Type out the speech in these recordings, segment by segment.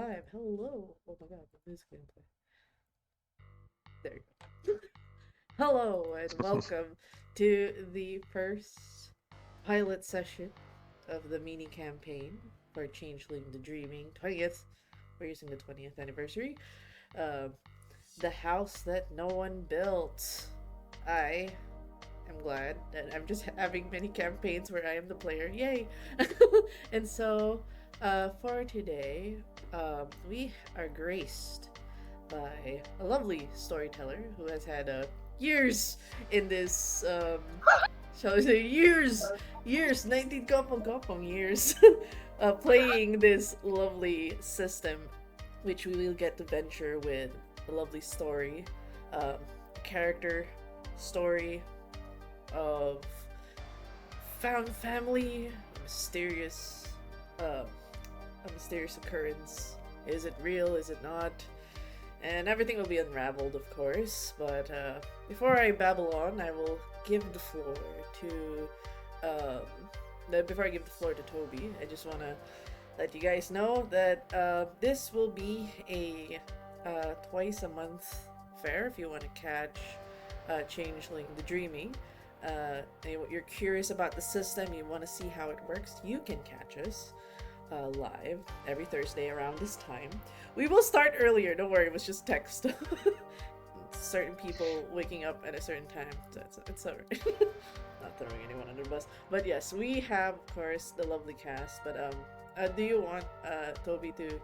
live. Hello. Oh my god, the music didn't play. There you go. Hello and welcome to the first pilot session of the mini campaign for Changeling the Dreaming 20th. We're using the 20th anniversary. Uh, the house that no one built. I am glad that I'm just having many campaigns where I am the player. Yay! And so, for today, we are graced by a lovely storyteller who has had years in this, shall we say, years, 19 kapong years, playing this lovely system, which we will get to venture with a lovely story, um, character story of found family, mysterious, a mysterious occurrence. Is it real? Is it not? And everything will be unraveled, of course. But before I babble on, I will give the floor to. Before I give the floor to Toby, I just want to let you guys know that this will be a twice a month fair if you want to catch Changeling the Dreaming. You're curious about the system, you want to see how it works, you can catch us live every Thursday around this time. We will start earlier, don't worry, it was just text. Certain people waking up at a certain time, so it's alright. Not throwing anyone under the bus. But yes, we have, of course, the lovely cast. But do you want Toby to,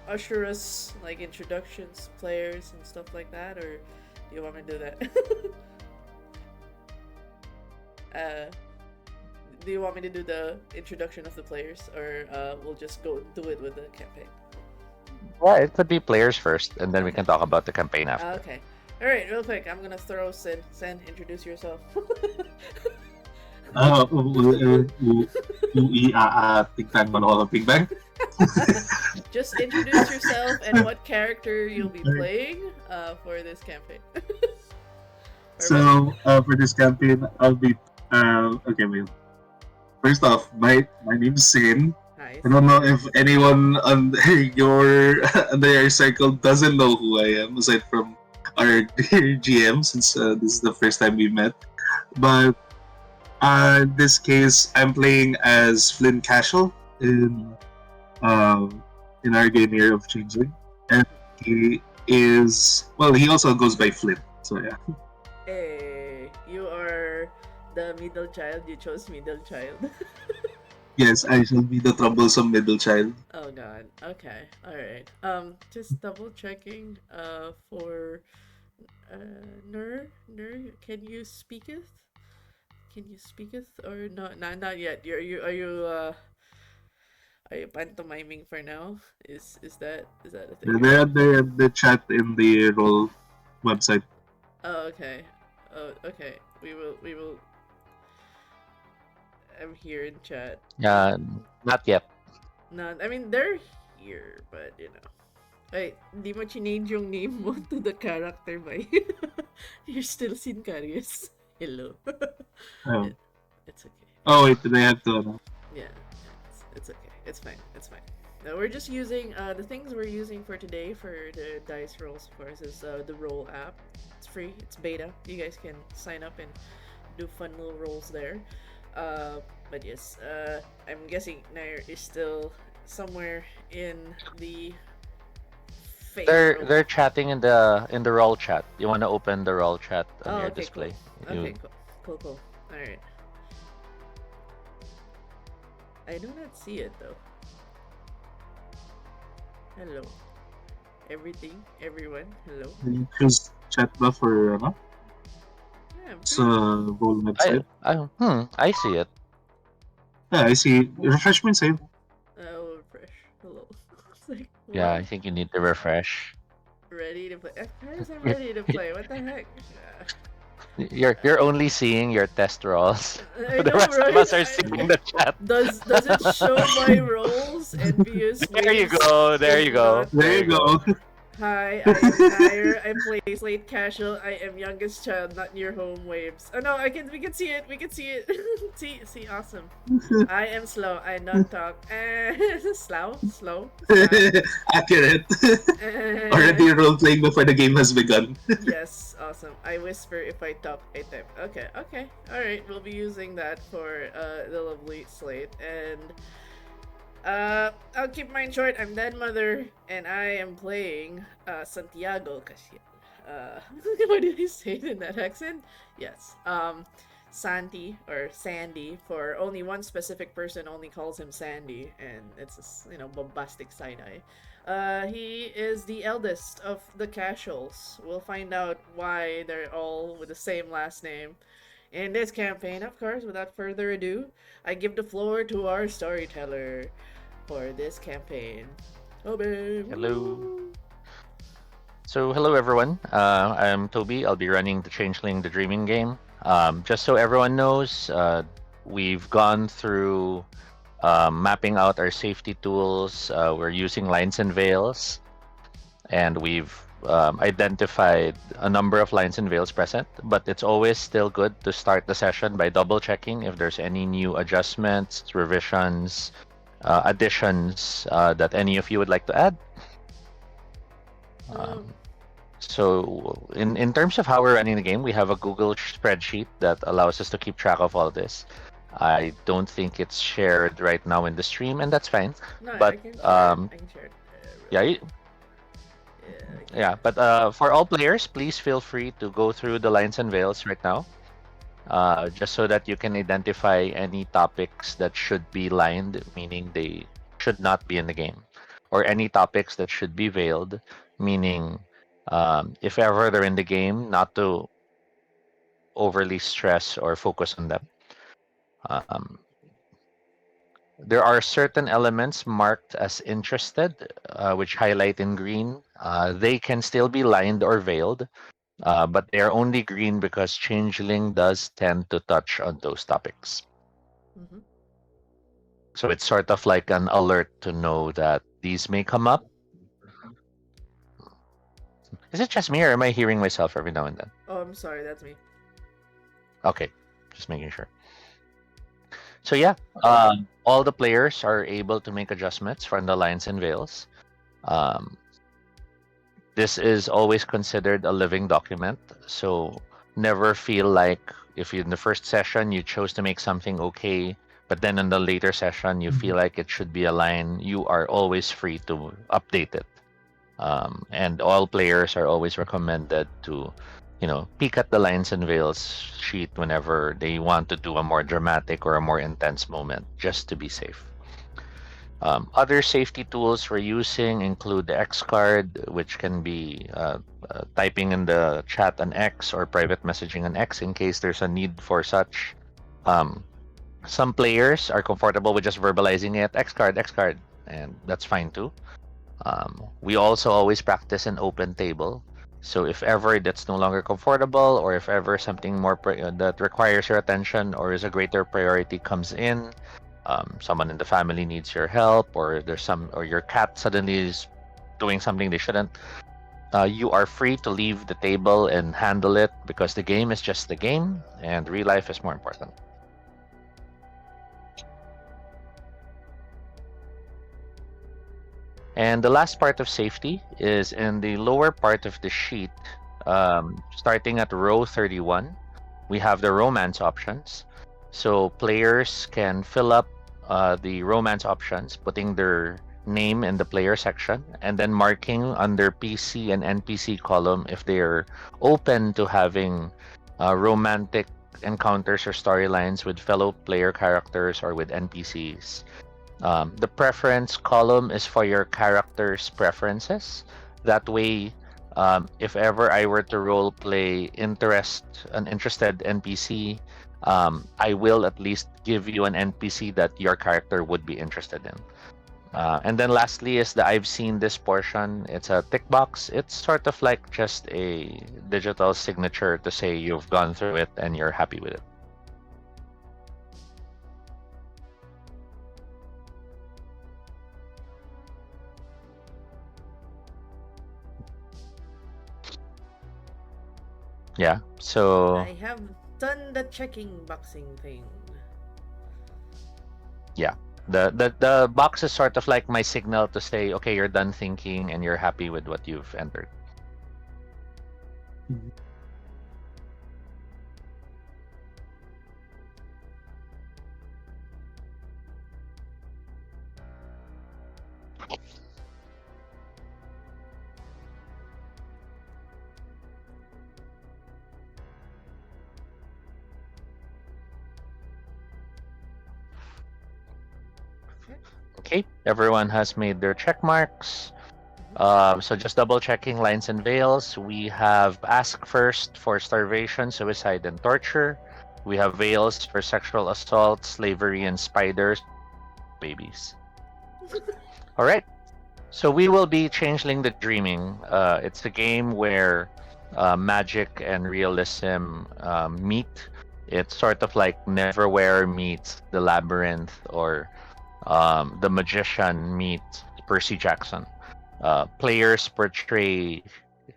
usher us, like, introductions, players, and stuff like that, or do you want me to do that? Do you want me to do the introduction of the players, or we'll just go do it with the campaign? Well, it could be players first, and then we can talk about the campaign after. Okay. Alright, real quick, I'm gonna throw Sen. Sen, introduce yourself. Tignan mo ako Big Bang. Just introduce yourself and what character you'll be playing for this campaign. So, for this campaign, I'll be... okay, wait. First off, my name's Sin. Nice. I don't know if anyone on your circle doesn't know who I am, aside from our dear GM, since this is the first time we met. But in this case, I'm playing as Flynn Cashel in our game here of Changeling, and he also goes by Flynn. So yeah. Hey, you are the middle child. You chose middle child. Yes, I shall be the troublesome middle child. Oh god. Okay. All right. Just double checking. For Nur, can you speaketh? Can you speaketh or not? Not yet. Are you pantomiming for now? Is that a thing? The chat in the roll website. Oh, okay. Oh, okay. We will. I'm here in chat. Not yet. No, I mean they're here, but Wait, di mo change yung name mo to the character ba? You're still Sincarius. Hello. Oh. It's okay. Oh wait, did I have to? Yeah, it's okay. It's fine. No, we're just using the things we're using for today for the dice rolls. Of course, is the roll app. It's free. It's beta. You guys can sign up and do fun little rolls there. But yes, I'm guessing Nair is still somewhere in the. They're chatting in the roll chat. You want to open the roll chat on your display. Cool. Okay, cool. All right. I do not see it though. Hello. Everyone. Hello. Just chat ba for Yeah, sa roll website? I see it. Yeah, I see. Refresh mo save. Refresh. Hello. It's like, Yeah, what? I think you need to refresh. Ready to play. Of course I'm ready to play. What the heck? You're only seeing your test rolls. I The know, rest right? of us are seeing the chat. Does it show my rolls? Envious. There you go. There you go. There you go. Hi, I am Nair. I play Slate Casual. I am youngest child, not near home waves. Oh no, we can see it. We can see it. see, awesome. I am slow. I not talk. Slow. Accurate. Eh, Already role playing before the game has begun. yes, awesome. I whisper if I talk, I type. Okay. Alright, we'll be using that for the lovely Slate. And I'll keep mine short. I'm Dead Mother, and I am playing Santiago Casiel. What did I say it in that accent? Yes. Santi or Sandy, for only one specific person only calls him Sandy, and it's a bombastic side eye. He is the eldest of the Casuals. We'll find out why they're all with the same last name in this campaign. Of course, without further ado, I give the floor to our storyteller for this campaign. Toby. Hello. So, hello everyone. I'm Toby. I'll be running the Changeling, the Dreaming game. Just so everyone knows, we've gone through mapping out our safety tools. We're using lines and veils, and we've identified a number of lines and veils present. But it's always still good to start the session by double checking if there's any new adjustments, revisions, additions that any of you would like to add. So in terms of how we're running the game, we have a Google spreadsheet that allows us to keep track of all this. I don't think it's shared right now in the stream, and that's fine. No, But I can share it. I can share it. yeah, Yeah. But for all players, please feel free to go through the lines and veils right now, just so that you can identify any topics that should be lined, meaning they should not be in the game, or any topics that should be veiled, meaning if ever they're in the game, not to overly stress or focus on them. Um, there are certain elements marked as interested, which highlight in green. They can still be lined or veiled, but they are only green because Changeling does tend to touch on those topics. Mm-hmm. So it's sort of like an alert to know that these may come up. Is it just me, or am I hearing myself every now and then? Oh, I'm sorry. That's me. Okay, just making sure. So yeah, all the players are able to make adjustments from the lines and veils. Um, this is always considered a living document, so never feel like if in the first session you chose to make something okay, but then in the later session you feel like it should be a line, you are always free to update it. And all players are always recommended to, peek at the lines and veils sheet whenever they want to do a more dramatic or a more intense moment, just to be safe. Other safety tools we're using include the X card, which can be typing in the chat an X or private messaging an X in case there's a need for such. Some players are comfortable with just verbalizing it, X card, and that's fine too. We also always practice an open table. So if ever that's no longer comfortable, or if ever something more that requires your attention or is a greater priority comes in, someone in the family needs your help, or or your cat suddenly is doing something they shouldn't, you are free to leave the table and handle it, because the game is just the game and real life is more important. And the last part of safety is in the lower part of the sheet, starting at row 31. We have the romance options. So players can fill up the romance options, putting their name in the player section, and then marking under PC and NPC column if they're open to having romantic encounters or storylines with fellow player characters or with NPCs. The preference column is for your character's preferences. That way, if ever I were to role play an interested NPC, I will at least give you an NPC that your character would be interested in. And then lastly is the I've seen this portion. It's a tick box. It's sort of like just a digital signature to say you've gone through it and you're happy with it. Yeah. So I have done the checking boxing thing. yeah, the box is sort of like my signal to say, okay, you're done thinking and you're happy with what you've entered. Mhm. Okay. Okay, everyone has made their check marks. Mhm. So just double checking lines and veils. We have ask first for starvation, suicide, and torture. We have veils for sexual assault, slavery, and spiders, babies. All right. So we will be changeling the dreaming. It's a game where magic and realism meet. It's sort of like Neverwhere meets The Labyrinth, or The Magician meets Percy Jackson. Players portray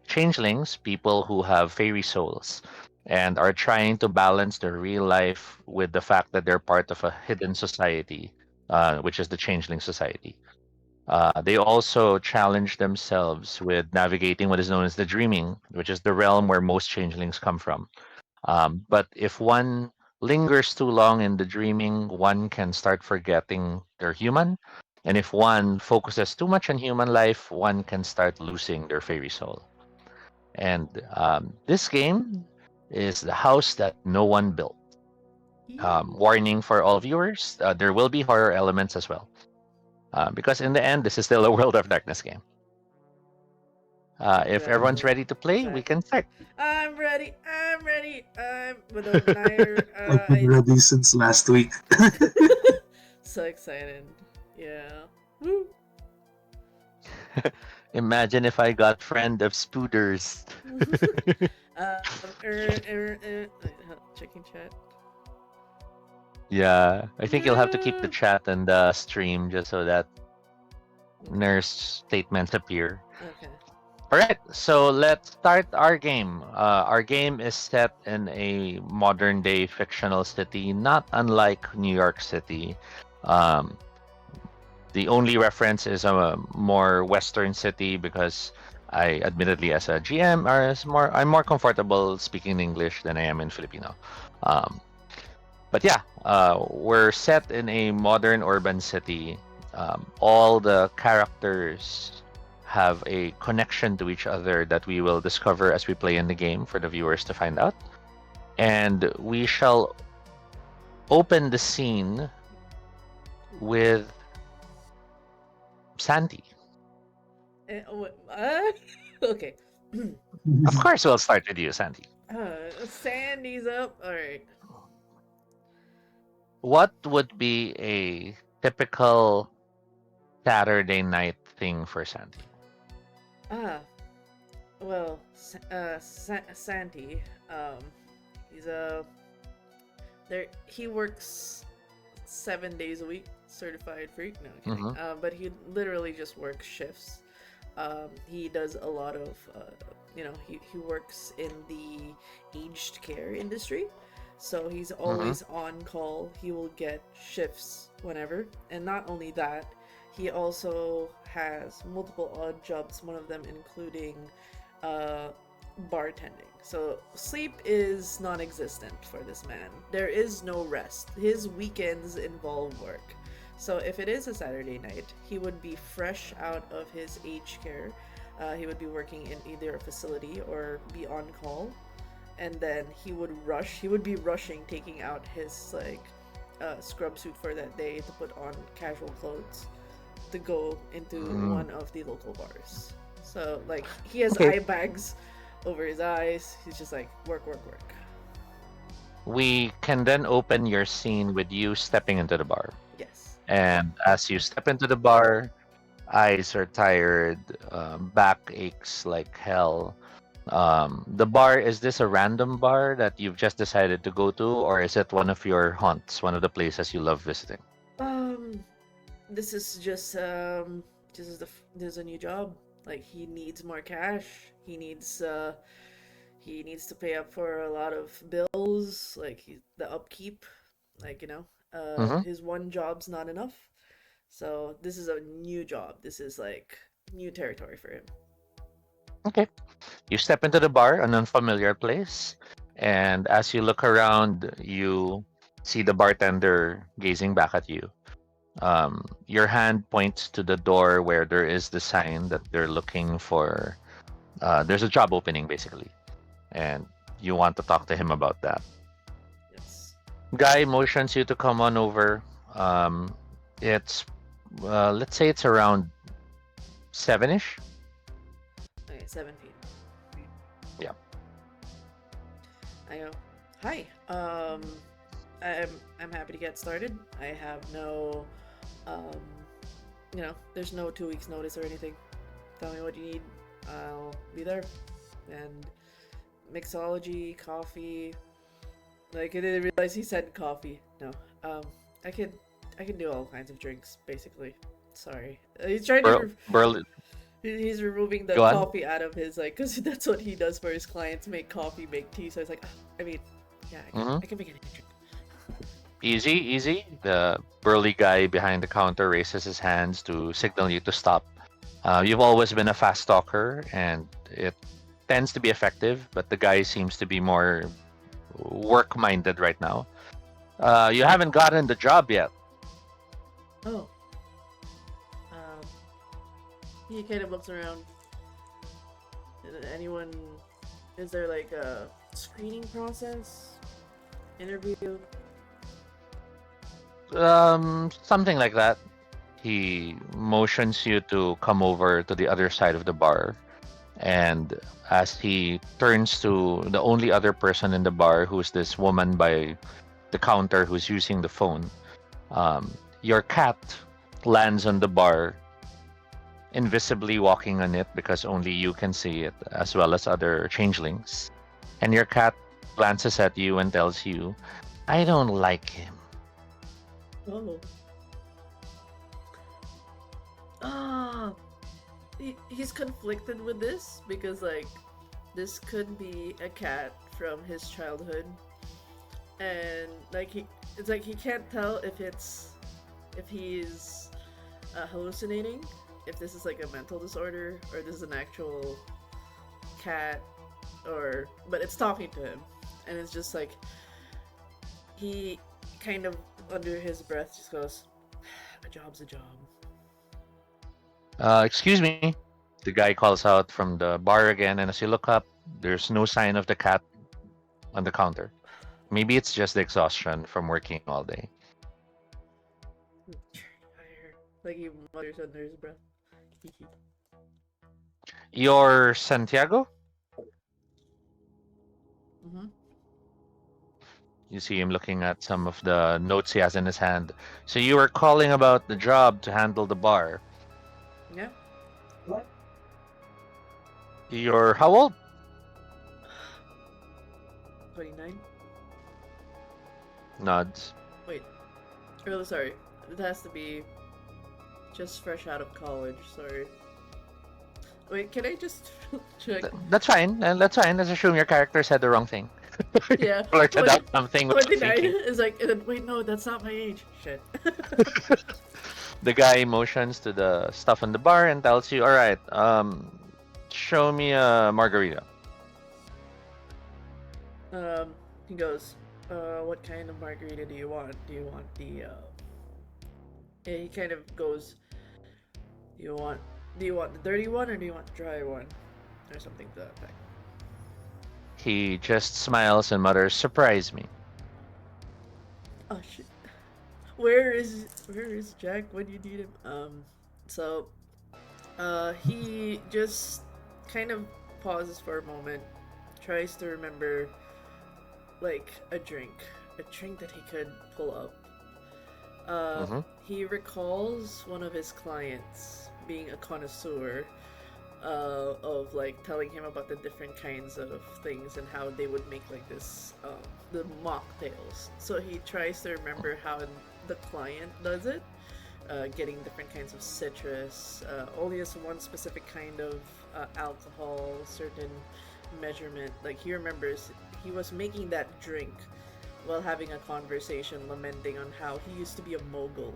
changelings, people who have fairy souls, and are trying to balance their real life with the fact that they're part of a hidden society, which is the Changeling Society. They also challenge themselves with navigating what is known as the dreaming, which is the realm where most changelings come from. But if one lingers too long in the dreaming, one can start forgetting they're human. And if one focuses too much on human life, one can start losing their fairy soul. And this game is the house that no one built. Yee. Warning for all viewers, there will be horror elements as well. Because in the end, this is still a World of Darkness game. If everyone's Exactly. ready to play, we Exactly. can start. I'm ready. I'm ready. I'm without Nair. I've been I ready since last week. so excited. Yeah. Woo. Imagine if I got friend of Spooders. Checking chat. Yeah, I think you'll have to keep the Yeah. chat and the stream just so that Okay. nurse statements appear. Okay. All right, so let's start our game. Our game is set in a modern day fictional city, not unlike New York City. Um, the only reference is a more Western city because I, admittedly, as a GM, I'm more comfortable speaking English than I am in Filipino. Um, but yeah, we're set in a modern urban city. All the characters have a connection to each other that we will discover as we play in the game for the viewers to find out. And we shall open the scene with Santi. Okay. Of course, we'll start with you, Santi. Sandy's up. All right. What would be a typical Saturday night thing for Santi? Ah, well, Sandy. He's a there. He works 7 days a week, certified freak. No, I'm kidding. Mm-hmm. But he literally just works shifts. He does a lot of, he works in the aged care industry. So he's Mm-hmm. always on call. He will get shifts whenever. And not only that, he also has multiple odd jobs, one of them including uh, bartending. So sleep is non existent for this man. There is no rest. His weekends involve work. So if it is a Saturday night, he would be fresh out of his aged care. He would be working in either a facility or be on call, and then he would rush. He would be rushing, taking out his scrub suit for that day to put on casual clothes to go into Mm. one of the local bars. So like he has Okay. eye bags over his eyes. He's just like work, work, work. We can then open your scene with you stepping into the bar. Yes. And as you step into the bar, eyes are tired, back aches like hell. The bar, is this a random bar that you've just decided to go to, or is it one of your haunts, one of the places you love visiting? Um, this is just this is a new job. Like he needs more cash. He needs he needs to pay up for a lot of bills, like the upkeep, like Mm-hmm. his one job's not enough. So this is a new job. This is like new territory for him. Okay. You step into the bar, an unfamiliar place, and as you look around, you see the bartender gazing back at you. Your hand points to the door where there is the sign that they're looking for. There's a job opening, basically, and you want to talk to him about that. Yes. Guy motions you to come on over. Um, it's let's say it's around 7ish. Okay, 7 feet. Yeah. I go, hi. I'm happy to get started. I have no, um, there's no 2 weeks notice or anything. Tell me what you need. I'll be there. And mixology, coffee. Like I didn't realize he said coffee. No. Um, I can, I can do all kinds of drinks basically. Sorry. He's trying to. Burl, He's removing the go on. coffee out of his like, cause that's what he does for his clients: make coffee, make tea. So it's like, I mean, yeah, Mm-hmm. I can make anything drink. Easy, easy. The burly guy behind the counter raises his hands to signal you to stop. You've always been a fast talker, and it tends to be effective, but the guy seems to be more work minded right now. You haven't gotten the job yet. Oh, um, he kind of looks around. Anyone? Is there like a screening process? Interview? Something like that. He motions you to come over to the other side of the bar, and as he turns to the only other person in the bar, who's this woman by the counter who's using the phone, your cat lands on the bar, invisibly walking on it because only you can see it, as well as other changelings. And your cat glances at you and tells you, I don't like him. Oh. Ah, he's conflicted with this because like this could be a cat from his childhood, and like it's like he can't tell if he's hallucinating, if this is like a mental disorder or this is an actual cat, or but it's talking to him, and it's just like he kind of under his breath just goes, "A job's a job." Excuse me. The guy calls out from the bar again, and as you look up, there's no sign of the cat on the counter. Maybe it's just the exhaustion from working all day. Like he mutters under his breath. You're Santiago? Mm-hmm. You see him looking at some of the notes he has in his hand. So you were calling about the job to handle the bar. Yeah. You're how old? 29. Nods. Wait. Really sorry. It has to be just fresh out of college. Sorry. Wait, can I just check? That's fine. And that's fine. Let's assume your character said the wrong thing. Yeah. Blurted out something without 29 thinking. is like, wait, no, that's not my age. Shit. The guy motions to the stuff in the bar and tells you, "All right, show me a margarita." He goes, what kind of margarita do you want? Do you want the, yeah, he kind of goes, do you want the dirty one or do you want the dry one? Or something to that effect. He just smiles and mutters, "Surprise me." Oh shit. Where is Jack when you need him? So he just kind of pauses for a moment, tries to remember like a drink that he could pull up. Mm-hmm. He recalls one of his clients being a connoisseur of like telling him about the different kinds of things and how they would make like this the mocktails. So he tries to remember how the client does it, getting different kinds of citrus, only as one specific kind of alcohol, certain measurement. Like he remembers he was making that drink while having a conversation, lamenting on how he used to be a mogul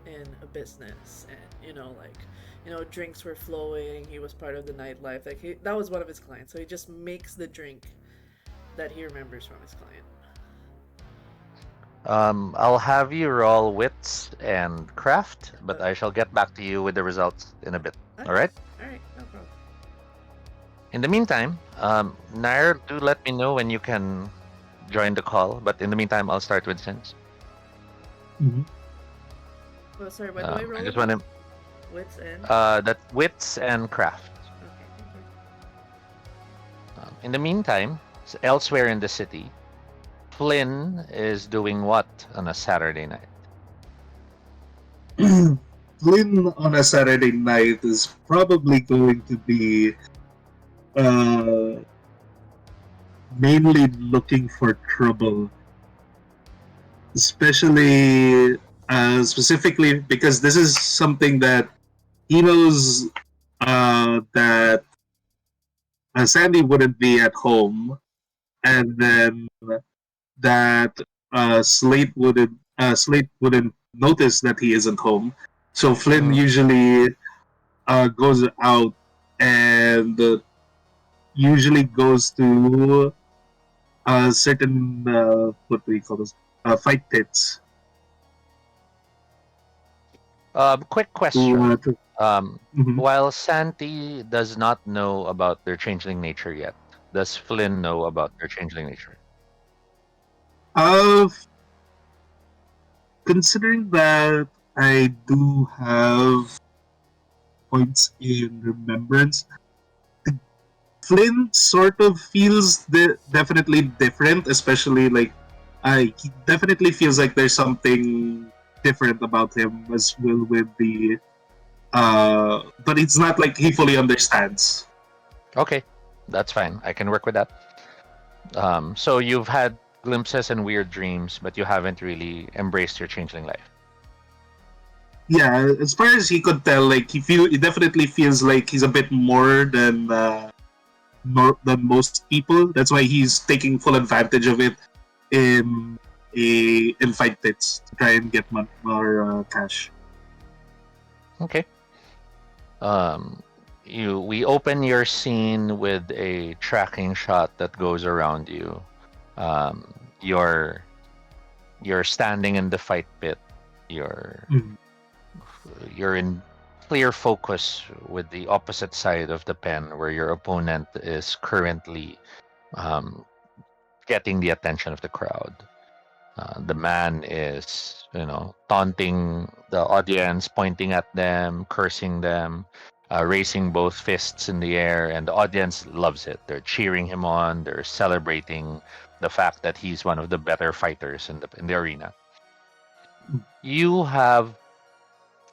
in a business, and drinks were flowing. He was part of the nightlife. Like that was one of his clients. So he just makes the drink that he remembers from his client. I'll have you roll wits and craft, but Okay. I shall get back to you with the results in a bit. Okay. All right. All right. No problem. In the meantime, Nair, do let me know when you can join the call. But in the meantime, I'll start with Sense. Mhm. Oh, sorry. What do I I roll just again? want to Wits and. that's wits and craft. Okay. Thank you. In the meantime, elsewhere in the city, Flynn is doing what on a Saturday night? Flynn on a Saturday night is probably going to be uh, mainly looking for trouble, especially specifically because this is something that he knows that Sandy wouldn't be at home, and then that Slate wouldn't notice that he isn't home. So Flynn Mm-hmm. usually goes out and usually goes to certain what do we call this fight pits. Quick To, question. mhm. While Santi does not know about their changeling nature yet, does Flynn know about their changeling nature? uh, Considering that I do have points in remembrance, Flynn sort of feels definitely different, especially like he definitely feels like there's something different about him as well with the but it's not like he fully understands. Okay, that's fine. I can work with that. So you've had glimpses and weird dreams, but you haven't really embraced your changeling life. Yeah, as far as he could tell, like he definitely feels like he's a bit more than than most people. That's why he's taking full advantage of it in in fight pits to try and get more cash. Okay. Um, we open your scene with a tracking shot that goes around you. Um, you're you're standing in the fight pit. You're Mm. you're in clear focus with the opposite side of the pen, where your opponent is currently um, getting the attention of the crowd. The man is, taunting the audience, pointing at them, cursing them, raising both fists in the air, and the audience loves it. They're cheering him on. They're celebrating the fact that he's one of the better fighters in the arena. You have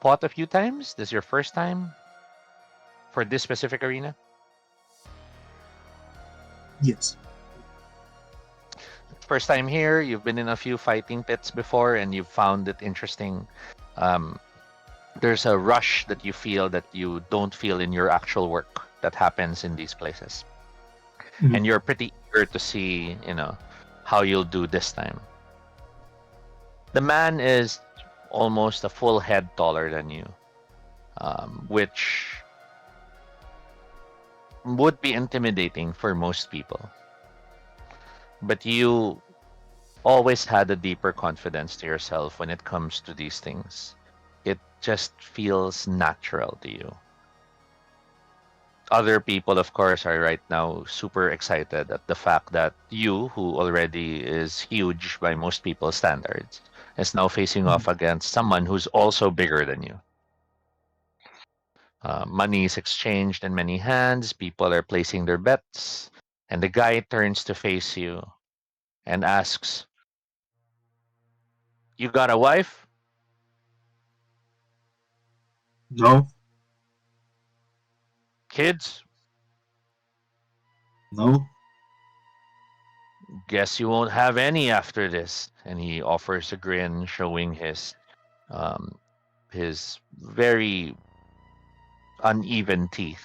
fought a few times. This is your first time for this specific arena. Yes. First time here. You've been in a few fighting pits before, and you've found it interesting. Um, there's a rush that you feel that you don't feel in your actual work that happens in these places, Mhm. and you're pretty eager to see, how you'll do this time. The man is almost a full head taller than you, which would be intimidating for most people, but you always had a deeper confidence to yourself when it comes to these things. It just feels natural to you. Other people, of course, are right now super excited at the fact that you, who already is huge by most people's standards, is now facing Mhm. off against someone who's also bigger than you. Money is exchanged in many hands, people are placing their bets, and the guy turns to face you and asks, "You got a wife? No, Kids? no, Guess you won't have any after this." And he offers a grin, showing um, his very uneven teeth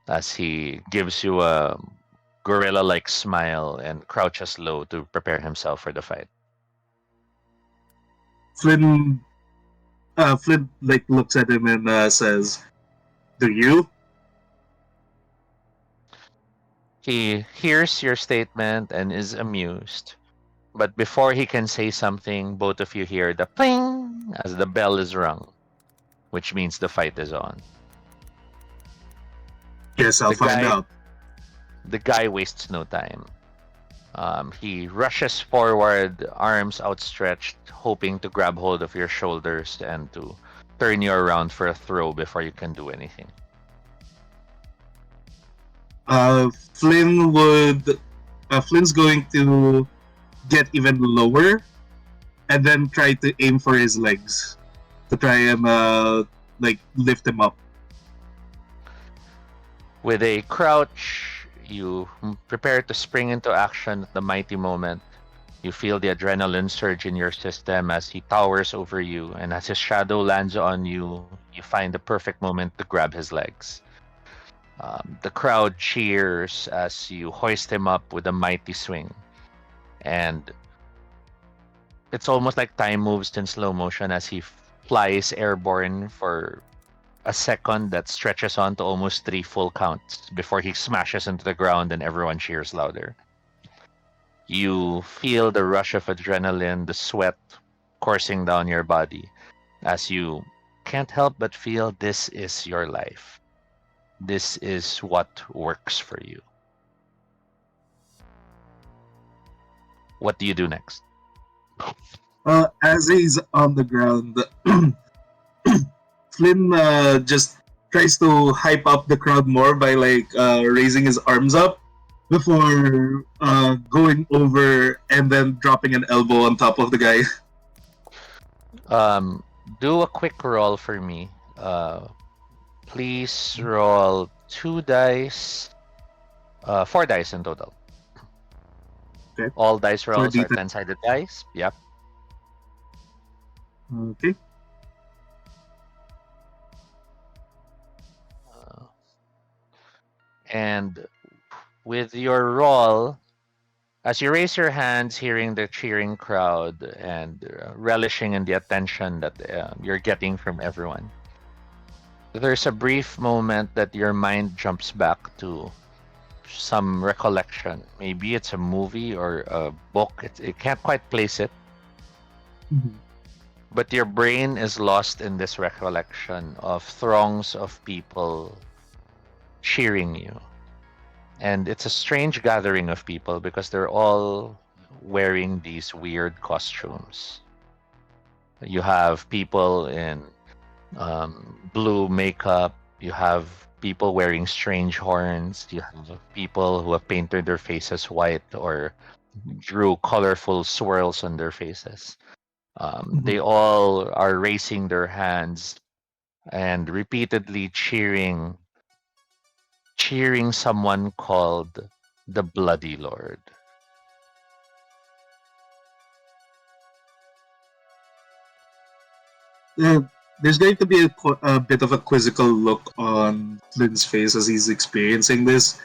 as he gives you a gorilla-like smile and crouches low to prepare himself for the fight. Flynn, Flynn like looks at him and says, "Do you?" He hears your statement and is amused. But before he can say something, both of you hear the pling as the bell is rung, which means the fight is on. Guess I'll The find guy, out. the guy wastes no time. He rushes forward, arms outstretched, hoping to grab hold of your shoulders and to turn you around for a throw before you can do anything. Flynn would. Flynn's going to get even lower and then try to aim for his legs to try and like lift him up. With a crouch, you prepare to spring into action at the mighty moment. You feel the adrenaline surge in your system as he towers over you, and as his shadow lands on you, you find the perfect moment to grab his legs. The crowd cheers as you hoist him up with a mighty swing, and it's almost like time moves in slow motion as he flies airborne for a second that stretches on to almost 3 full counts before he smashes into the ground and everyone cheers louder. You feel the rush of adrenaline, the sweat coursing down your body as you can't help but feel this is your life. This is what works for you. What do you do next? As he's on the ground, Flynn just tries to hype up the crowd more by like raising his arms up before going over and then dropping an elbow on top of the guy. Do a quick roll for me. Please roll 2 dice, 4 dice in total. Okay. All dice rolls are D10. 10-sided dice. Yep. Okay. And with your roll, as you raise your hands, hearing the cheering crowd and relishing in the attention that you're getting from everyone, there's a brief moment that your mind jumps back to some recollection. Maybe it's a movie or a book. It can't quite place it, Mhm. but your brain is lost in this recollection of throngs of people cheering you. And it's a strange gathering of people because they're all wearing these weird costumes. You have people in blue makeup, you have people wearing strange horns, you have people who have painted their faces white or drew colorful swirls on their faces. They all are raising their hands and repeatedly cheering someone called the Bloody Lord. There's going to be a bit of a quizzical look on Flynn's face as he's experiencing this.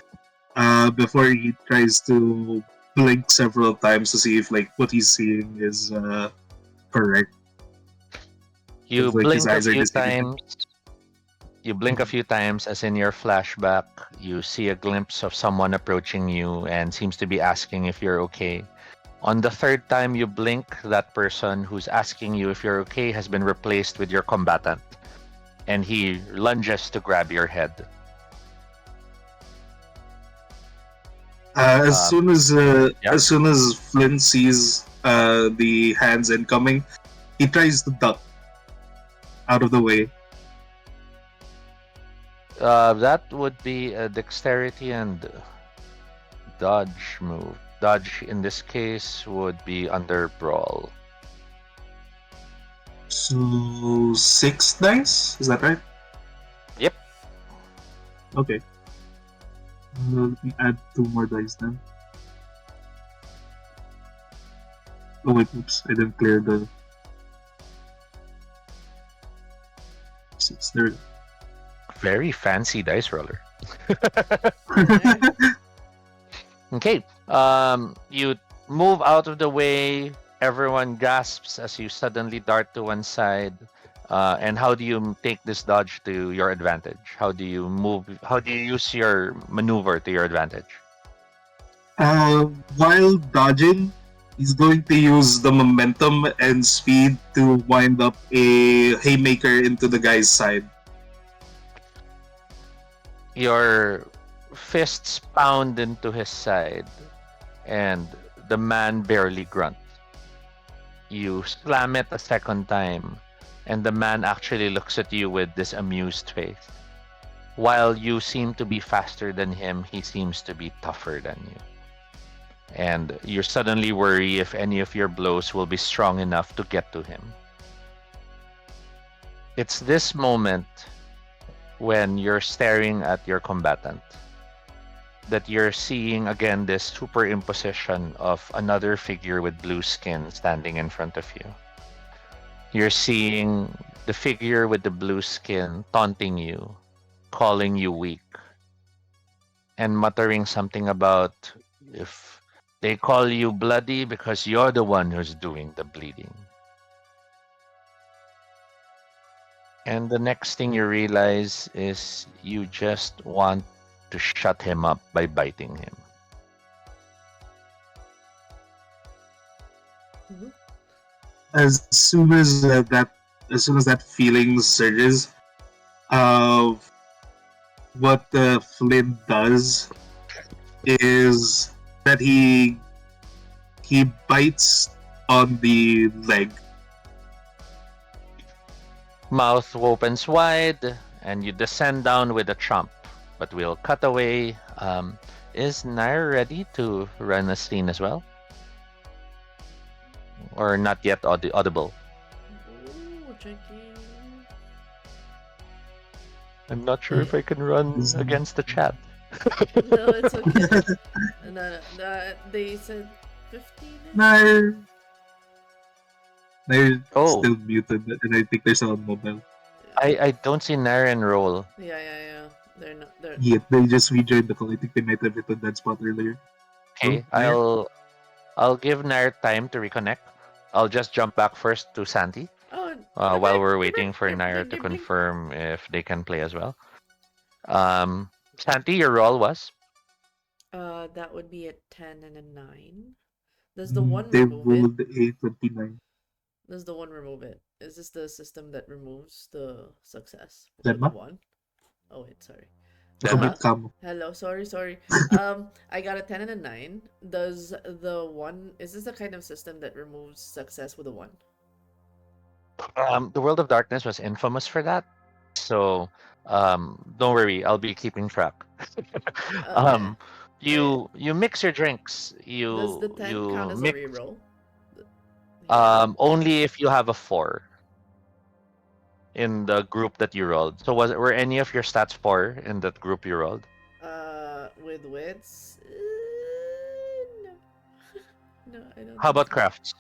Before he tries to blink several times to see if like what he's seeing is correct. You If like his blink a eyes are few deceiving him. times. You blink a few times, as in your flashback, you see a glimpse of someone approaching you and seems to be asking if you're okay. On the third time you blink, that person who's asking you if you're okay has been replaced with your combatant, and he lunges to grab your head. As Um, as soon as Flynn sees the hands incoming, he tries to duck out of the way. That would be a dexterity and dodge move. Dodge in this case would be under brawl. So 6 dice, is that right? Yep. Okay. Let me add 2 more dice then. Oh wait, oops, I didn't clear the 6 there. Very fancy dice roller. Okay. You move out of the way. Everyone gasps as you suddenly dart to one side. And how do you take this dodge to your advantage? How do you move? How do you use your maneuver to your advantage? While dodging, he's going to use the momentum and speed to wind up a haymaker into the guy's side. Your fists pound into his side, and the man barely grunts. You slam it a second time, and the man actually looks at you with this amused face. While you seem to be faster than him, he seems to be tougher than you. And you suddenly worry if any of your blows will be strong enough to get to him. It's this moment when you're staring at your combatant that you're seeing again this superimposition of another figure with blue skin standing in front of you. You're seeing the figure with the blue skin taunting you, calling you weak, and muttering something about if they call you bloody because you're the one who's doing the bleeding. And the next thing you realize is you just want to shut him up by biting him. Mhm. As soon as as soon as that feeling surges, uh, what Flynn does is that he bites on the leg. Mouth opens wide, and you descend down with a chomp. But we'll cut away. Is Nair ready to run a scene as well? Or not yet audible? Ooh, checking. I'm not sure Hey, if I can run Is- against the chat. no, it's okay. No, they said 15. Nair, Nair Oh, still muted, and I think there's a mobile. I don't see Nair enroll. Yeah. They're not. They're. Yeah, they just rejoined the call. I think they might have hit on that spot earlier. Oh, Okay, Nair? I'll give Nair time to reconnect. I'll just jump back first to Santi Oh, while we're come waiting for here. Nair Bling, to bling, bling. confirm if they can play as well. Santi, your role was? That would be a 10 and a 9. Does the one They remove it? rolled a 29. Does the one remove it? Is this the system that removes the success with the Lemma? one? Oh wait, sorry. Denma? Comment camo. Hello, sorry. I got a 10 and a 9. Does the one is this the kind of system that removes success with a one? The World of Darkness was infamous for that. So don't worry, I'll be keeping track. Okay. um, Wait, you mix your drinks. does the You 10 count you as a mix reroll? Yeah. only if you have a 4 in the group that you rolled. So were any of your stats 4 in that group you rolled? With wits? No. No, I don't How think about so. crafts?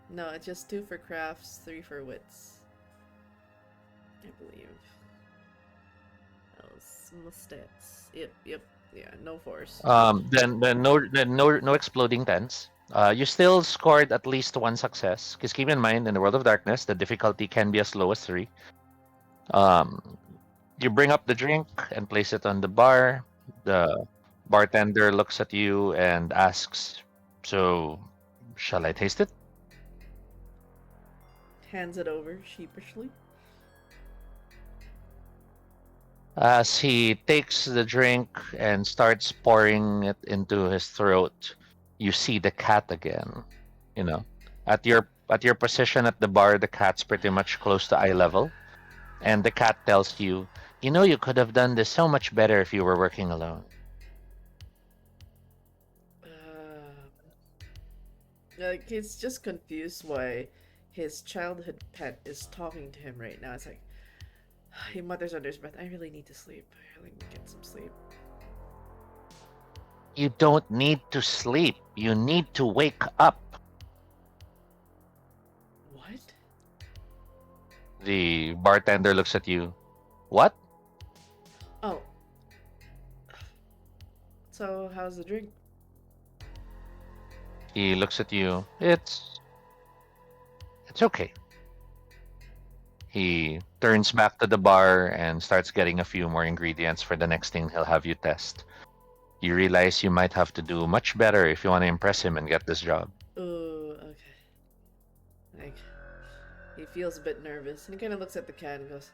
No, it's just 2 for crafts, 3 for wits. I believe. Oh, some stats. Yep. Yeah, no force. Then no exploding tens. You still scored at least one success. Because keep in mind, in the World of Darkness, the difficulty can be as low as 3. Um, you bring up the drink and place it on the bar. The bartender looks at you and asks, "So, shall I taste it?" Hands it over sheepishly. As he takes the drink and starts pouring it into his throat, you see the cat again. You know, at your position at the bar, the cat's pretty much close to eye level, and the cat tells you, you could have done this so much better if you were working alone. Uh, like he's just confused why his childhood pet is talking to him right now. It's like he mutters under his breath, "I really need to sleep. I really need to get some sleep." You don't need to sleep. You need to wake up. What? The bartender looks at you. What? Oh, so how's the drink? He looks at you. It's okay. He turns back to the bar and starts getting a few more ingredients for the next thing he'll have you test. You realize you might have to do much better if you want to impress him and get this job. Oh, okay. Like, he feels a bit nervous, and he kind of looks at the cat and goes,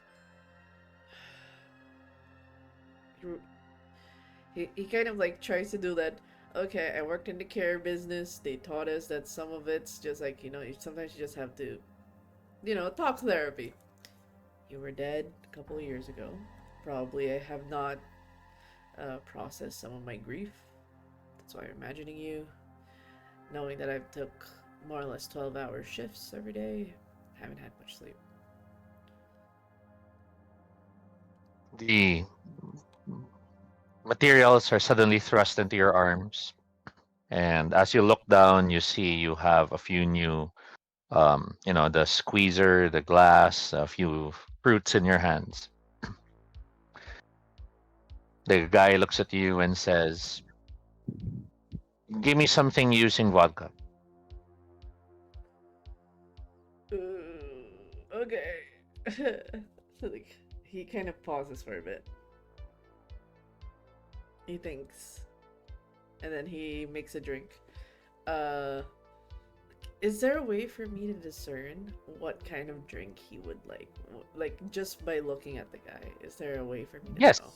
he kind of like tries to do that. Okay, I worked in the care business. They taught us that some of it's just like, sometimes you just have to, talk therapy. You were dead a couple of years ago. Probably I have not processed some of my grief. That's why I'm imagining you. Knowing that I've took more or less 12-hour shifts every day. Haven't had much sleep. The materials are suddenly thrust into your arms. And as you look down, you see you have a few new, the squeezer, the glass, a few fruits in your hands. The guy looks at you and says, "Give me something using vodka." Okay. So, like, he kind of pauses for a bit. He thinks, and then he makes a drink. Uh, is there a way for me to discern what kind of drink he would like? Like, just by looking at the guy, is there a way for me to Yes, know?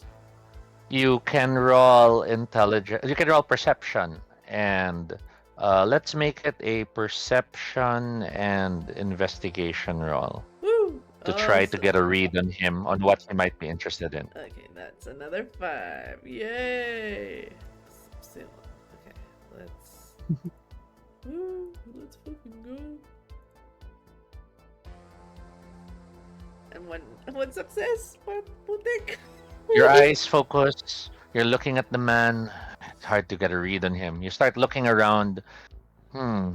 you can roll intelligence. You can roll perception, and let's make it a perception and investigation roll Woo! to try to Awesome. get a read on him on what he might be interested in. Okay, that's another 5. Yay! Still, okay, let's. Woo! Let's fucking go. And one success, one putik. Your eyes focus. You're looking at the man. It's hard to get a read on him. You start looking around.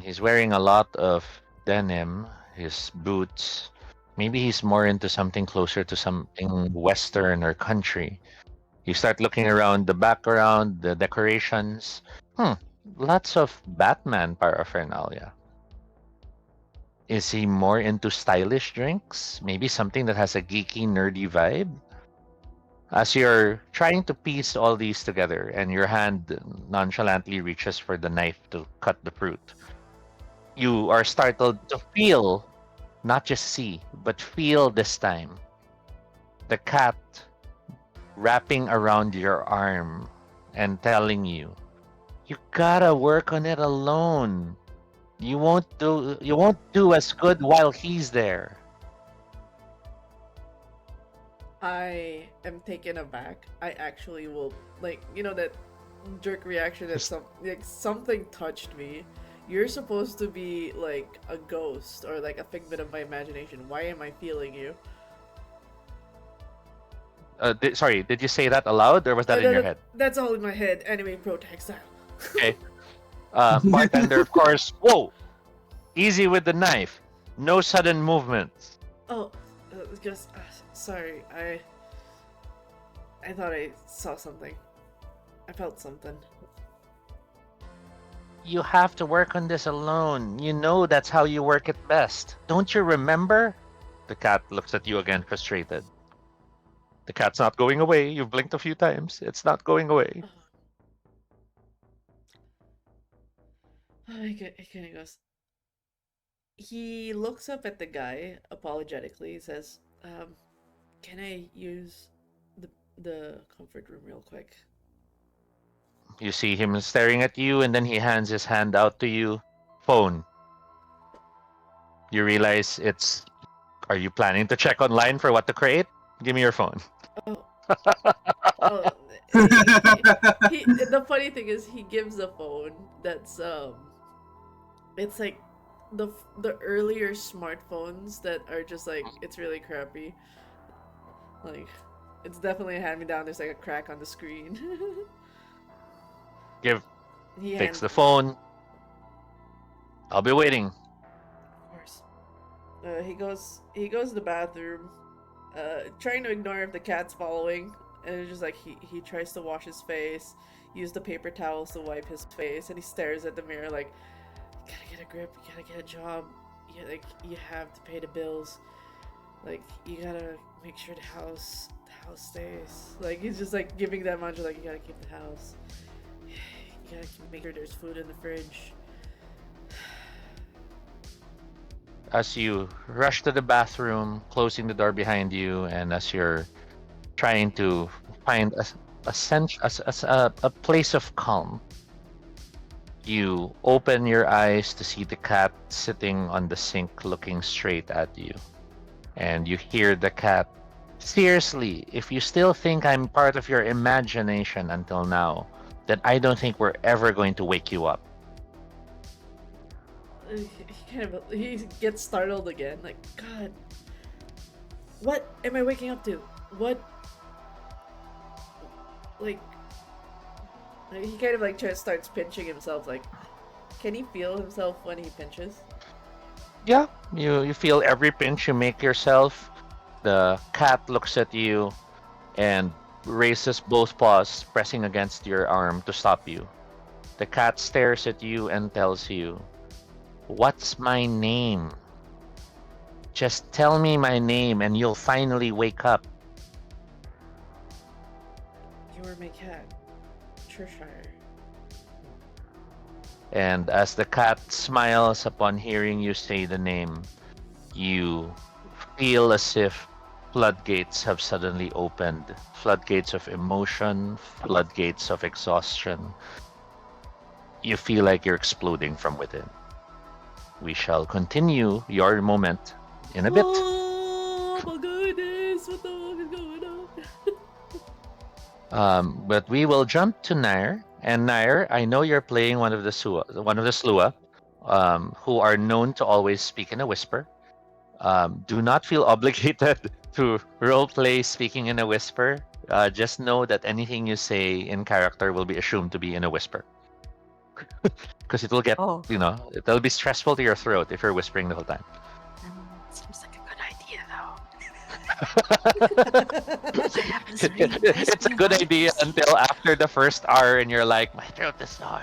He's wearing a lot of denim. His boots. Maybe he's more into something closer to something Western or country. You start looking around the background, the decorations. Hmm, Lots of Batman paraphernalia. Is he more into stylish drinks? Maybe something that has a geeky, nerdy vibe? As you're trying to piece all these together and your hand nonchalantly reaches for the knife to cut the fruit, you are startled to feel, not just see, but feel this time, the cat wrapping around your arm and telling you, you gotta work on it alone. You won't do as good while he's there. I am taken aback. I actually will, like, that jerk reaction that something touched me. You're supposed to be like a ghost or like a figment of my imagination. Why am I feeling you? Sorry, did you say that aloud or was that in your head? That's all in my head. Anime pro tag style. Okay. Bartender, of course. Whoa! Easy with the knife. No sudden movements. Oh, just sorry. I thought I saw something. I felt something. You have to work on this alone. You know that's how you work it best. Don't you remember? The cat looks at you again, frustrated. The cat's not going away. You've blinked a few times. It's not going away. He kind of goes. He looks up at the guy apologetically. He says, "Can I use the comfort room real quick?" You see him staring at you, and then he hands his hand out to you. Phone. You realize it's. Are you planning to check online for what to create? Give me your phone. Oh, oh. The funny thing is, he gives a phone that's it's like the earlier smartphones that are just like, it's really crappy. Like, it's definitely a hand me down. There's like a crack on the screen. Fix the phone. I'll be waiting. Of course. He goes to the bathroom, trying to ignore if the cat's following, and it's just like he tries to wash his face, use the paper towels to wipe his face, and he stares at the mirror like, get a grip. You gotta get a job. You have to pay the bills. Like, you gotta make sure the house stays. Like, he's just like giving that mantra. Like, you gotta keep the house. You gotta make sure there's food in the fridge. As you rush to the bathroom, closing the door behind you, and as you're trying to find a place of calm, you open your eyes to see the cat sitting on the sink looking straight at you. And you hear the cat, "Seriously, if you still think I'm part of your imagination until now, then I don't think we're ever going to wake you up." He gets startled again. Like, God, what am I waking up to? What? Like, he kind of like starts pinching himself. Like, can he feel himself when he pinches? Yeah, you feel every pinch you make yourself. The cat looks at you and raises both paws, pressing against your arm to stop you. The cat stares at you and tells you, "What's my name? Just tell me my name and you'll finally wake up." You are my cat, Cheshire. And as the cat smiles upon hearing you say the name, you feel as if floodgates have suddenly opened. Floodgates of emotion, floodgates of exhaustion. You feel like you're exploding from within. We shall continue your moment in a bit. Oh my goodness! What the fuck is going on? But we will jump to Nair. And Nair, I know you're playing one of the Slua, who are known to always speak in a whisper. Do not feel obligated to roleplay speaking in a whisper. Just know that anything you say in character will be assumed to be in a whisper. Because it will get, Oh, it'll be stressful to your throat if you're whispering the whole time. seems like a good idea, though. I have this really nice It's a new good house. idea until after the first hour and you're like, my throat is sore.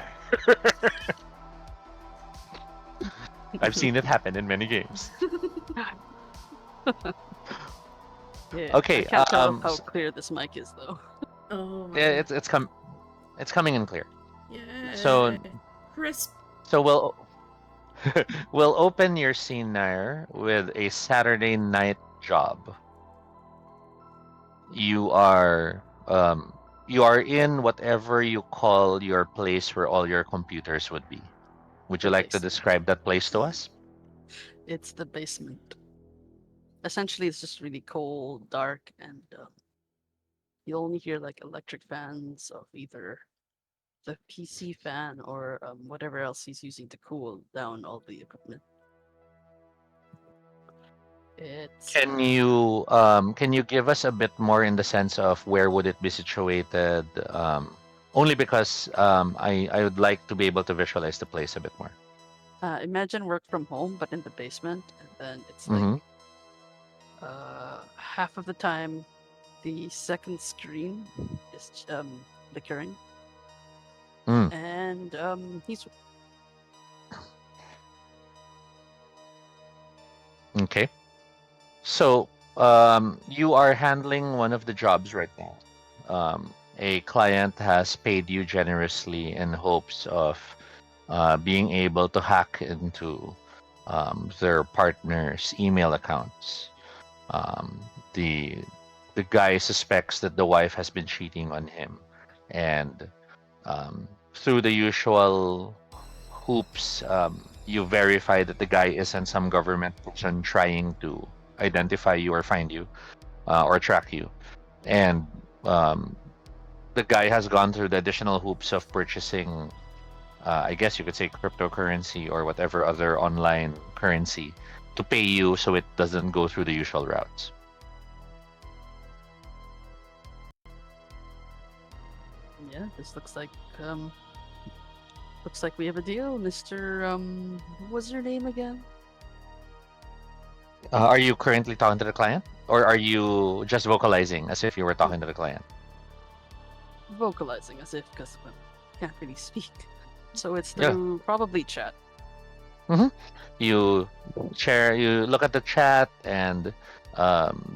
I've seen it happen in many games. Yeah, Okay, I can't tell how s- clear this mic is, though. Oh my. Yeah, it's coming in clear. Yeah. So Crisp. so we'll open your scene Nair with a Saturday night job. You are in whatever you call your place where all your computers would be. Would you The like to basement. describe that place to us? It's the basement. Essentially, it's just really cold, dark, and you only hear like electric fans of either the PC fan or whatever else he's using to cool down all the equipment. It's Can you give us a bit more in the sense of where would it be situated? Only because I would like to be able to visualize the place a bit more. imagine work from home, but in the basement, and then it's Mm-hmm. like half of the time the second screen is flickering, Mm. and he's Okay. So you are handling one of the jobs right now. A client has paid you generously in hopes of being able to hack into their partner's email accounts. Um, the the guy suspects that the wife has been cheating on him, and through the usual hoops, you verify that the guy isn't some government person trying to identify you or find you or track you, and the guy has gone through the additional hoops of purchasing. I guess you could say cryptocurrency or whatever other online currency to pay you so it doesn't go through the usual routes. yeah. This looks like we have a deal, Mister. What was your name again? Are you currently talking to the client, or are you just vocalizing as if you were talking to the client? Vocalizing as if because can't really speak, so it's Yeah. through probably chat. hmm You share. You look at the chat, and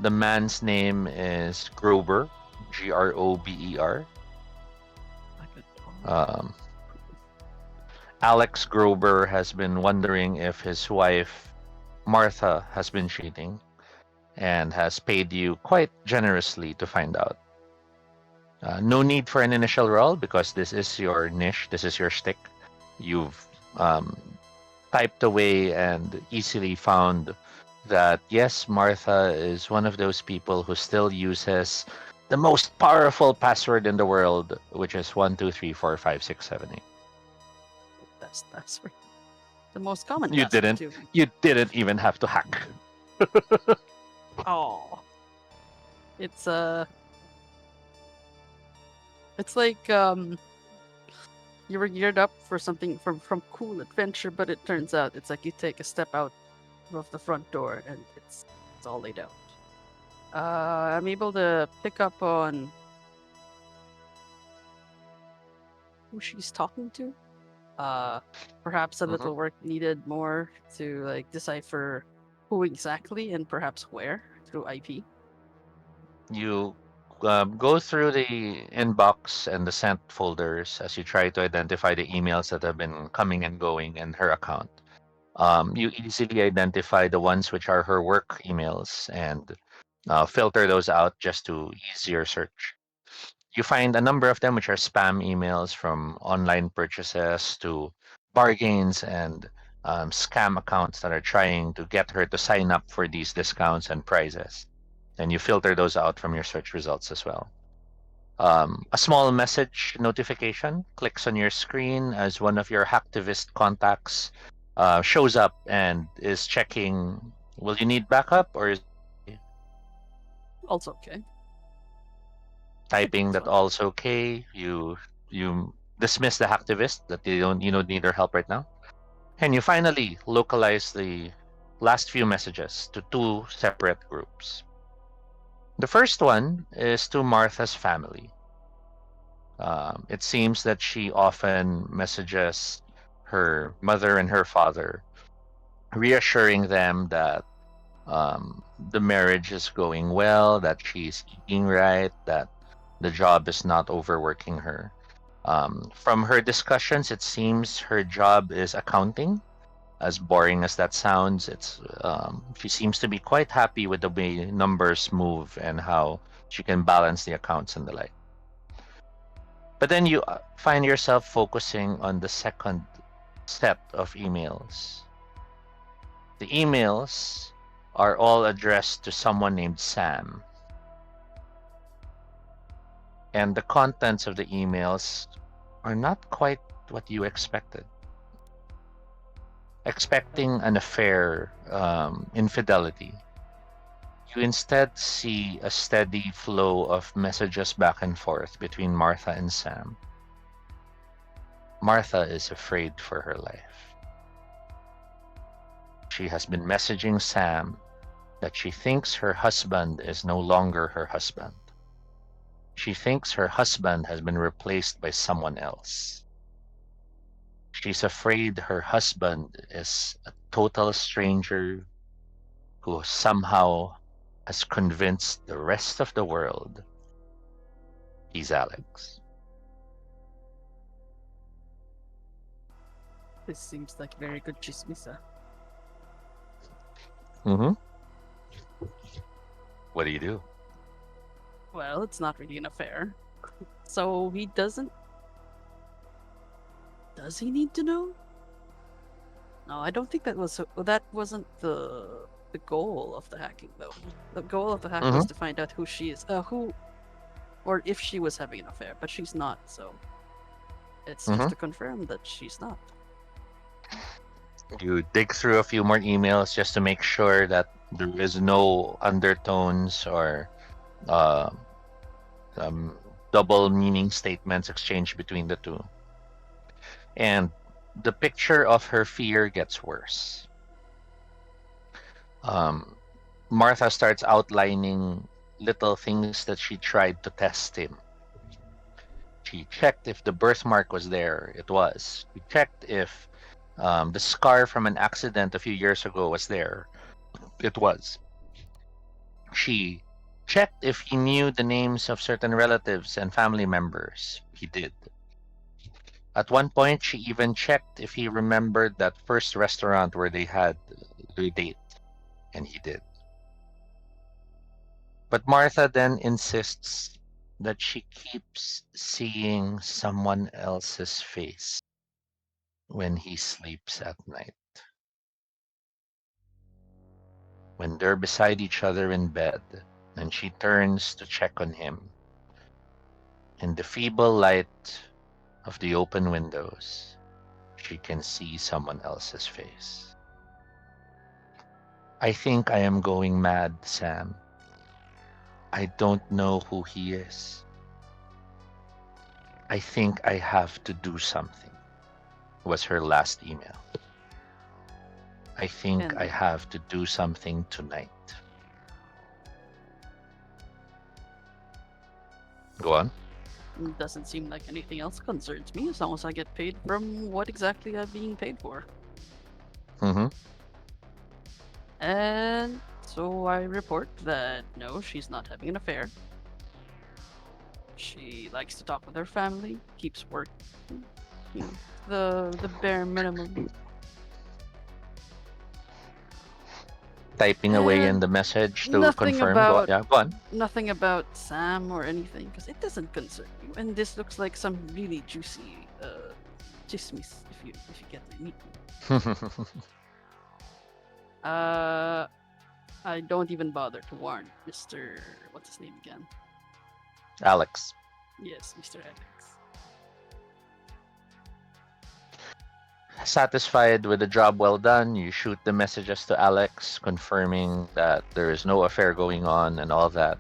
the man's name is Grober, Grober. Like a dog. Um, Alex Grober has been wondering if his wife Martha has been cheating, and has paid you quite generously to find out. No need for an initial roll because this is your niche, this is your shtick. You've um, typed away and easily found that yes, Martha is one of those people who still uses the most powerful password in the world, which is 1234567 8. Best password. The most common You password didn't. too. You didn't even have to hack. Oh, it's it's like you were geared up for something from cool adventure, but it turns out it's like you take a step out of the front door and it's all laid out. I'm able to pick up on who she's talking to. Uh, Perhaps a Mhm. little work needed more to like decipher who exactly and perhaps where through IP. You go through the inbox and the sent folders as you try to identify the emails that have been coming and going in her account. You easily identify the ones which are her work emails and filter those out just to ease your search. You find a number of them which are spam emails from online purchases to bargains and scam accounts that are trying to get her to sign up for these discounts and prizes. And you filter those out from your search results as well. A small message notification clicks on your screen as one of your hacktivist contacts shows up and is checking, will you need backup, or is Also okay. I think typing it's that fine. all's okay. You dismiss the hacktivist that you don't need their help right now, and you finally localize the last few messages to two separate groups. The first one is to Martha's family. It seems that she often messages her mother and her father, reassuring them that the marriage is going well, that she's eating right, that the job is not overworking her. From her discussions, it seems her job is accounting. As boring as that sounds, it's she seems to be quite happy with the way numbers move and how she can balance the accounts and the like. But then you find yourself focusing on the second set of emails. The emails are all addressed to someone named Sam, and the contents of the emails are not quite what you expected. Expecting an affair, infidelity, you instead see a steady flow of messages back and forth between Martha and Sam. Martha is afraid for her life. She has been messaging Sam that she thinks her husband is no longer her husband. She thinks her husband has been replaced by someone else. She's afraid her husband is a total stranger who somehow has convinced the rest of the world he's Alex. This seems like very good chismisa. Mm-hmm. What do you do? Well, it's not really an affair. So he doesn't. Does he need to know? No, I don't think that wasn't the goal of the hacking though. The goal of the hack Mm-hmm. was to find out who she is, who or if she was having an affair, but she's not. So it's just Mm-hmm. to confirm that she's not. You dig through a few more emails just to make sure that there is no undertones or uh, um, double meaning statements exchanged between the two. And the picture of her fear gets worse. Um, Martha starts outlining little things that she tried to test him. She checked if the birthmark was there. It was. She checked if The scar from an accident a few years ago was there. It was. She checked if he knew the names of certain relatives and family members. He did. At one point, she even checked if he remembered that first restaurant where they had their date, and he did. But Martha then insists that she keeps seeing someone else's face when he sleeps at night. When they're beside each other in bed, and she turns to check on him, in the feeble light of the open windows, she can see someone else's face. I think I am going mad, Sam. I don't know who he is. I think I have to do something, was her last email. I think I And have to do something tonight. Go on. doesn't seem like anything else concerns me as long as I get paid from what exactly I'm being paid for. Mm-hmm. And so I report that no, she's not having an affair. She likes to talk with her family, keeps work, you know, the bare minimum. Typing away in And the message to nothing confirm. Go on. about Yeah, go on. nothing about Sam or anything because it doesn't concern you. And this looks like some really juicy chismis if you get what I mean. Uh, I don't even bother to warn Mr. What's his name again? Alex. Yes, Mr. Alex. Satisfied with the job well done, you shoot the messages to Alex confirming that there is no affair going on and all that.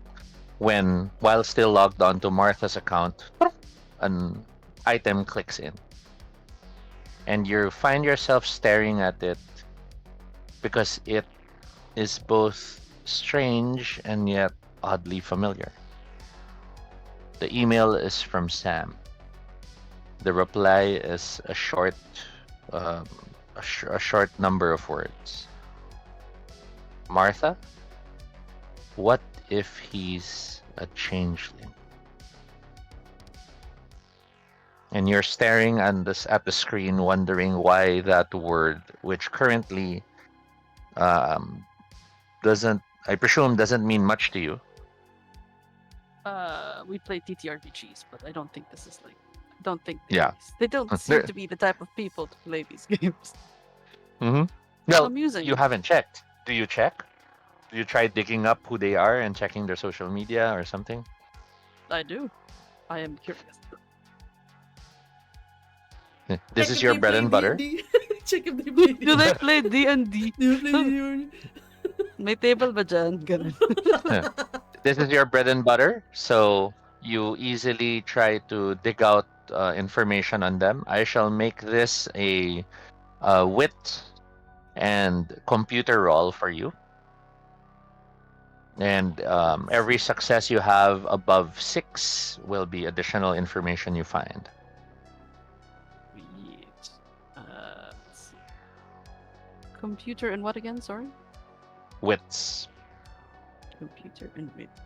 While still logged on to Martha's account, an item clicks in. And you find yourself staring at it because it is both strange and yet oddly familiar. The email is from Sam. The reply is um, a short number of words. Martha, what if he's a changeling? And you're staring at the screen, wondering why that word, which currently um, doesn't, I presume, doesn't mean much to you. We play TTRPGs, but I don't think this is like. I don't think Yeah. they don't seem There- to be the type of people to play these games. Mhm. So Well, you amusing. haven't checked. Do you check? Do you try digging up who they are and checking their social media or something? I do. I am curious. This Check is if your they bread play and butter. D&D. Check if they play Do they D&D. play D&D? Do they play D&D? May table ba dyan? Ganun. This is your bread and butter, so you easily try to dig out information on them. I shall make this a wit and computer roll for you. And every success you have above 6 will be additional information you find. Sweet. Let's see. Computer and what again? Sorry? Wits. Computer and wits.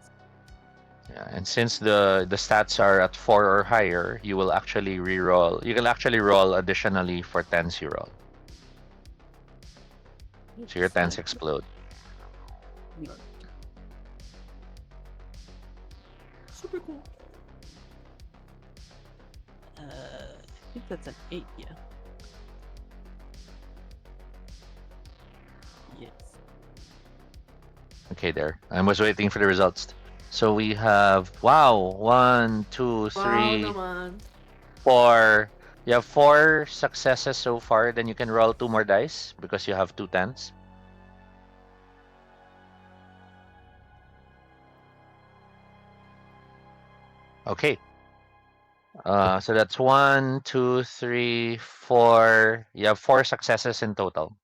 Yeah, and since the stats are at 4 or higher, you will actually re-roll. You can actually roll additionally for tens you roll. So your tens explode. Super cool. I think that's an 8, yeah. Yes. Okay, there. I was waiting for the results. So we have one, two, Wow, three, come on. 4. You have 4 successes so far. Then you can roll 2 more dice because you have 2 tens. Okay. So that's 1, 2, 3, 4. You have 4 successes in total.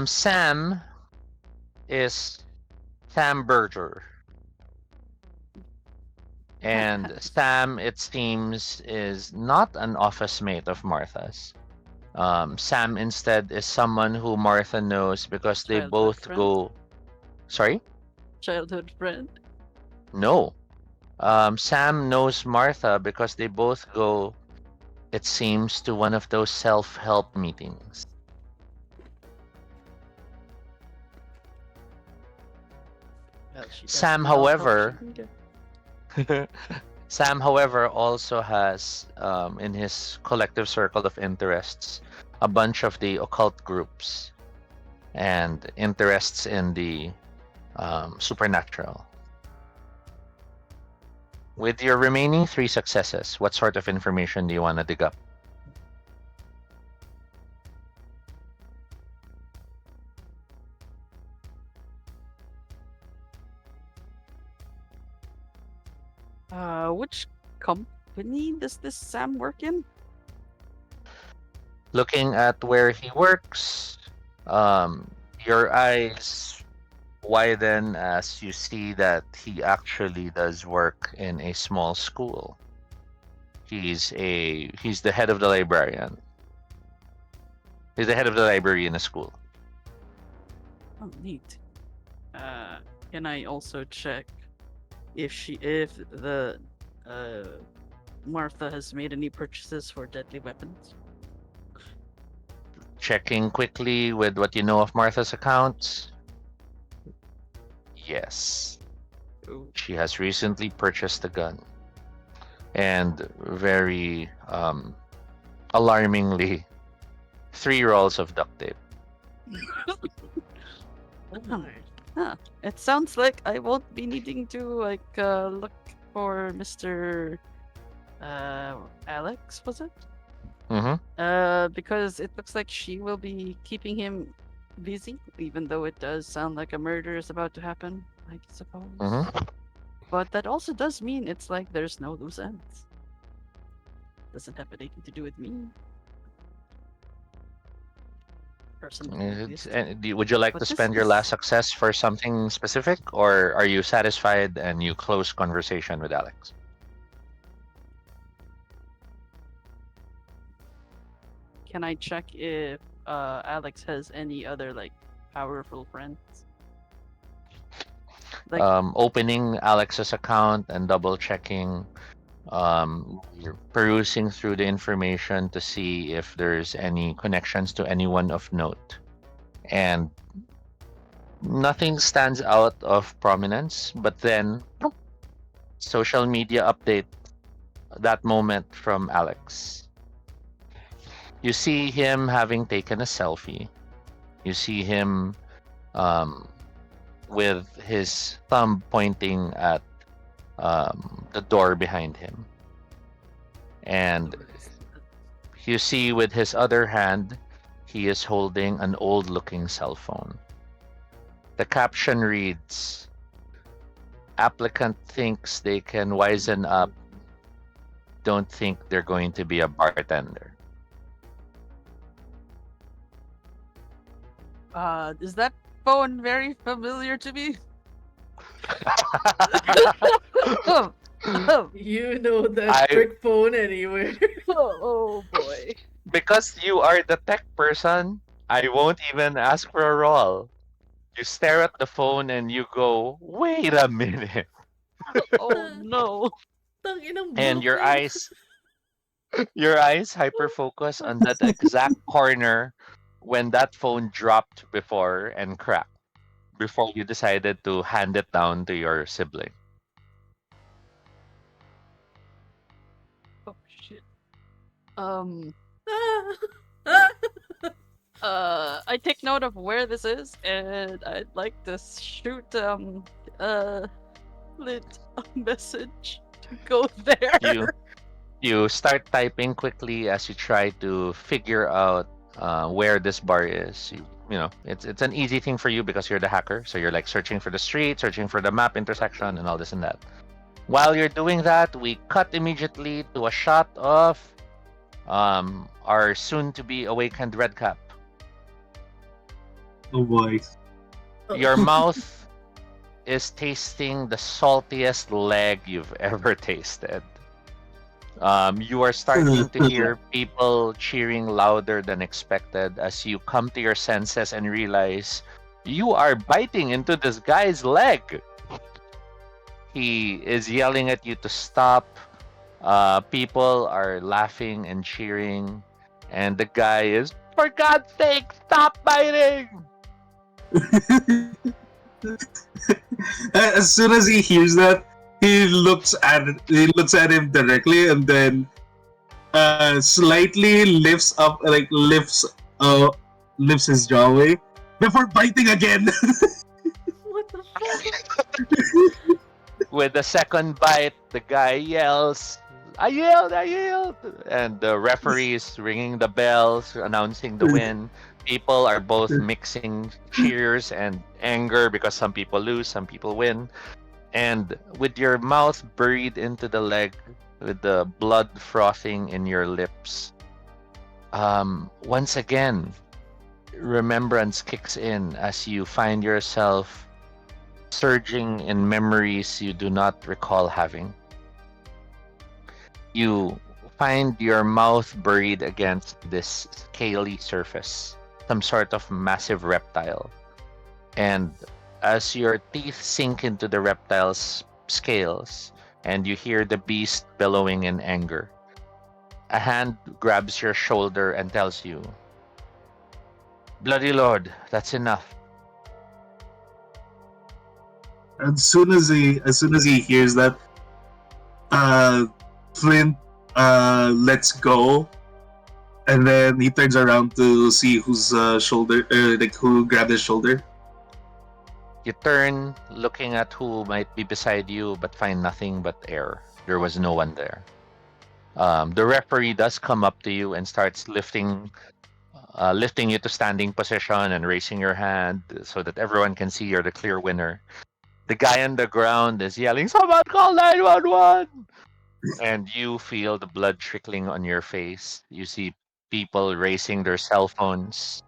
Sam is Sam Berger. And Sam, it seems, is not an office mate of Martha's. Sam instead is someone who Martha knows because they Childhood both friend. go. Sorry? Childhood friend. No. Sam knows Martha because they both go, it seems, to one of those self help meetings. Well, she does Sam, need all help she however, can get. Sam, however, also has in his collective circle of interests a bunch of the occult groups and interests in the supernatural. With your remaining 3 successes, what sort of information do you want to dig up? Which company does this Sam work in? Looking at where he works, your eyes widen as you see that he actually does work in a small school. He's the head of the librarian. He's the head of the library in a school. Oh, neat. Can I also check if the Martha has made any purchases for deadly weapons? Checking quickly with what you know of Martha's accounts. Yes. Ooh. She has recently purchased a gun. And very alarmingly, 3 rolls of duct tape. Oh my. Huh. It sounds like I won't be needing to look for Mr. Alex, was it? Mm-hmm. Because it looks like she will be keeping him busy, even though it does sound like a murder is about to happen, I suppose. Mm-hmm. But that also does mean it's like there's no loose ends. Doesn't have anything to do with me. Personally, at least. Would you like But to this spend your is- last success for something specific, or are you satisfied and you close conversation with Alex? Can I check if Alex has any other like powerful friends? Like Opening Alex's account and double checking, you're perusing through the information to see if there's any connections to anyone of note, and nothing stands out of prominence. But then, social media update that moment from Alex. You see him having taken a selfie. You see him with his thumb pointing at the door behind him. And you see with his other hand, he is holding an old looking cell phone. The caption reads, "Applicant thinks they can wizen up. Don't think they're going to be a bartender." Is that phone very familiar to me? You know that brick phone anywhere. Oh boy. Because you are the tech person, I won't even ask for a roll. You stare at the phone and you go, "Wait a minute." Oh no. Tanginang And your Bluetooth. eyes hyper focus on that exact corner when that phone dropped before and cracked before you decided to hand it down to your sibling. Oh shit. Um. Ah. I take note of where this is, and I'd like to shoot Lit a message to go there. You start typing quickly as you try to figure out where this bar is. You know, it's an easy thing for you because you're the hacker. So you're like searching for the street, searching for the map intersection, and all this and that. While you're doing that, we cut immediately to a shot of our soon-to-be awakened Redcap. Oh boy. Your mouth is tasting the saltiest leg you've ever tasted. You are starting to hear people cheering louder than expected as you come to your senses and realize you are biting into this guy's leg. He is yelling at you to stop. People are laughing and cheering, and the guy is, "For God's sake, stop biting!" As soon as he hears that, he looks at him directly, and then slightly uh lifts his jaw away before biting again. What the fuck? With the second bite, the guy yells, "I yelled! I yelled!" And the referee is ringing the bells, announcing the win. People are both mixing cheers and anger because some people lose, some people win. And with your mouth buried into the leg, with the blood frothing in your lips, once again, remembrance kicks in as you find yourself surging in memories you do not recall having. You find your mouth buried against this scaly surface, some sort of massive reptile. And as your teeth sink into the reptile's scales and you hear the beast bellowing in anger, a hand grabs your shoulder and tells you, "Bloody Lord, that's enough." As soon as he hears that, uh, Flint lets go, and then he turns around to see whose shoulder, like who grabbed his shoulder. You turn, looking at who might be beside you, but find nothing but air. There was no one there. The referee does come up to you and starts lifting you to standing position and raising your hand so that everyone can see you're the clear winner. The guy on the ground is yelling, "Someone call 911!" And you feel the blood trickling on your face. You see people raising their cell phones,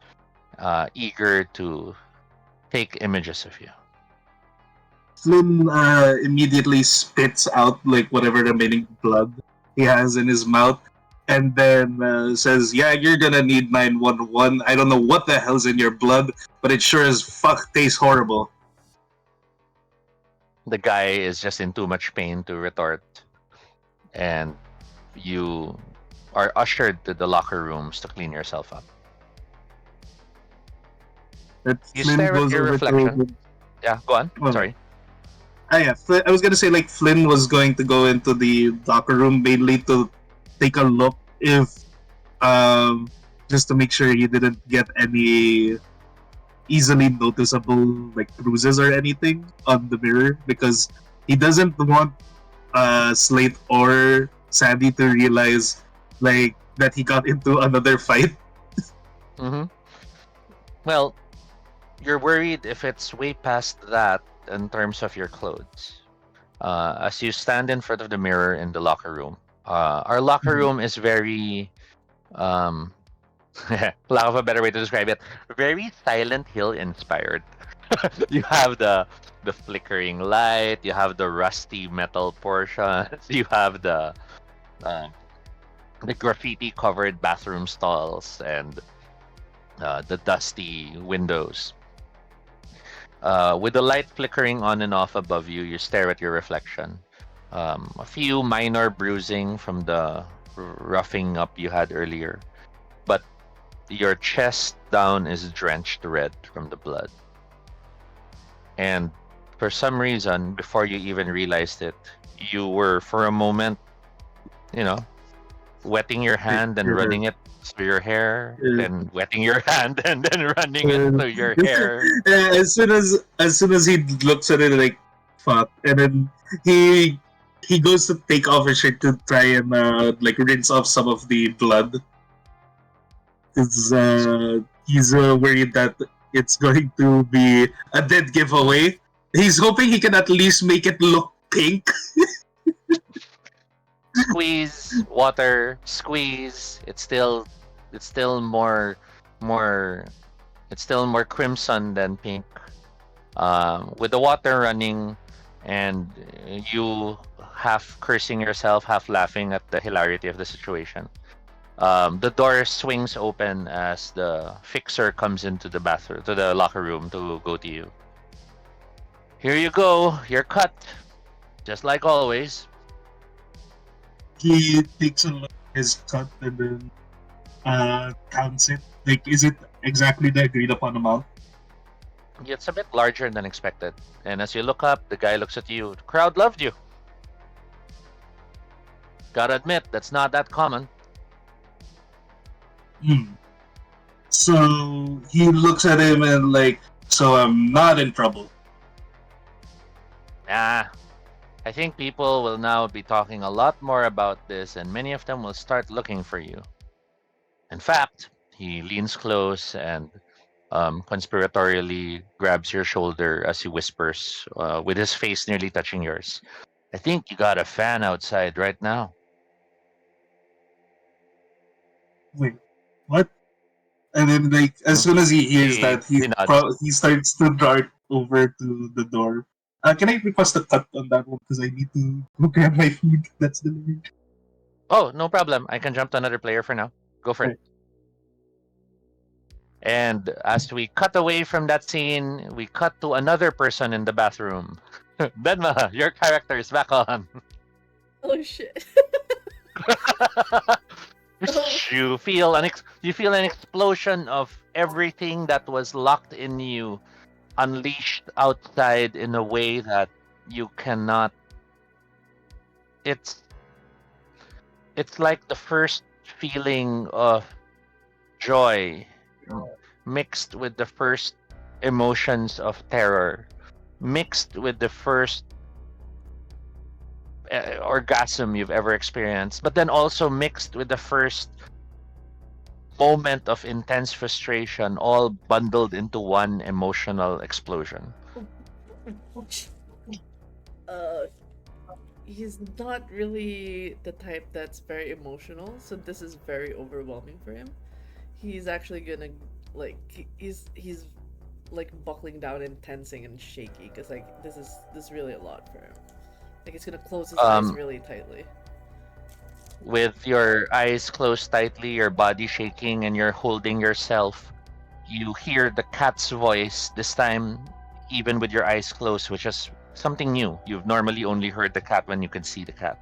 eager to take images of you. Flynn immediately spits out like whatever remaining blood he has in his mouth, and then says, "Yeah, you're gonna need 911. I don't know what the hell's in your blood, but it sure as fuck tastes horrible." The guy is just in too much pain to retort, and you are ushered to the locker rooms to clean yourself up. That You Flynn stare at goes your over reflection. to. Yeah, go on. Oh, Sorry. yeah. I was gonna say like Flynn was going to go into the locker room mainly to take a look if um just to make sure he didn't get any easily noticeable like bruises or anything on the mirror, because he doesn't want Slate or Sandy to realize like that he got into another fight. Mm-hmm. Well, you're worried if it's way past that in terms of your clothes. As you stand in front of the mirror in the locker room, our locker room is very, um, lack of a better way to describe it, very Silent Hill inspired. You have the flickering light, you have the rusty metal portions, you have uh, the graffiti covered bathroom stalls, and the dusty windows. With the light flickering on and off above you, you stare at your reflection. A few minor bruising from the roughing up you had earlier, but your chest down is drenched red from the blood. And for some reason, before you even realized it, you were for a moment, you know, wetting your hand and running it through your hair, then wetting your hand and then running it through your hair. As soon as he looks at it like fuck, and then he he goes to take off his shirt to try and like rinse off some of the blood. He's worried that it's going to be a dead giveaway. He's hoping he can at least make it look pink. Squeeze water, squeeze. It's still more, it's still more crimson than pink. with the water running, and you half cursing yourself, half laughing at the hilarity of the situation. The door swings open as the fixer comes into the bathroom, to the locker room to go to you. Here you go, you're cut, just like always. He takes a look at his cut and then counts it. Like, is it exactly the agreed upon amount? It's a bit larger than expected. And as you look up, the guy looks at you. The crowd loved you. Gotta admit, that's not that common. Hmm. So he looks at him and like, so I'm not in trouble. Ah, I think people will now be talking a lot more about this, and many of them will start looking for you. In fact, he leans close and conspiratorially grabs your shoulder as he whispers, with his face nearly touching yours. I think you got a fan outside right now. Wait, what? And then like as Hmm? soon as he hears He that, he he nods. he starts to dart over to the door. Can I request a cut on that one because I need to go grab my food that's delivered. Oh, no problem. I can jump to another player for now. Go for it. Right. And as we cut away from that scene, we cut to another person in the bathroom. Benma, your character is back on. Oh shit. Oh. You feel an explosion of everything that was locked in you unleashed outside in a way that you cannot. It's it's like the first feeling of joy mixed with the first emotions of terror, mixed with the first orgasm you've ever experienced, but then also mixed with the first moment of intense frustration, all bundled into one emotional explosion. uh he's not really the type that's very emotional, so this is very overwhelming for him. He's actually gonna like he's like buckling down and tensing and shaky because like this is really a lot for him. Like he's gonna close his eyes Um, really tightly. with your eyes closed tightly, your body shaking, and you're holding yourself, you hear the cat's voice, this time even with your eyes closed, which is something new. You've normally only heard the cat when you can see the cat.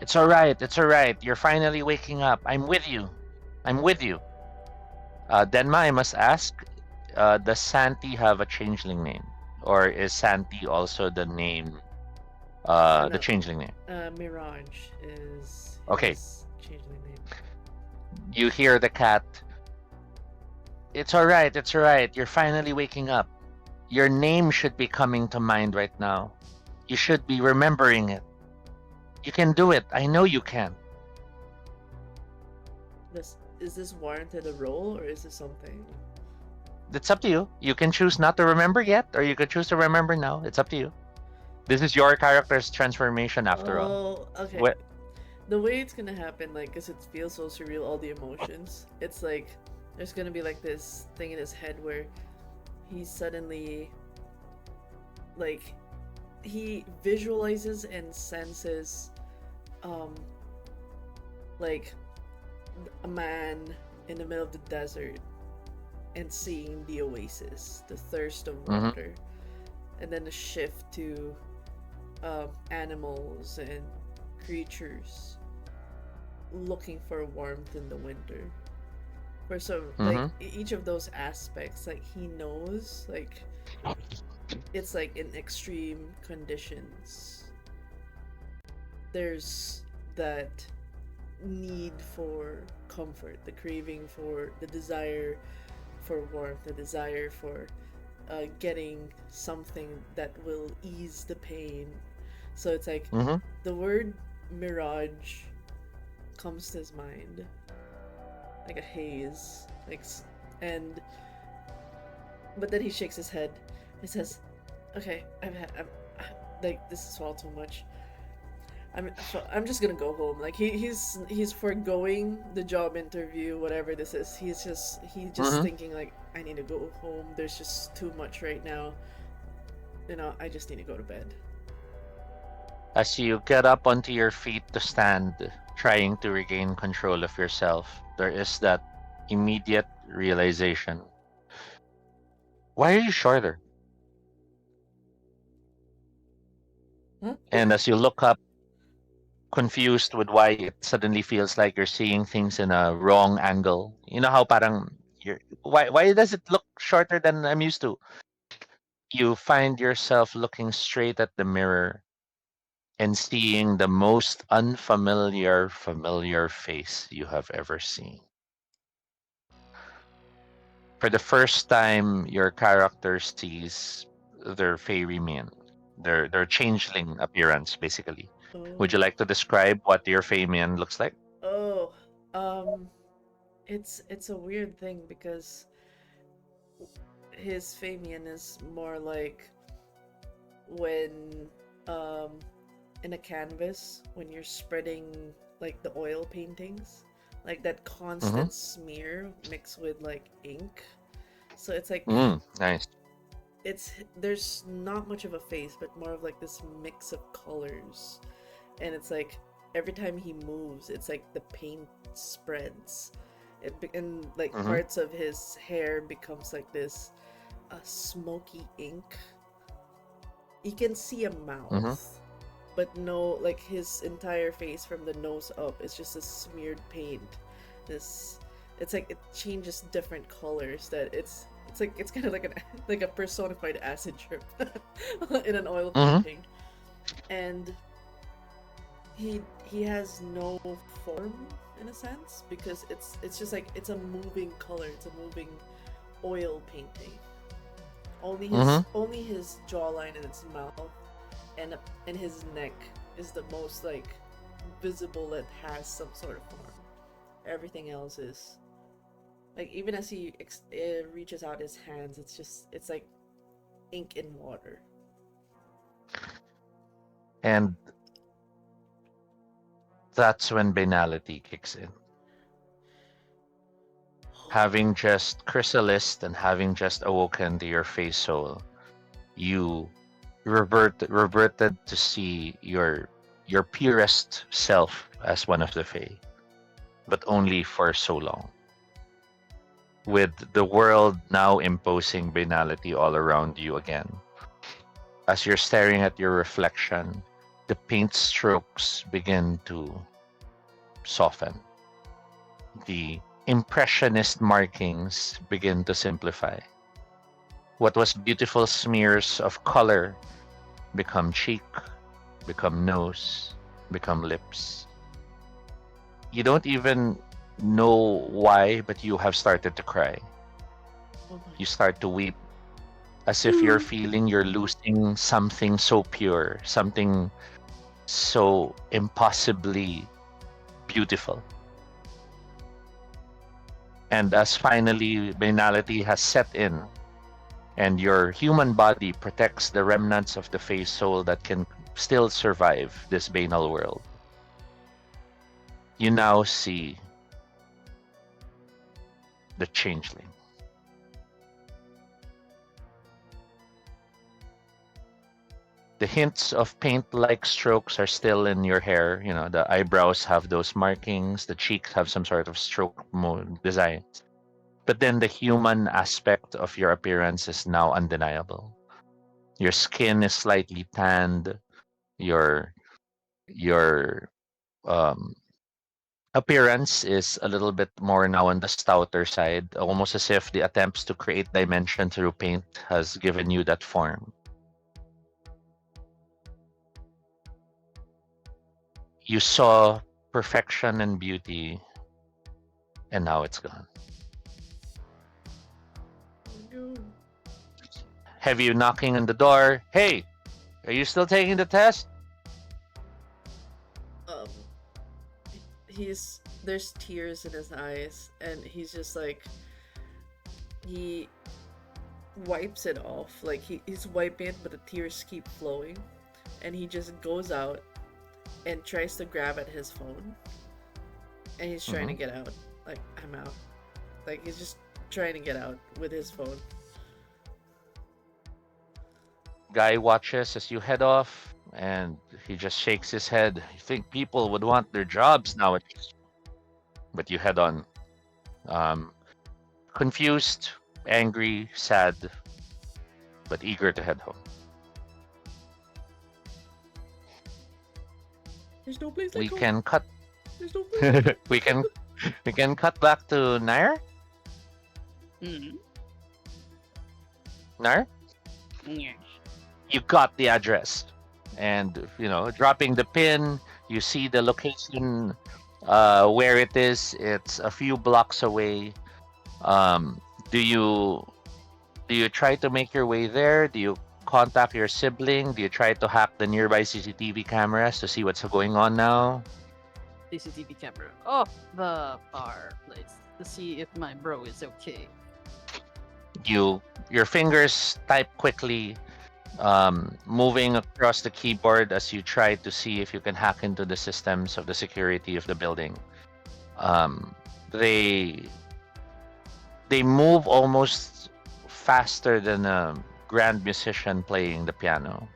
It's alright, it's alright. You're finally waking up. I'm with you. I'm with you. Denma, I must ask, does Santi have a changeling name? Or is Santi also the name, the No, changeling name? Mirage is Okay, his changeling name. you hear the cat. It's alright, it's alright. You're finally waking up. Your name should be coming to mind right now. You should be remembering it. You can do it. I know you can. Is this warranted a role or is this something? It's up to you. You can choose not to remember yet, or you could choose to remember now. It's up to you. This is your character's transformation after all. Oh, okay. What? The way it's gonna happen, like, cause it feels so surreal, all the emotions. It's like there's gonna be like this thing in his head where he suddenly, like, he visualizes and senses, um, like a man in the middle of the desert and seeing the oasis, the thirst of Mm-hmm. water, and then a shift to animals and creatures looking for warmth in the winter. For some, like Mm-hmm. each of those aspects, like he knows, like it's like in extreme conditions. There's that need for comfort, the craving for the desire for warmth, the desire for getting something that will ease the pain. So it's like Mm-hmm. the word mirage comes to his mind like a haze, and but then he shakes his head. He says, "Okay, like this is all too much. I'm just gonna go home." Like he's foregoing the job interview, whatever this is. He's just Mm-hmm. thinking like I need to go home. There's just too much right now. I just need to go to bed. As you get up onto your feet to stand, trying to regain control of yourself, there is that immediate realization. Why are you shorter? Huh? And as you look up, confused with why it suddenly feels like you're seeing things in a wrong angle. You know how parang you're why does it look shorter than I'm used to? You find yourself looking straight at the mirror and seeing the most unfamiliar familiar face you have ever seen. For the first time your character sees their fairy mien, their changeling appearance basically. Would Oh. you like to describe what your fey mien looks like? Oh. Um. It's a weird thing because his Famian is more like when um in a canvas when you're spreading like the oil paintings, like that Mm-hmm. constant smear mixed with like ink. So it's like Nice. it's there's not much of a face, but more of like this mix of colors, and it's like every time he moves, it's like the paint spreads, and like Mm-hmm. parts of his hair becomes like this smoky ink. You can see a Mm-hmm. mouth, but no, like his entire face from the nose up is just a smeared paint. This, it's like it changes different colors. That it's like it's kind of like an like a personified acid trip in an oil Mm-hmm. painting, and he has no form in a sense because it's just like it's a moving color. It's a moving oil painting. Mm-hmm. Only his jawline and his mouth and his neck is the most like visible that has some sort of form. Everything else is like even as he reaches out his hands, it's like ink in water. And that's when banality kicks in. Having just chrysalis and having just awoken to your face soul, you reverted to see your purest self as one of the Fae, but only for so long. With the world now imposing banality all around you again. As you're staring at your reflection, the paint strokes begin to soften. The impressionist markings begin to simplify. What was beautiful smears of color become cheek, become nose, become lips. You don't even know why, but you have started to cry. Oh my You start to weep as if you're feeling you're losing something so pure, something so impossibly beautiful. And as finally banality has set in, and your human body protects the remnants of the face soul that can still survive this banal world, you now see the changeling. The hints of paint-like strokes are still in your hair. You know, the eyebrows have those markings, the cheeks have some sort of stroke design. But then the human aspect of your appearance is now undeniable. Your skin is slightly tanned. Your um, appearance is a little bit more now on the stouter side, almost as if the attempts to create dimension through paint has given you that form. You saw perfection and beauty, and now it's gone. no. Have you knocking on the door? Hey, are you still taking the test? Um, he's there's tears in his eyes, and he's just like he wipes it off. Like he's wiping it, but the tears keep flowing, and he just goes out and tries to grab at his phone, and he's trying Mm-hmm. to get out. Like I'm out. Like he's just trying to get out with his phone. guy watches as you head off, and he just shakes his head. You think people would want their jobs nowadays, but you head on. Um, confused, angry, sad, but eager to head home. There's no place We like home. can cut. There's no place. we can we can cut back to Nair. Mm. Nair, Yes. you got the address, and dropping the pin, you see the location where it is. It's a few blocks away. Um, do you try to make your way there? Do you contact your sibling? Do you try to hack the nearby CCTV cameras to see what's going on now? CCTV camera off the bar place to see if my bro is okay. Your fingers type quickly, moving across the keyboard as you try to see if you can hack into the systems of the security of the building. They move almost faster than a grand musician playing the piano.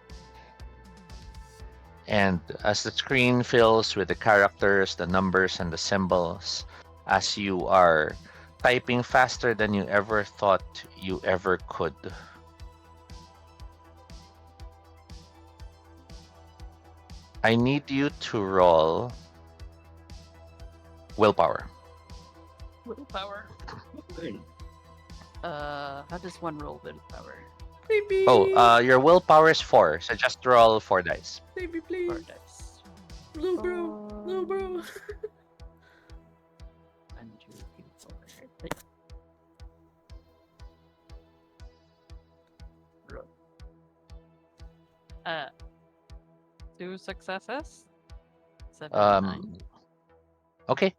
And as the screen fills with the characters, the numbers, and the symbols, as you are typing faster than you ever thought you ever could, I need you to roll willpower. Willpower. How does one roll willpower? Baby. Your willpower is 4, so just roll 4 dice. Baby, 4 please. dice. Little bro. Little bro. 1, 2, 3, 4. Right. Roll. 2 successes. 7, 9. Okay.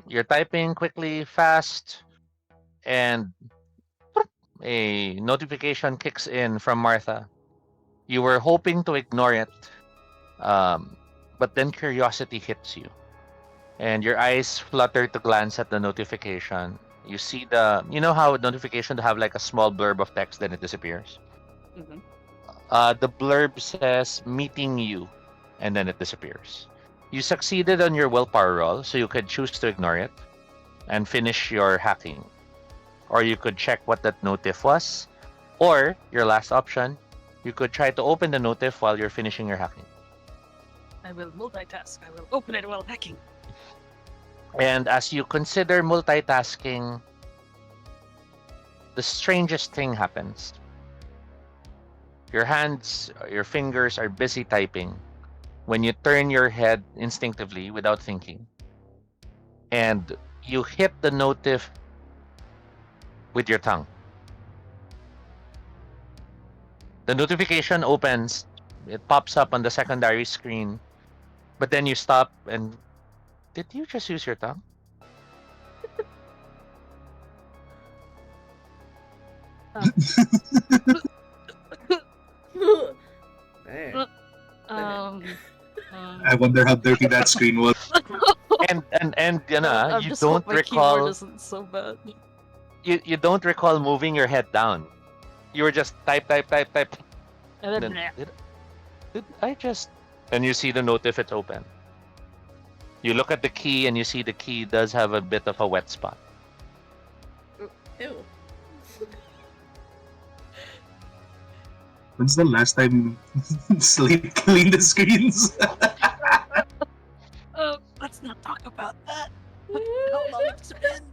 You're typing quickly, fast, and a notification kicks in from Martha. You were hoping to ignore it, but then curiosity hits you, and your eyes flutter to glance at the notification. You see you know how a notification to have like a small blurb of text, then it disappears. Mm-hmm. The blurb says "meeting you," and then it disappears. You succeeded on your willpower roll, so you could choose to ignore it and finish your hacking. Or you could check what that notif was. Or, your last option, you could try to open the notif while you're finishing your hacking. I will multitask. I will open it while hacking. And as you consider multitasking, the strangest thing happens. Your hands, your fingers are busy typing when you turn your head instinctively without thinking. And you hit the notif with your tongue. The notification opens, it pops up on the secondary screen, but then you stop and did you just use your tongue? Man. I wonder how dirty that screen was. And I you just don't hope my keyboard recall isn't so bad. you don't recall moving your head down. You were just type. And And then, then, did I just? And you see the notif, it's open. You look at the key and you see the key does have a bit of a wet spot. Ew. When's the last time Slate cleaned the screens? let's not talk about that. How long it's been?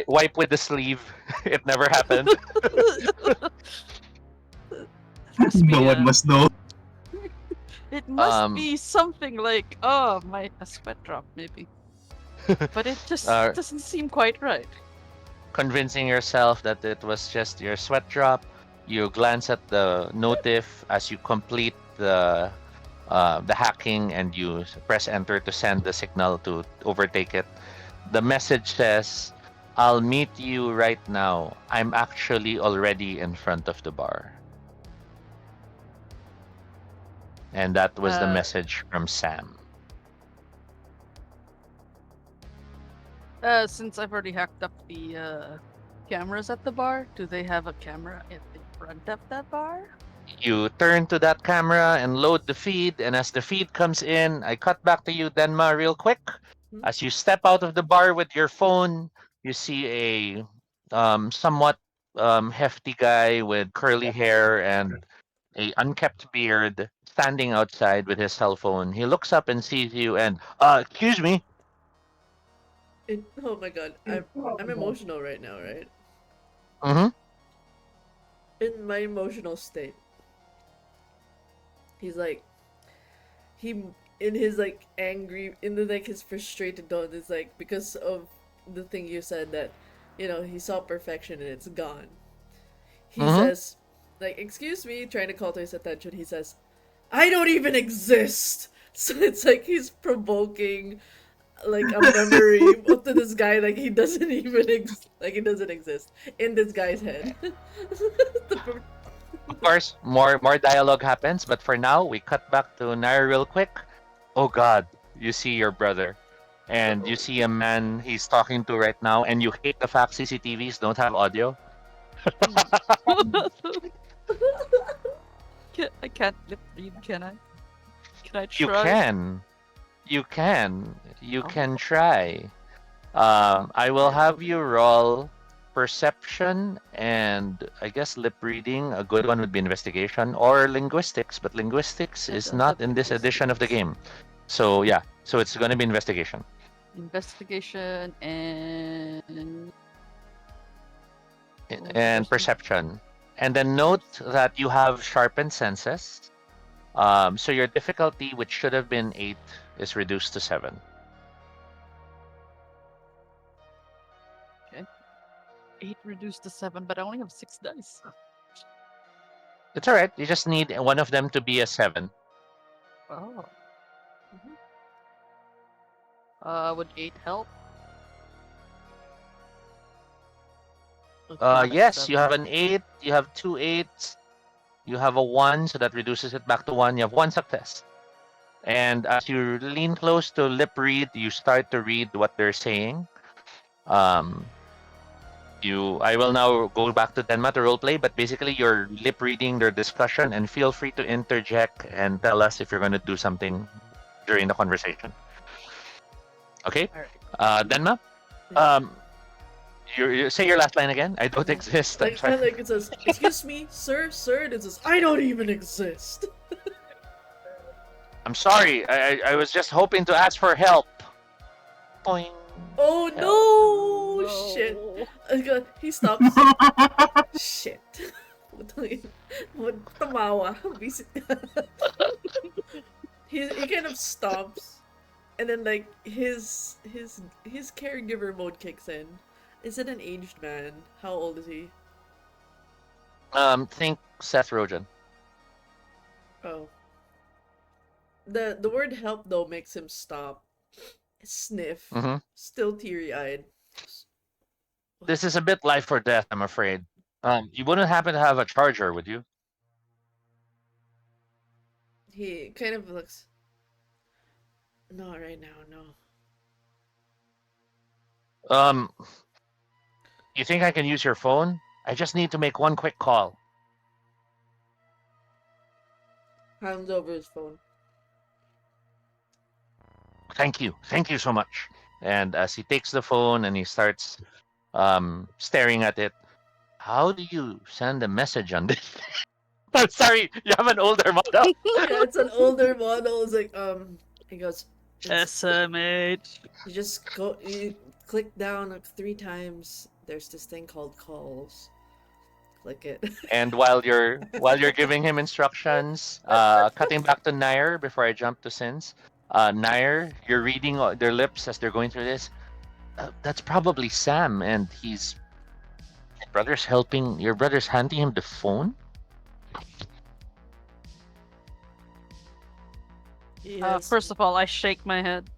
Wipe with the sleeve. It never happened. Must No be, one must know. It must be something like, a sweat drop maybe. But it just doesn't seem quite right. Convincing yourself that it was just your sweat drop, you glance at the notif as you complete the hacking, and you press enter to send the signal to overtake it. The message says, "I'll meet you right now. I'm actually already in front of the bar." And that was the message from Sam. Since I've already hacked up the cameras at the bar? Do they have a camera in front of that bar? You turn to that camera and load the feed, and as the feed comes in, I cut back to you, Denma, real quick. Hmm? As you step out of the bar with your phone, you see a somewhat hefty guy with curly hair and a unkept beard standing outside with his cell phone. He looks up and sees you and, excuse me. Oh my god, I'm emotional right now, right? Mm-hmm. In my emotional state, he's like, he in his like angry, in the like his frustrated tone is like because of the thing you said that, he saw perfection and it's gone. He Mm-hmm. says, like, excuse me, trying to call to his attention. He says, I don't even exist. So it's like he's provoking like a memory up to this guy like he doesn't even like he doesn't exist in this guy's head. The Of course, more dialogue happens, but for now, we cut back to Nair real quick. Oh God, you see your brother, and you see a man he's talking to right now, and you hate the fact CCTVs don't have audio. I can't lip read, can I? Can I You try? can, you Oh, can try. I will Yeah. have you roll perception and I guess lip reading. A good one would be investigation or linguistics, but linguistics I is don't have not in this edition of the linguistics. game. So yeah, so it's gonna be investigation Investigation and what was the and first one? perception. And then note that you have sharpened senses. So your difficulty, which should have been 8, is reduced to 7. 8 reduced to 7, but I only have 6 dice. It's alright. You just need one of them to be a 7. Oh. Would 8 help? Okay, not a Yes, you 7. have an 8. You have 2 8s. You have a 1, so that reduces it back to 1. You have 1 success. And as you lean close to lip read, you start to read what they're saying. Um, I will now go back to Denma to roleplay, but basically you're lip reading their discussion, and feel free to interject and tell us if you're going to do something during the conversation. Okay, Alright. Denma, Yeah. um, you say your last line again. I don't Uh-huh. exist. I'm Like sorry. kind of like it says, "Excuse me, sir, sir." And it says, "I don't even exist." I'm sorry. I was just hoping to ask for help. Boing. Oh Help. no! Shit. He stops. Shit. Tumawa. He kind of stops, and then like his caregiver mode kicks in. Is it an aged man? How old is he? Think Seth Rogen. Oh. The word help though makes him stop, sniff, Mm-hmm. still teary eyed. This is a bit life or death, I'm afraid. You wouldn't happen to have a charger, would you? He kind of looks. Not right now, no. Um, you think I can use your phone? I just need to make one quick call. Hands over his phone. Thank you so much. And as he takes the phone and he starts staring at it, how do you send a message on this? I'm sorry, you have an older model. Yeah, it's an older model. It's like he goes. It's SMH. you just go. You click down like 3 times. There's this thing called calls. Click it. And while you're giving him instructions, cutting back to Nair before I jump to Sins. Nair, you're reading their lips as they're going through this. That's probably Sam, and your brother's handing him the phone. Yes. First of all, I shake my head.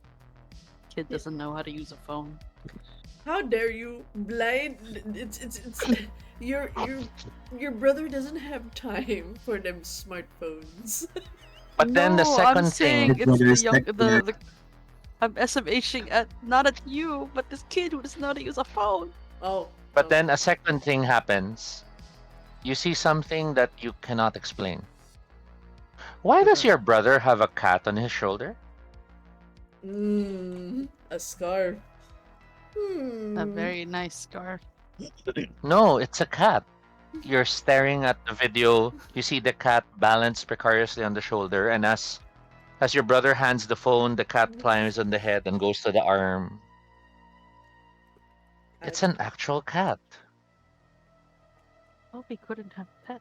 Kid doesn't know how to use a phone. How dare you, blind? It's your brother doesn't have time for them smartphones. But then the No, I'm second saying thing, His brother it's is the young tech debt. the I'm SMHing at not at you, but this kid who doesn't know how to use a phone. Oh, But then a second thing happens. You see something that you cannot explain. Why does your brother have a cat on his shoulder? A scarf. A very nice scarf. No, it's a cat. You're staring at the video. You see the cat balanced precariously on the shoulder, and as your brother hands the phone, the cat climbs on the head and goes to the arm. It's an actual cat. Oh, we couldn't have pet.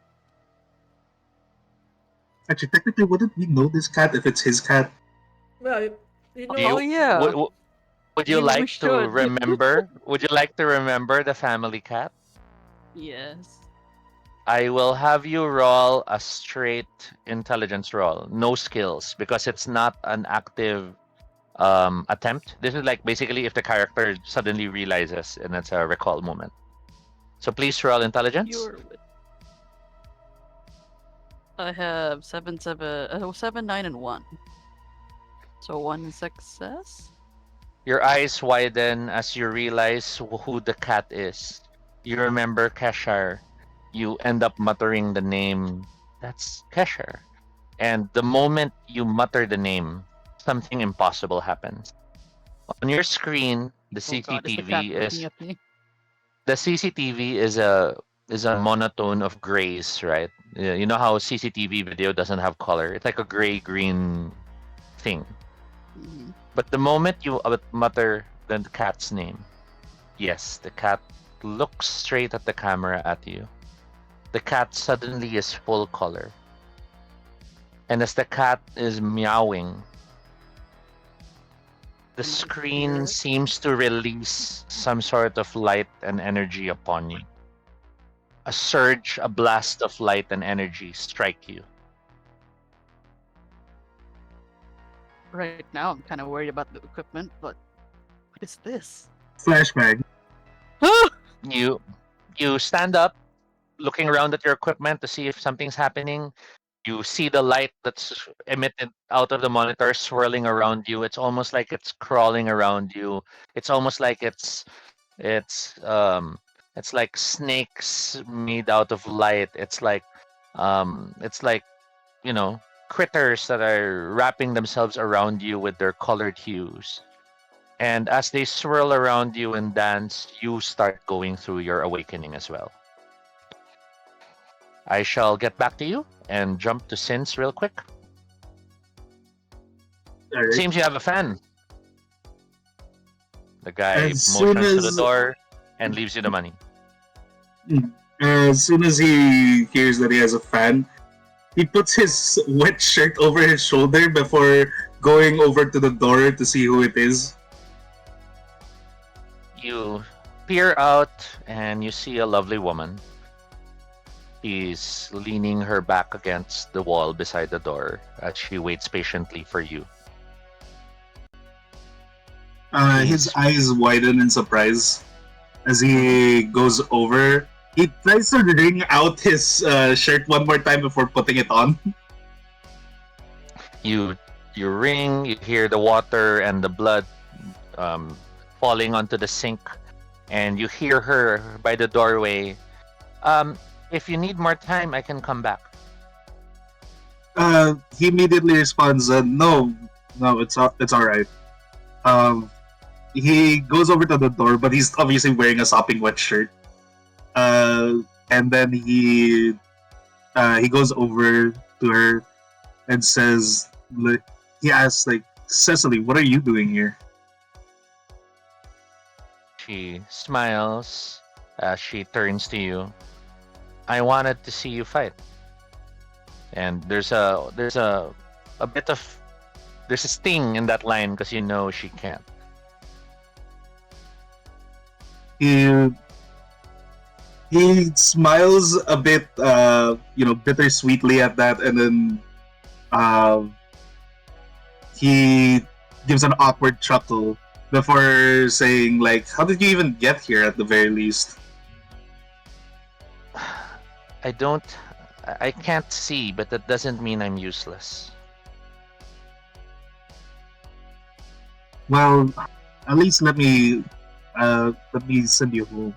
Actually, technically, wouldn't we know this cat if it's his cat? Well, you know. Oh, yeah. Would you Maybe we like to should. remember? Would you like to remember the family cat? Yes. I will have you roll a straight intelligence roll, no skills, because it's not an active attempt. This is like basically if the character suddenly realizes and it's a recall moment. So please roll intelligence. I have 7, 9, and 1. So 1 success. Your eyes widen as you realize who the cat is. You remember Keshar. You end up muttering the name. That's Keshar. And the moment you mutter the name, something impossible happens. On your screen, the Oh God, is the cat CCTV looking is at me? the CCTV is a monotone of grays, right? Yeah, you know how CCTV video doesn't have color. It's like a gray green thing. Mhm. But the moment you mutter the cat's name, yes, the cat looks straight at the camera at you. The cat suddenly is full color. And as the cat is meowing, the Can I screen hear it? seems to release some sort of light and energy upon you. A surge, a blast of light and energy strike you. Right now, I'm kind of worried about the equipment, but what is this? Flashbang. You stand up, looking around at your equipment to see if something's happening. You see the light that's emitted out of the monitor swirling around you. It's almost like it's crawling around you. It's almost like it's it's like snakes made out of light. It's like, you know, critters that are wrapping themselves around you with their colored hues. And as they swirl around you and dance, you start going through your awakening as well. I shall get back to you and jump to Sins real quick. Alright. Seems you have a fan. The guy As soon motions to the as- door and leaves you the money. As soon as he hears that he has a fan, he puts his wet shirt over his shoulder before going over to the door to see who it is. You peer out and you see a lovely woman. She's leaning her back against the wall beside the door as she waits patiently for you. His eyes widen in surprise as he goes over. He tries to wring out his shirt one more time before putting it on. You ring, you hear the water and the blood falling onto the sink, and you hear her by the doorway. If you need more time, I can come back. He immediately responds, "No, it's alright." He goes over to the door, but he's obviously wearing a sopping wet shirt. And then he goes over to her and says, he asks, like, "Cecily, what are you doing here?" She smiles as she turns to you. I wanted to see you fight. And there's a bit of there's a sting in that line because you know she can't. He smiles a bit, bittersweetly at that, and then he gives an awkward chuckle before saying, like, "How did you even get here at the very least?" I can't see, but that doesn't mean I'm useless. Well, at least let me send you home.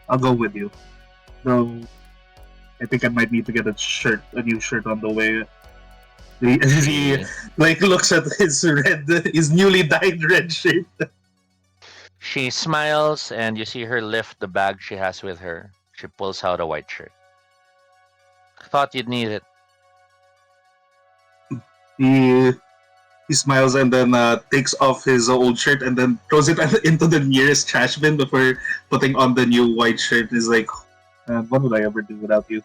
I'll go with you. Though I think I might need to get a new shirt on the way. He She like looks at his newly dyed red shirt. she smiles, and you see her lift the bag she has with her. She pulls out a white shirt. Thought you'd need it. He he smiles and then takes off his old shirt and then throws it into the nearest trash bin before putting on the new white shirt. He's like, "What would I ever do without you?"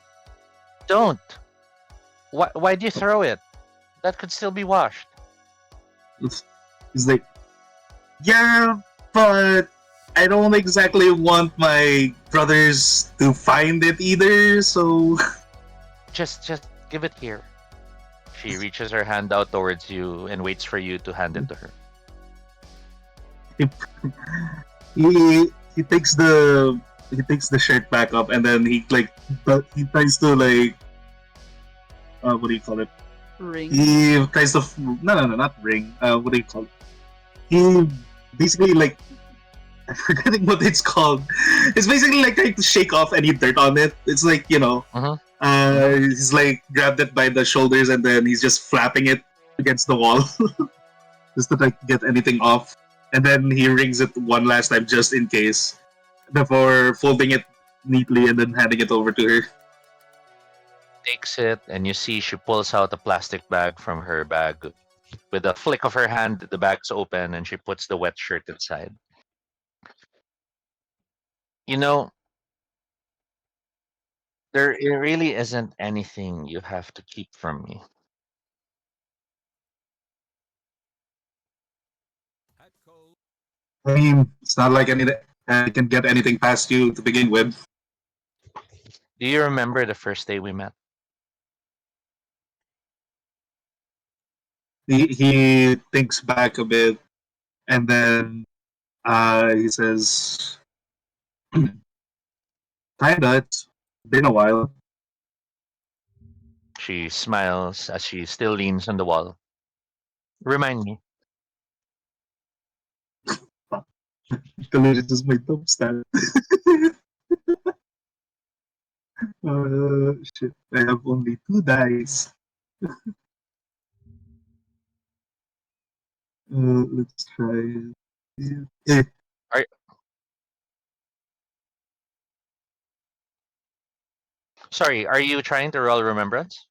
Don't. Why'd you throw it? That could still be washed. He's like, "Yeah, but I don't exactly want my brothers to find it either, so." Just give it here. She reaches her hand out towards you and waits for you to hand it to her. he takes the shirt back up and then he tries to like what do you call it? Ring. He tries to no not ring. What do you call it? He basically like I'm forgetting what it's called. It's basically like trying to shake off any dirt on it. It's like Uh-huh. he's like grabbed it by the shoulders and then he's just flapping it against the wall just to like get anything off. And then he rings it one last time just in case before folding it neatly and then handing it over to her. Takes it, and you see she pulls out a plastic bag from her bag. With a flick of her hand, the bag's open, and she puts the wet shirt inside. You know, there really isn't anything you have to keep from me. I mean, it's not like I can get anything past you to begin with. Do you remember the first day we met? He thinks back a bit and then he says, "Kinda, it's been a while." She smiles as she still leans on the wall. Remind me. Collision is my top stat. Shit, I have only 2 dice. Let's try it. Eh, Are sorry, are you trying to roll remembrance?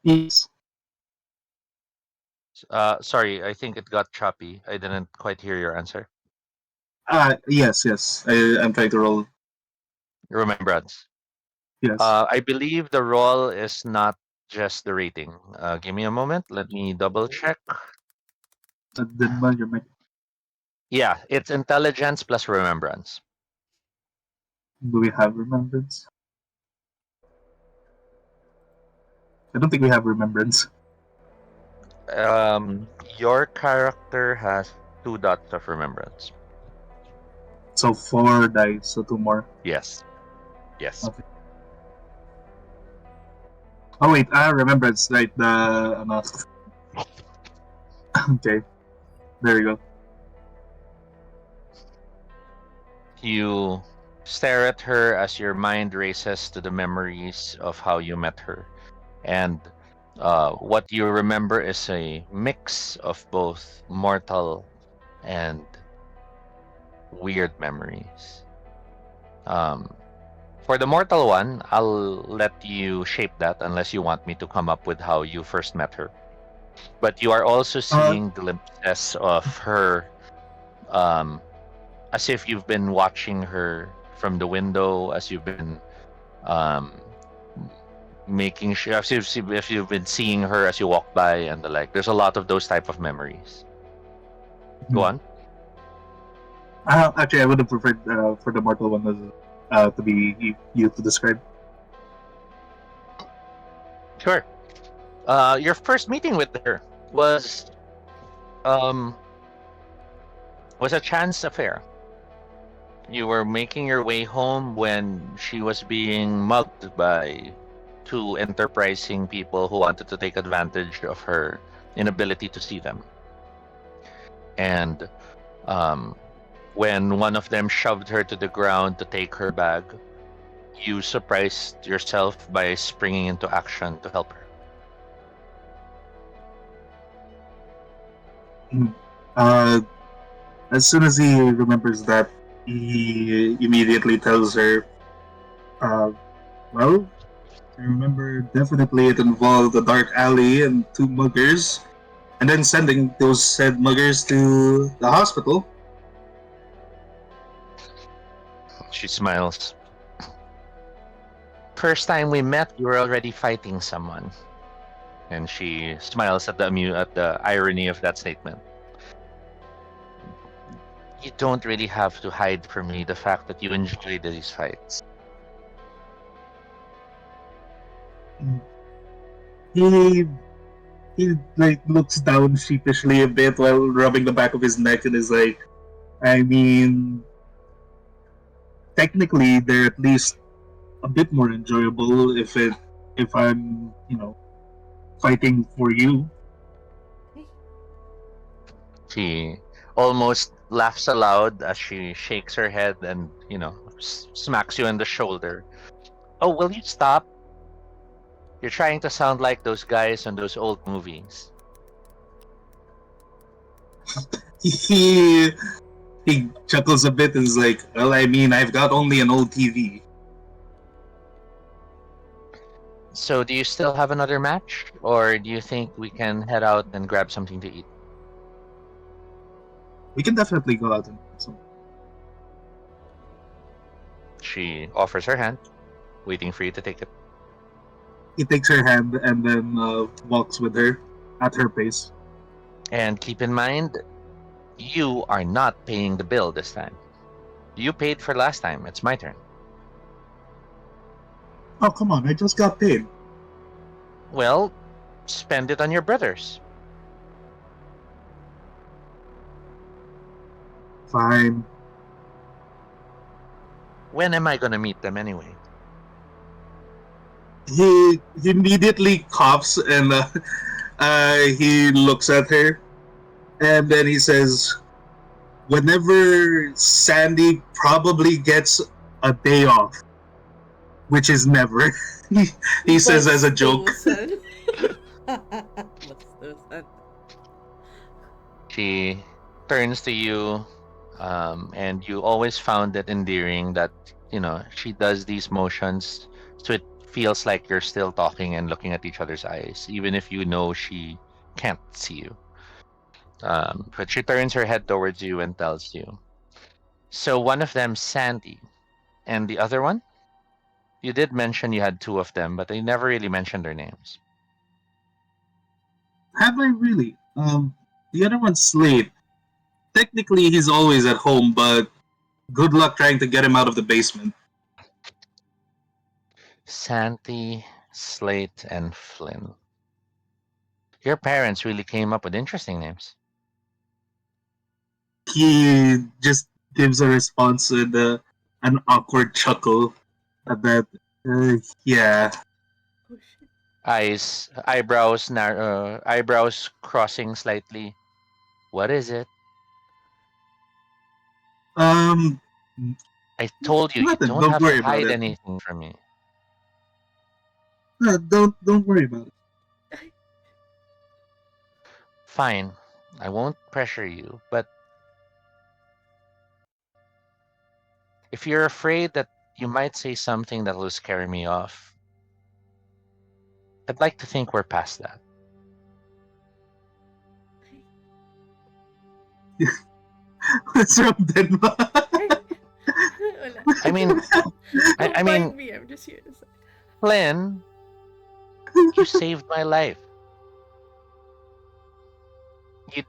yes. Sorry, I think it got choppy. I didn't quite hear your answer. Yes. I'm trying to roll. Remembrance. Yes. I believe the roll is not just the rating. Give me a moment. Let me double check. Then man, you're my. Yeah, it's intelligence plus remembrance. Do we have remembrance? I don't think we have remembrance. Your character has 2 dots of remembrance. So 4 dice, so 2 more. Yes. Yes. Okay. Oh wait, remembrance, right? Okay, there we go. You stare at her as your mind races to the memories of how you met her. And what you remember is a mix of both mortal and weird memories. For the mortal one, I'll let you shape that unless you want me to come up with how you first met her. But you are also seeing glimpses of her, as if you've been watching her from the window, as you've been um, making sure, if you've been seeing her as you walk by and the like. There's a lot of those type of memories. Go on. Actually, I would have preferred for the mortal one to be you to describe. Sure. Your first meeting with her um was a chance affair. You were making your way home when she was being mugged by 2 enterprising people who wanted to take advantage of her inability to see them. And um, When one of them shoved her to the ground to take her bag, you surprised yourself by springing into action to help her. Mm. Uh, as soon as he remembers that, he immediately tells her, uh, well, I remember definitely it involved a dark alley and two muggers, and then sending those said muggers to the hospital. She smiles. First time we met, you were already fighting someone. And she smiles at the irony of that statement. You don't really have to hide from me the fact that you enjoy these fights. He he like looks down sheepishly a bit while rubbing the back of his neck and is like, I mean, technically they're at least a bit more enjoyable if I'm fighting for you. She almost laughs aloud as she shakes her head and, smacks you on the shoulder. Oh, will you stop? You're trying to sound like those guys on those old movies. He he chuckles a bit and is like, well, I mean, I've got only an old TV. So, do you still have another match? Or do you think we can head out and grab something to eat? We can definitely go out and do some. She offers her hand, waiting for you to take it. He takes her hand and then walks with her at her pace. And keep in mind, you are not paying the bill this time. You paid for last time. It's my turn. Oh, come on, I just got paid. Well, spend it on your brothers. Fine. When am I gonna meet them anyway? He immediately coughs and he looks at her and then he says, whenever Sandy probably gets a day off, which is never. he says as a joke. She turns to you, and you always found it endearing that, she does these motions so it feels like you're still talking and looking at each other's eyes, even if you know she can't see you. But she turns her head towards you and tells you, so one of them's Sandy, and the other one? You did mention you had two of them, but they never really mentioned their names. Have I really? The other one's Slade. Technically, he's always at home, but good luck trying to get him out of the basement. Sandy, Slate, and Flynn. Your parents really came up with interesting names. He just gives a response with an awkward chuckle at that. Yeah. Eyebrows crossing slightly. What is it? Um, I told you nothing. don't Don't have to worry about hide it. anything from me. Don't worry about it. Fine, I won't pressure you, but if you're afraid that you might say something that will scare me off, I'd like to think we're past that. What's wrong, Denma? I mean, I mean, me. I'm just here. Flynn, you saved my life. You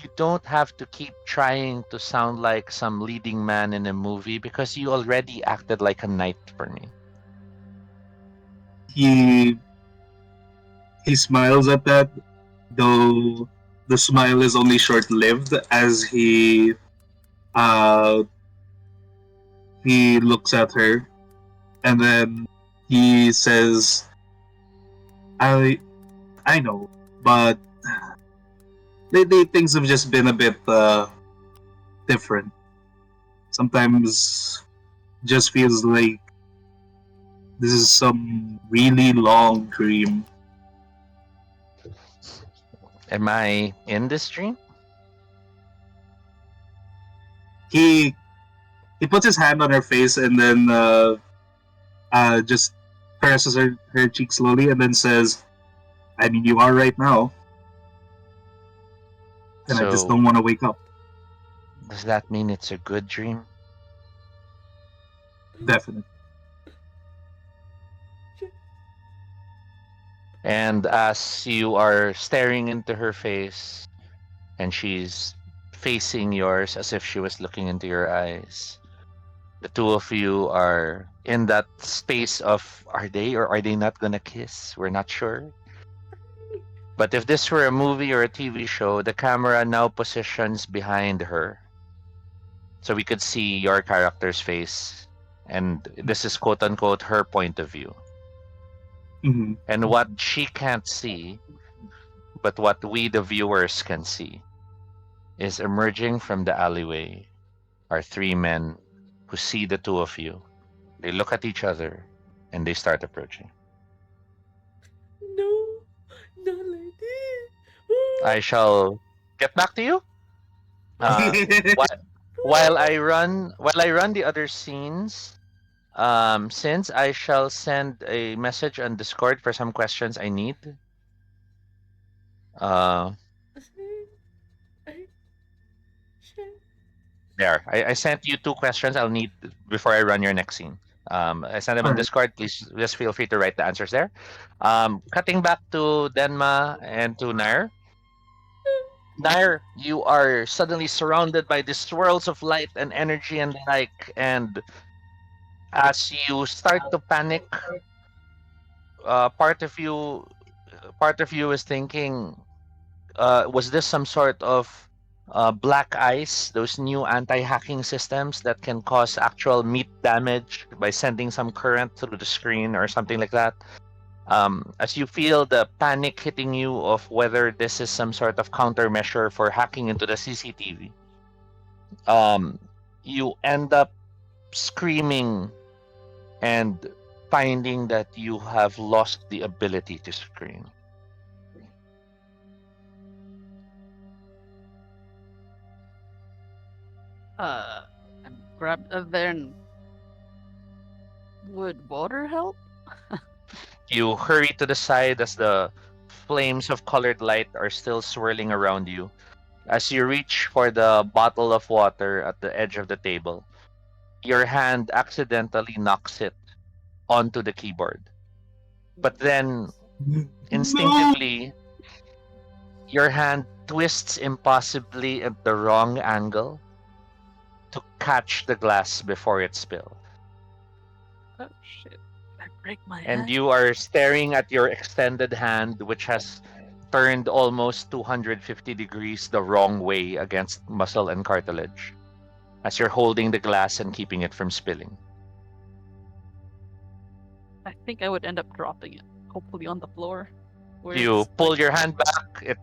you don't have to keep trying to sound like some leading man in a movie because you already acted like a knight for me. he he smiles at that, though the smile is only short-lived as uh he looks at her and then he says, I I know, but lately things have just been a bit different. sometimes just feels like this is some really long dream. Am I in this dream? He he puts his hand on her face and then just caresses her cheek slowly and then says, "I mean, you are right now, and I just So don't want to wake up." does that mean it's a good dream? Definitely. And as you are staring into her face and she's facing yours as if she was looking into your eyes, the two of you are in that space of are they or are they not gonna kiss? We're not sure. But if this were a movie or a TV show, the camera now positions behind her. So we could see your character's face. And this is quote unquote her point of view. Mm-hmm. And what she can't see, but what we, the viewers, can see, is emerging from the alleyway are three men who see the two of you. They look at each other and they start approaching. No, not like this. I shall get back to you. Uh, while, while I run the other scenes, since I shall send a message on Discord for some questions I need. Uh, I- there. I sent you two questions I'll need before I run your next scene. I sent them on Alright. Discord. Please just feel free to write the answers there. Cutting back to Denma and to Nair. Nair, you are suddenly surrounded by these swirls of light and energy and like, and as you start to panic, uh, part of you, part of you is thinking, was this some sort of black ice, those new anti-hacking systems that can cause actual meat damage by sending some current through the screen or something like that? As you feel the panic hitting you of whether this is some sort of countermeasure for hacking into the CCTV, um, you end up screaming and finding that you have lost the ability to scream. I'm grabbed then. Would water help? You hurry to the side as the flames of colored light are still swirling around you. As you reach for the bottle of water at the edge of the table, your hand accidentally knocks it onto the keyboard. But then, No. instinctively, your hand twists impossibly at the wrong angle to catch the glass before it spills. Oh shit! I break my And hand. you are staring at your extended hand, which has turned almost 250 degrees the wrong way against muscle and cartilage, as you're holding the glass and keeping it from spilling. I think I would end up dropping it, hopefully on the floor, where You it's pull like your hand back, it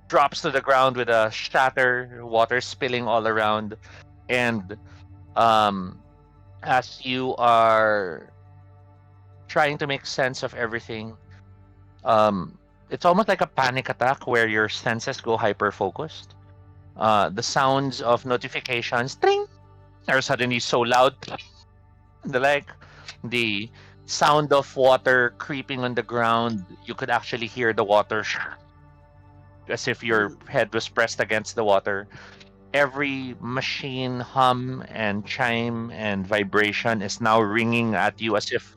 drops to the ground with a shatter, water spilling all around. And um, as you are trying to make sense of everything, it's almost like a panic attack where your senses go hyper focused. The sounds of notifications tring, are suddenly so loud. The like the sound of water creeping on the ground. You could actually hear the water as if your head was pressed against the water. Every machine hum and chime and vibration is now ringing at you as if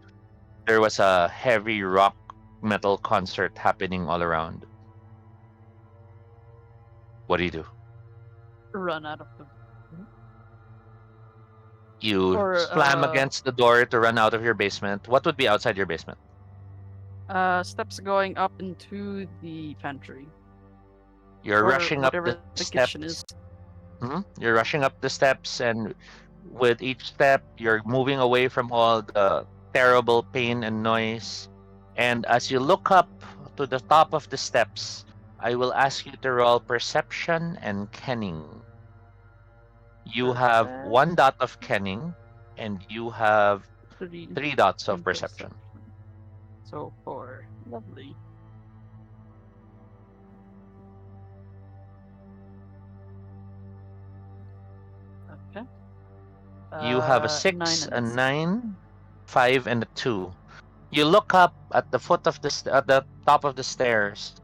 there was a heavy rock metal concert happening all around. What do you do? run out of the You or slam against the door to run out of your basement. What would be outside your basement? steps going up into the pantry You're or rushing up the whatever the kitchen is. steps. You're rushing up the steps, and with each step, you're moving away from all the terrible pain and noise. And as you look up to the top of the steps, I will ask you to roll perception and kenning. You have Perfect. 1 dot of kenning, and you have Three 3 dots of in perception. perception. So 4. Lovely. Okay. You have a 9 6, and a a 6. 9, 5, and a 2. You look up at the foot of at the top of the stairs,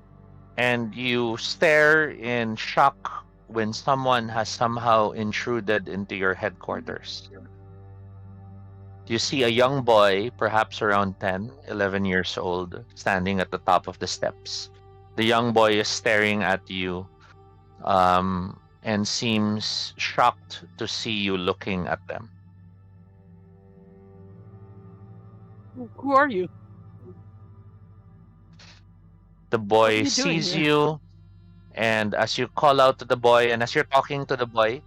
and you stare in shock when someone has somehow intruded into your headquarters. You see a young boy, perhaps around 10, 11 years old, standing at the top of the steps. The young boy is staring at you and seems shocked to see you looking at them. Who are you? The What are boy you doing sees here? you, and as you call out to the boy, and as you're talking to the boy,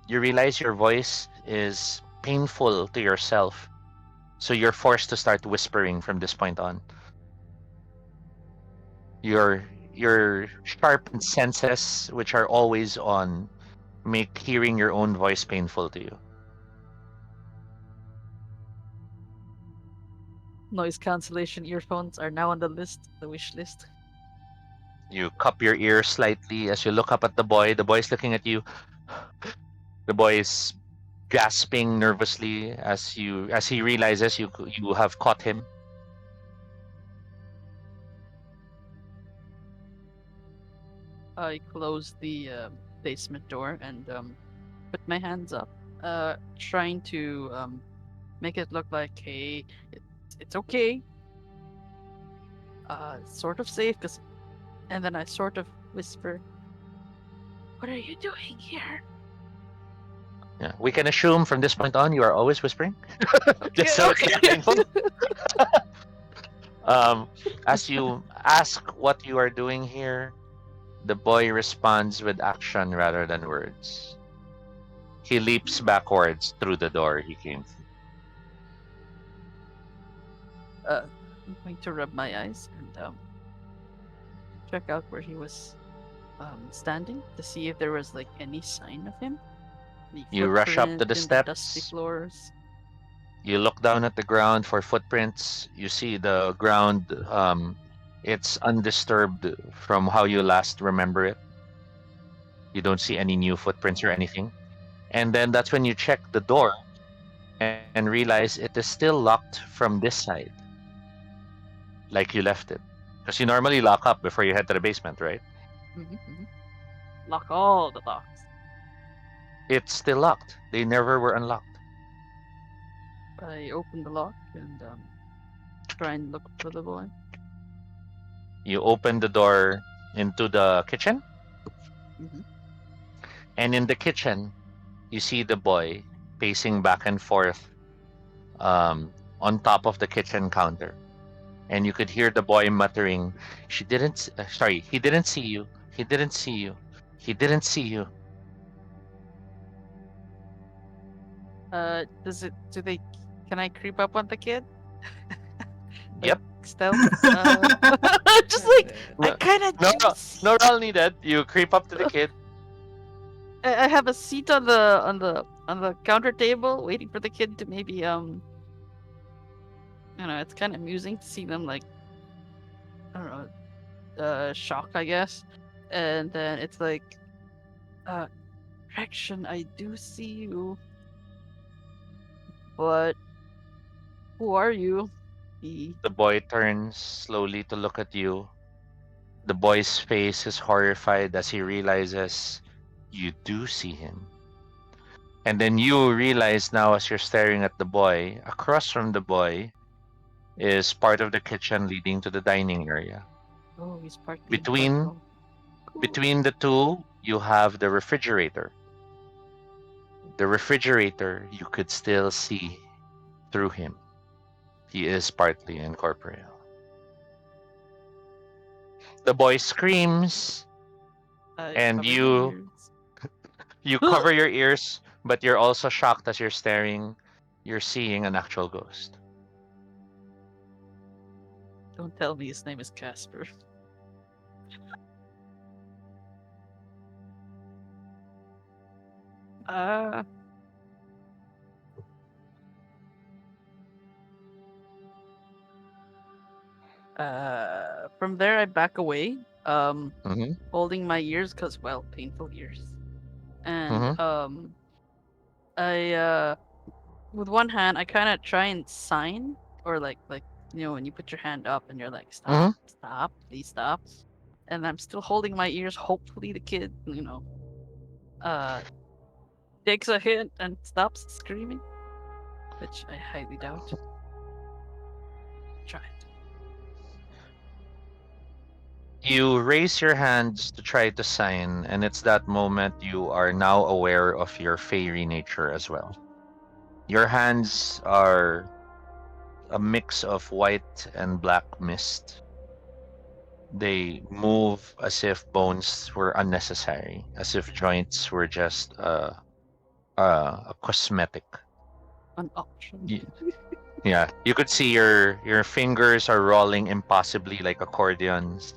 you realize your voice is painful to yourself. So you're forced to start whispering from this point on. Your sharpened senses, which are always on, make hearing your own voice painful to you. Noise cancellation earphones are now on the list, the wish list. You cup your ears slightly as you look up at the boy. The boy is looking at you. The boy is gasping nervously as he realizes you have caught him. I close the basement door and put my hands up, trying to make it look like, hey, it's okay, sort of safe. And then I sort of whisper, "What are you doing here?" Yeah, we can assume from this point on you are always whispering, just Okay, so it's okay. not painful. Um, as you ask what you are doing here, the boy responds with action rather than words. He leaps backwards through the door he came through. I'm going to rub my eyes and check out where he was standing to see if there was like any sign of him, any You rush up to footprint the in the dusty steps. floors. You look down at the ground for footprints. You see the ground, it's undisturbed from how you last remember it. You don't see any new footprints or anything. And then that's when you check the door and realize it is still locked from this side, like you left it. Because you normally lock up before you head to the basement, right? Hmm. Lock all the locks. It's still locked. They never were unlocked. I open the lock and try and look for the boy. You open the door into the kitchen, Hmm. and in the kitchen, you see the boy pacing back and forth on top of the kitchen counter. And you could hear the boy muttering, "She didn't, sorry, he didn't see you. He didn't see you. He didn't see you." Does it? Do they? Can I creep up on the kid? Like Yep. stealth? Just God like damn it. I No, kind of no, do see. no roll needed. You creep up to the kid. I have a seat on the counter table, waiting for the kid to maybe you know, it's kind of amusing to see them like I don't know, shocked, I guess. And then it's like, uh, Rection, I do see you, but who are you? He, The boy turns slowly to look at you. The boy's face is horrified as he realizes you do see him. And then you realize now, as you're staring at the boy, across from the boy is part of the kitchen leading to the dining area. oh, he's partly in part. Between Oh, cool. between the two, you have the refrigerator. The refrigerator, you could still see through him. He is partly incorporeal. The boy screams, I and cover my ears. you cover your ears, but you're also shocked as you're staring. You're seeing an actual ghost. Don't tell me his name is Casper. Uh, from there I back away, Mm-hmm. holding my ears because well, painful ears, and Mm-hmm. I with one hand I kind of try and sign or like when you put your hand up and you're like stop, Mm-hmm. stop, please stop, and I'm still holding my ears. Hopefully the kid uh takes a hint and stops screaming, which I highly doubt. Try it. You raise your hands to try to sign, and it's that moment you are now aware of your fairy nature as well. Your hands are a mix of white and black mist. They move as if bones were unnecessary, as if joints were just a cosmetic. An option. Y- Yeah, you could see your fingers are rolling impossibly like accordions.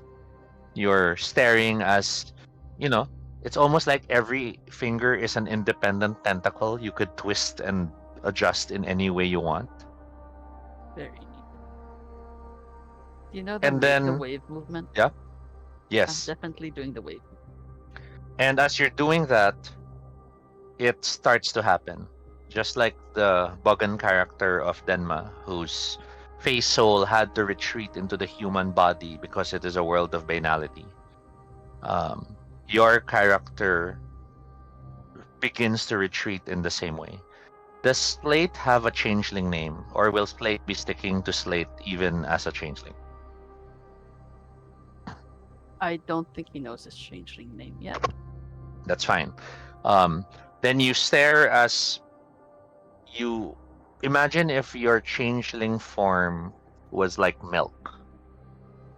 You're staring as, you know, it's almost like every finger is an independent tentacle you could twist and adjust in any way you want. Very neat. You know And the then, wave movement? yeah, I'm yes. definitely doing the wave. And as you're doing that, it starts to happen. Just like the Bogan character of Denma, whose face soul had to retreat into the human body because it is a world of banality. Your character begins to retreat in the same way. Does Slate have a changeling name, or will Slate be sticking to Slate even as a changeling? I don't think he knows his changeling name yet. That's fine. Um, then you stare as you imagine if your changeling form was like milk,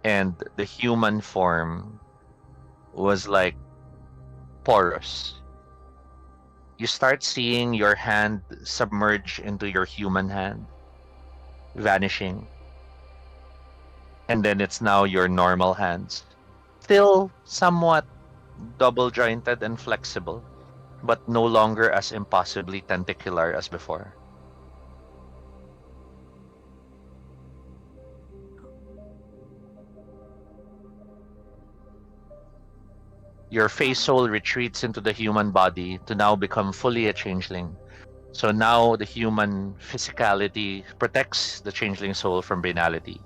and the human form was like porous. You start seeing your hand submerge into your human hand, vanishing, and then it's now your normal hands. Still somewhat double jointed and flexible, but no longer as impossibly tentacular as before. Your face Um, soul retreats into the human body to now become fully a changeling. So now the human physicality protects the changeling soul from banality,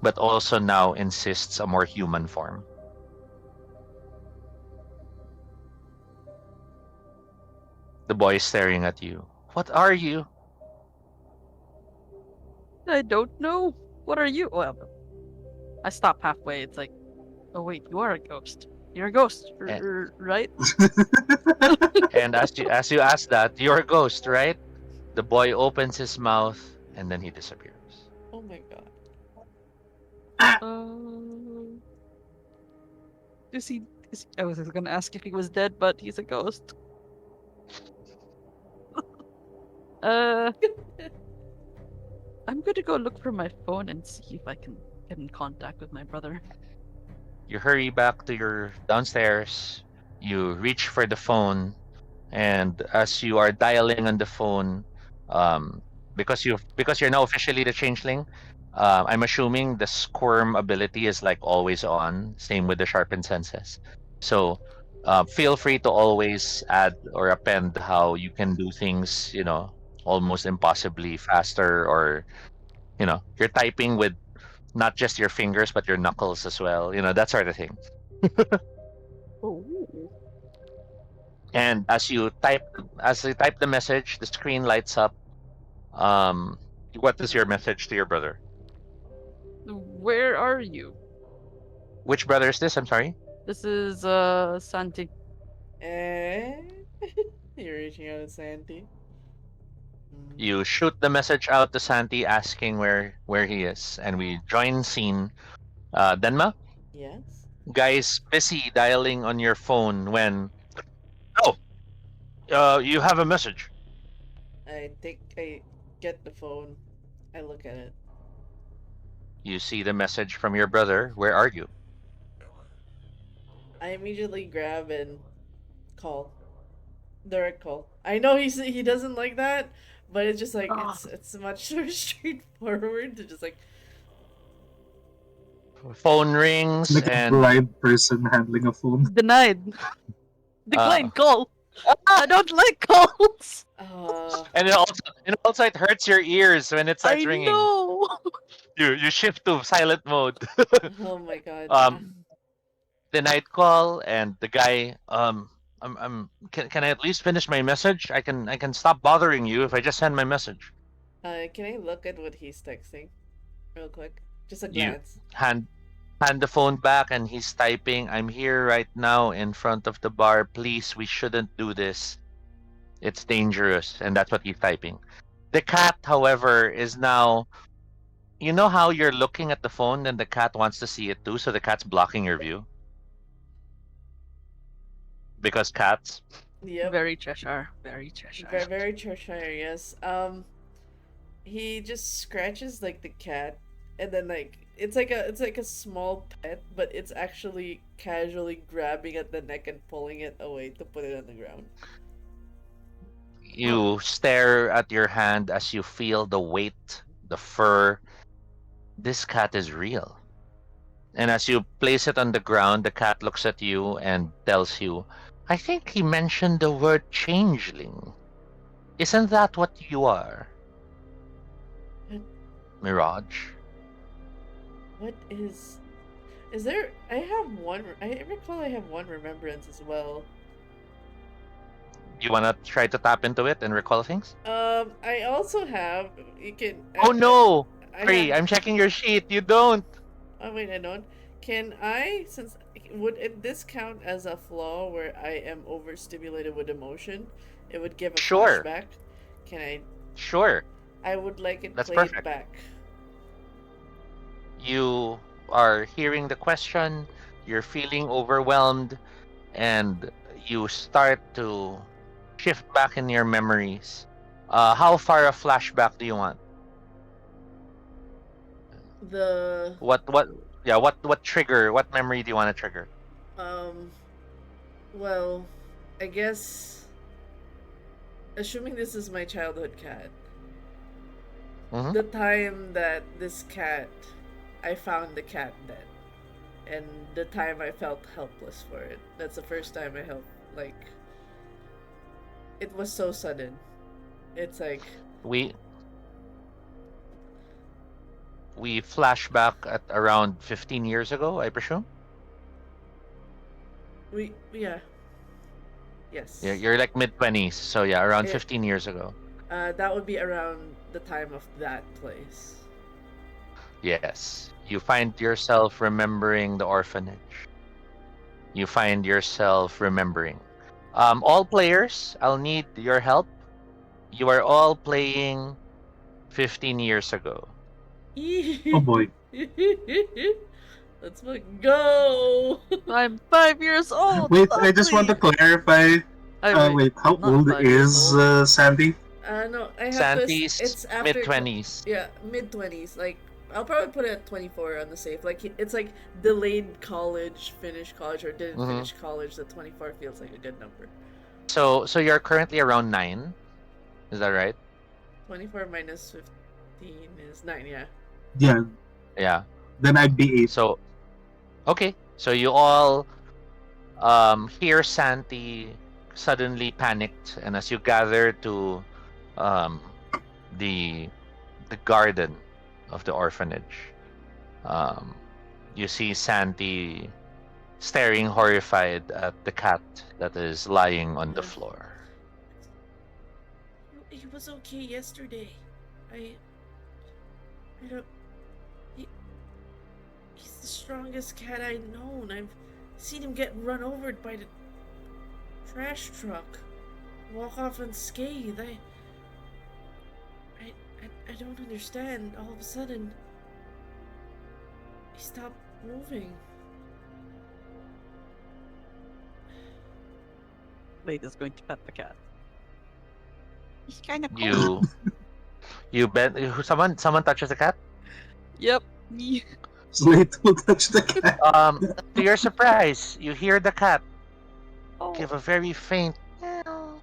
but also now insists a more human form. The boy is staring at you. What are you? I don't know. What are you? Well, I stop halfway. It's like, oh wait, you are a ghost. You're a ghost, And, right? and as you ask that, you're a ghost, right? The boy opens his mouth and then he disappears. Oh my god. Uh, is he? I was gonna ask if he was dead, but he's a ghost. Uh, I'm gonna go look for my phone and see if I can get in contact with my brother. You hurry back to your downstairs. You reach for the phone, and as you are dialing on the phone, um, because you're now officially the changeling, I'm assuming the squirm ability is like always on. Same with the sharpened senses. So feel free to always add or append how you can do things, almost impossibly faster, or you're typing with not just your fingers but your knuckles as well. That sort of thing. Oh, And as you type the message, the screen lights up. Um, what is your message to your brother? where are you? Which brother is this? I'm sorry. This is Santi. Eh? You're reaching out to Santi. You shoot the message out to Santi asking where he is, and we join scene. Denma, Yes. guys, busy dialing on your phone when oh, you have a message. I get the phone. I look at it. You see the message from your brother. Where are you? I immediately grab and call. Direct call. I know he doesn't like that, but it's just like Ah, it's much more straightforward to just like Phone It's rings like a and blind person handling a phone. denied. uh, Decline call. I don't like calls. uh and also it hurts your ears when it starts I ringing. know. You shift to silent mode. oh my god. um, the night call and the guy can I at least finish my message? I can stop bothering you if I just send my message. Can I look at what he's texting real quick? Just a You glance. hand the phone back and he's typing, I'm here right now in front of the bar. Please, we shouldn't do this. It's dangerous. And that's what he's typing. The cat, however, is now, you know how you're looking at the phone and the cat wants to see it too, so the cat's blocking your view because cats. Yep. Very Cheshire. Very Cheshire. Very Cheshire, yes. He just scratches like the cat, and then like it's like a small pet, but it's actually casually grabbing at the neck and pulling it away to put it on the ground. You stare at your hand as you feel the weight, the fur. This cat is real. And as you place it on the ground, the cat looks at you and tells you, I think he mentioned the word changeling. Isn't that what you are? What, Mirage? what is there? I have one. I recall I have one remembrance as well. You wanna try to tap into it and recall things? I also have. You can. Oh no! I Free, have. I'm checking your sheet. You don't. Oh wait, I don't. Can I, since this count as a flaw where I am overstimulated with emotion? It would give a Sure. flashback. Can I? Sure. I would like it That's played perfect. back. You are hearing the question, you're feeling overwhelmed, and you start to shift back in your memories. How far a flashback do you want? The What yeah, what trigger, what memory do you want to trigger? um, well, I guess assuming this is my childhood cat, Hmm. the time that this cat, I found the cat dead, and the time I felt helpless for it. That's the first time I felt like it was so sudden. It's like We we flash back at around 15 years ago, I presume. yeah, yes. You're like mid 20s, so yeah, around It 15 years ago. that would be around the time of that place. Yes. You find yourself remembering the orphanage. You find yourself remembering. All players, I'll need your help. You are all playing 15 years ago. Oh boy. Let's go. I'm 5 years old. Wait, I just want to Ugly. clarify. Wait, Wait, how not old 5 years is old. Sandy? No, I have this. Santi's It's mid after 20s. yeah, mid 20s. Like I'll probably put it at 24 on the safe. Like it's like delayed college, finished college, or didn't Hmm. finish college. The 24 feels like a good number. So you're currently around 9. Is that right? 24 minus 15 is 9. Yeah. Yeah, Yeah. then I'd be 8. So okay. So you all hear Santi suddenly panicked, and as you gather to um, the the garden of the orphanage, um, you see Santi staring horrified at the cat that is lying on the Uh, floor. he was okay yesterday. I don't. He, he's the strongest cat I've known. I've seen him get run over by the trash truck, walk off unscathed. I don't understand. All of a sudden, he stopped moving. Blade is going to pet the cat. He's kind of cool. You bet. Someone touches the cat. Yep. Slate will touch the cat. To your surprise, you hear the cat Oh, give a very faint meow.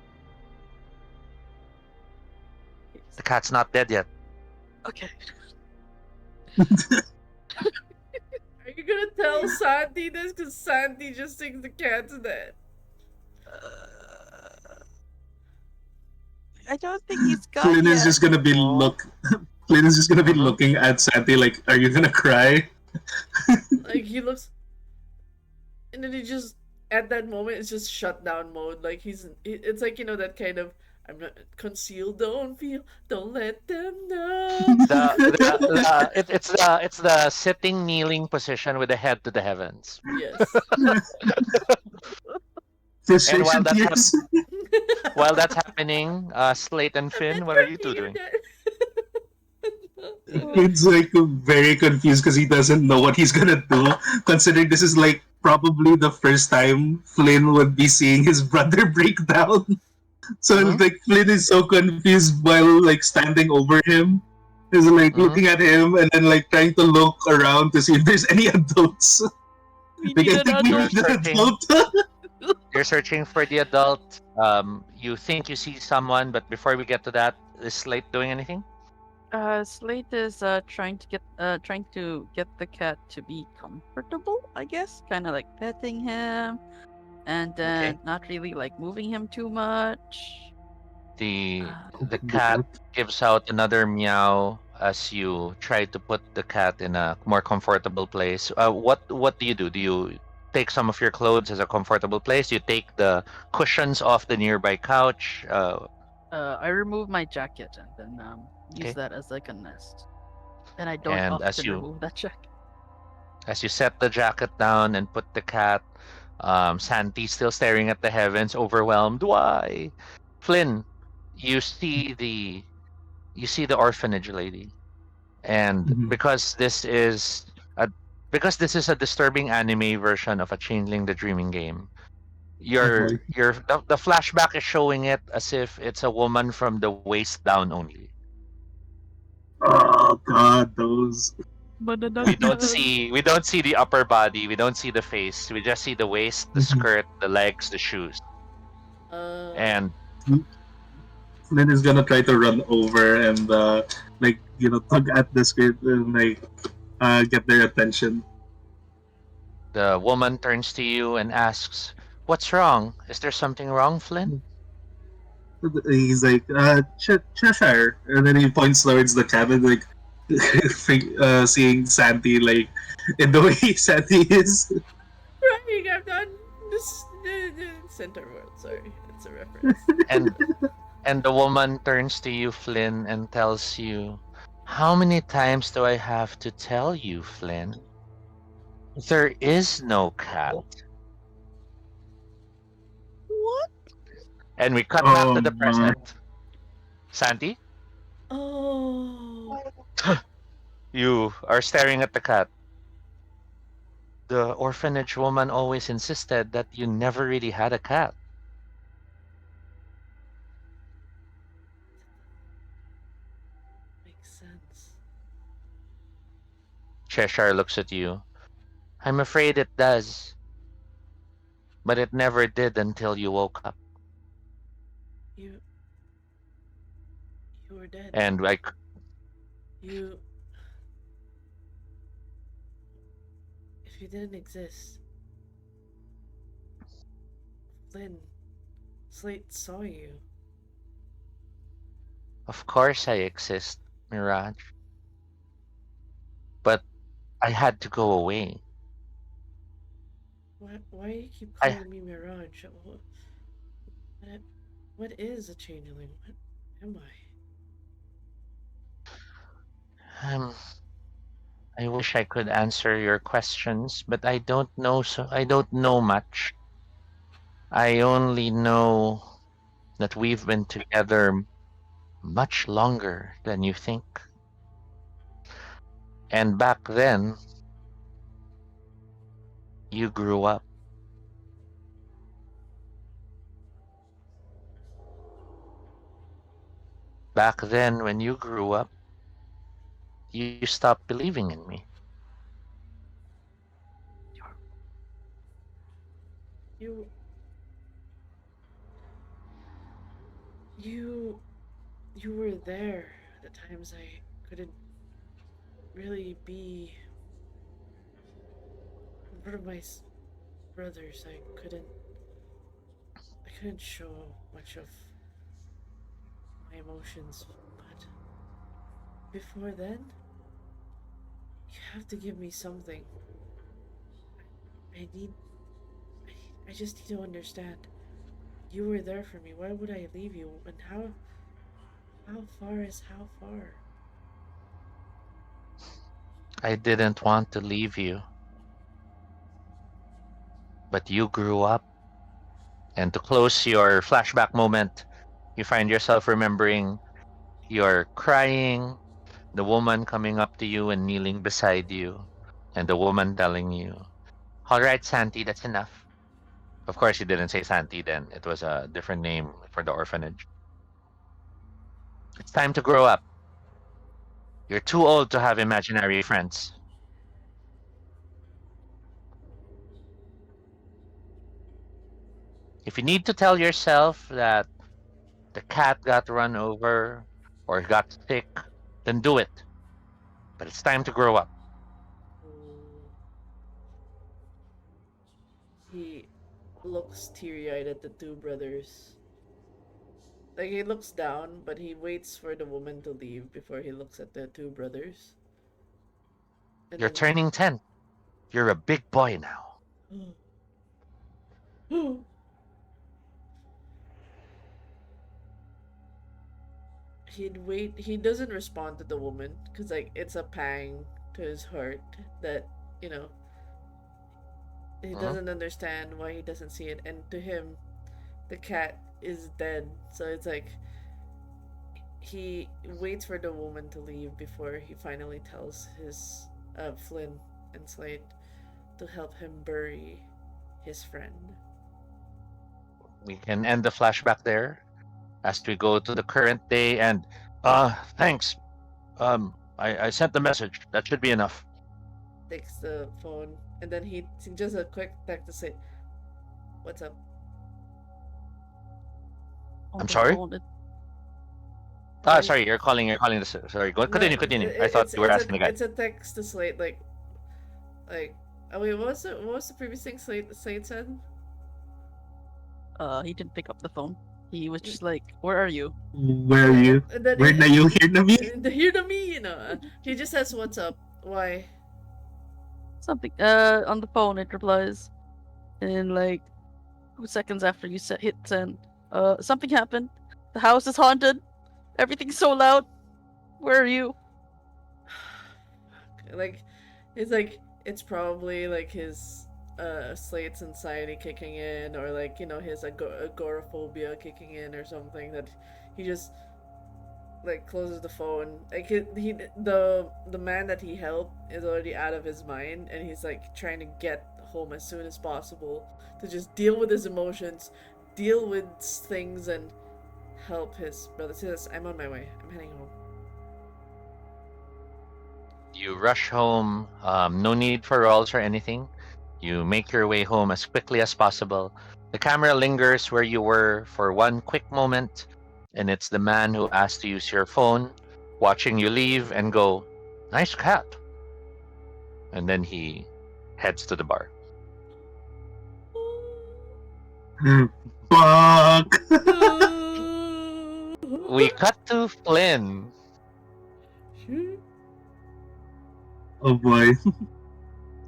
The cat's not dead yet. Okay. Are you gonna tell Santi this? Because Santi just thinks the cat's dead. Uh, I don't think he's gone Flynn is yet. just gonna be Oh. Flynn is just gonna be Mm-hmm. looking at Santi like, "Are you gonna cry?" Like, he looks. And then he just. At that moment, it's just shutdown mode. Like, it's like, that kind of. I'm not. Conceal, don't feel. Don't let them know. It's the sitting kneeling position with the head to the heavens. Yes. And Frustration tears. while that's happening, Slate and I'm Finn, not what are you two crying, I'm doing? not. Flynn's like very confused because he doesn't know what he's gonna do. Considering this is like probably the first time Flynn would be seeing his brother break down. So Mm-hmm. like Flynn is so confused while like standing over him. He's like Mm-hmm. looking at him and then like trying to look around to see if there's any adults. We Like need I an think we You're need adult. an searching. adult. You're searching for the adult. You think you see someone, but before we get to that, is Slate doing anything? Slate is trying to get the cat to be comfortable, I guess. Kind of like petting him and Okay. then not really like moving him too much. The Uh, the cat gives out another meow as you try to put the cat in a more comfortable place. What do you do? Do you take some of your clothes as a comfortable place? You take the cushions off the nearby couch. I remove my jacket and then use Okay. that as like a nest. And I don't And often remove that jacket. as you set the jacket down and put the cat, Santi still staring at the heavens, overwhelmed. Why, Flynn? You see the you see the orphanage lady, and Mhm. a because this is a disturbing anime version of a Changeling the Dreaming Game. Oh boy. The flashback is showing it as if it's a woman from the waist down only. Oh god, those. Banananas. We don't see the upper body, we don't see the face, we just see the waist, the Mhm. skirt, the legs, the shoes. uh. And Flynn is gonna try to run over and like tug at the skirt and like get their attention. the woman turns to you and asks, "What's wrong? Is there something wrong, Flynn?" He's like, Cheshire, and then he points towards the cabin, like seeing Santi like in the way Santi is. Crying, I'm not. This. Center World, sorry. It's a reference. And the woman turns to you, Flynn, and tells you, "How many times do I have to tell you, Flynn? There is no cat." What? And we cut back Oh to the my! present. Santi, Oh. you are staring at the cat. The orphanage woman always insisted that you never really had a cat. Makes sense. Cheshire looks at you. "I'm afraid it does, but it never did until you woke up." You. You were dead. And like, You. If you didn't exist, Flynn. Slate saw you. of course I exist, Mirage, but I had to go away. Why do you keep I calling me Mirage? What, what is a changeling? What am I? um I wish I could answer your questions, but I don't know much. I only know that we've been together much longer than you think. And back then, you grew up. Back then, when you grew up, you stopped believing in me. You. You. you were there at the times I couldn't really be one of my brothers. I couldn't show much of my emotions, but before then, you have to give me something. I need. I just need to understand. You were there for me. Why would I leave you? And how far is how far? I didn't want to leave you, but you grew up. And to close your flashback moment, you find yourself remembering you're crying, the woman coming up to you and kneeling beside you, and the woman telling you, "All right, Santi, that's enough." Of course, you didn't say Santi then. It was a different name for the orphanage. It's time to grow up. You're too old to have imaginary friends. If you need to tell yourself that the cat got run over or got sick, then do it. But it's time to grow up. Oh, he looks teary eyed at the two brothers. Like he looks down, but he waits for the woman to leave before he looks at the two brothers. And You're then turning 10. You're a big boy now. he'd wait. He doesn't respond to the woman because like it's a pang to his heart that you know he Mhm. doesn't understand why he doesn't see it, and to him, the cat is dead. So it's like he waits for the woman to leave before he finally tells his Flynn and Slade to help him bury his friend. We can end the flashback there as we go to the current day. And thanks. I sent the message. That should be enough. Takes the phone and then he just a quick text to say, "What's up?" On I'm the sorry. phone, it He, Sorry. You're calling. You're calling this. Sorry. Go. no, Continue. Continue. I thought you were asking the guy. it's a text to Slate like oh wait, what was the previous thing Slate said? he didn't pick up the phone. He was just like, "Where are you?" Where are you? And then Where na you hear na me? hear to me, he just says, "What's up?" Why? Something. On the phone, it replies, and like 2 seconds after you hit send, something happened. The house is haunted. Everything's so loud. Where are you? like it's like it's probably like his Slate's anxiety kicking in, or like his agoraphobia kicking in, or something that he just like closes the phone. Like the man that he helped is already out of his mind, and he's like trying to get home as soon as possible to just deal with his emotions, deal with things, and help his brother. Says, "I'm on my way. I'm heading home." You rush home. No need for rolls or anything. You make your way home as quickly as possible. The camera lingers where you were for one quick moment, and it's the man who asked to use your phone, watching you leave and go, "Nice cat." And then he heads to the bar. Fuck. We cut to Flynn. Oh boy.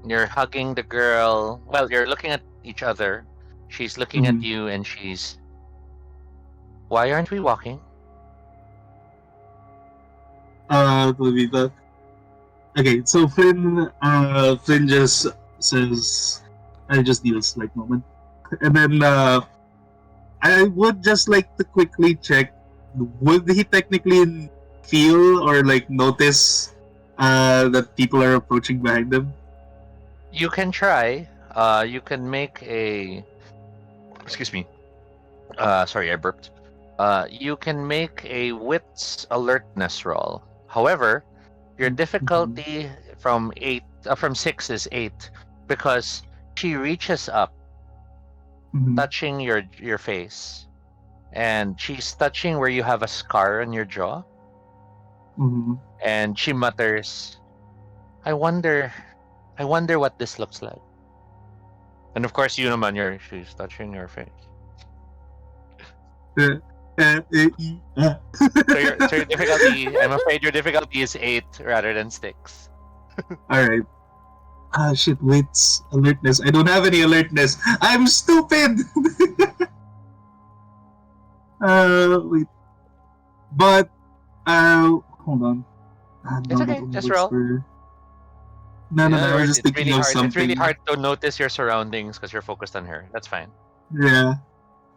You're hugging the girl. Well, you're looking at each other. She's looking at Mhm. you and she's, "Why aren't we walking?" Tolita. Okay, so Flynn just says, I just need a slight moment. And then, I would just like to quickly check, would he technically feel or like notice, that people are approaching behind him? You can try. You can make a. Excuse me. Sorry, I burped. You can make a wits alertness roll. However, your Mhm. difficulty from 6 is 8 because she reaches up, Mhm. touching your face, and she's touching where you have a scar on your jaw, Mhm. and she mutters, "I wonder what this looks like." And of course, you naman, she's touching your face. Uh, So your difficulty, I'm afraid your difficulty is 8 rather than 6. Alright. Ah, shit, wits. Alertness. I don't have any alertness. I'm stupid! Wait. But, hold on. It's No, that okay, only just works roll. for... No, no, In no, other I was words, just thinking of It's really something. hard to notice your surroundings because you're focused on her. That's fine. Yeah.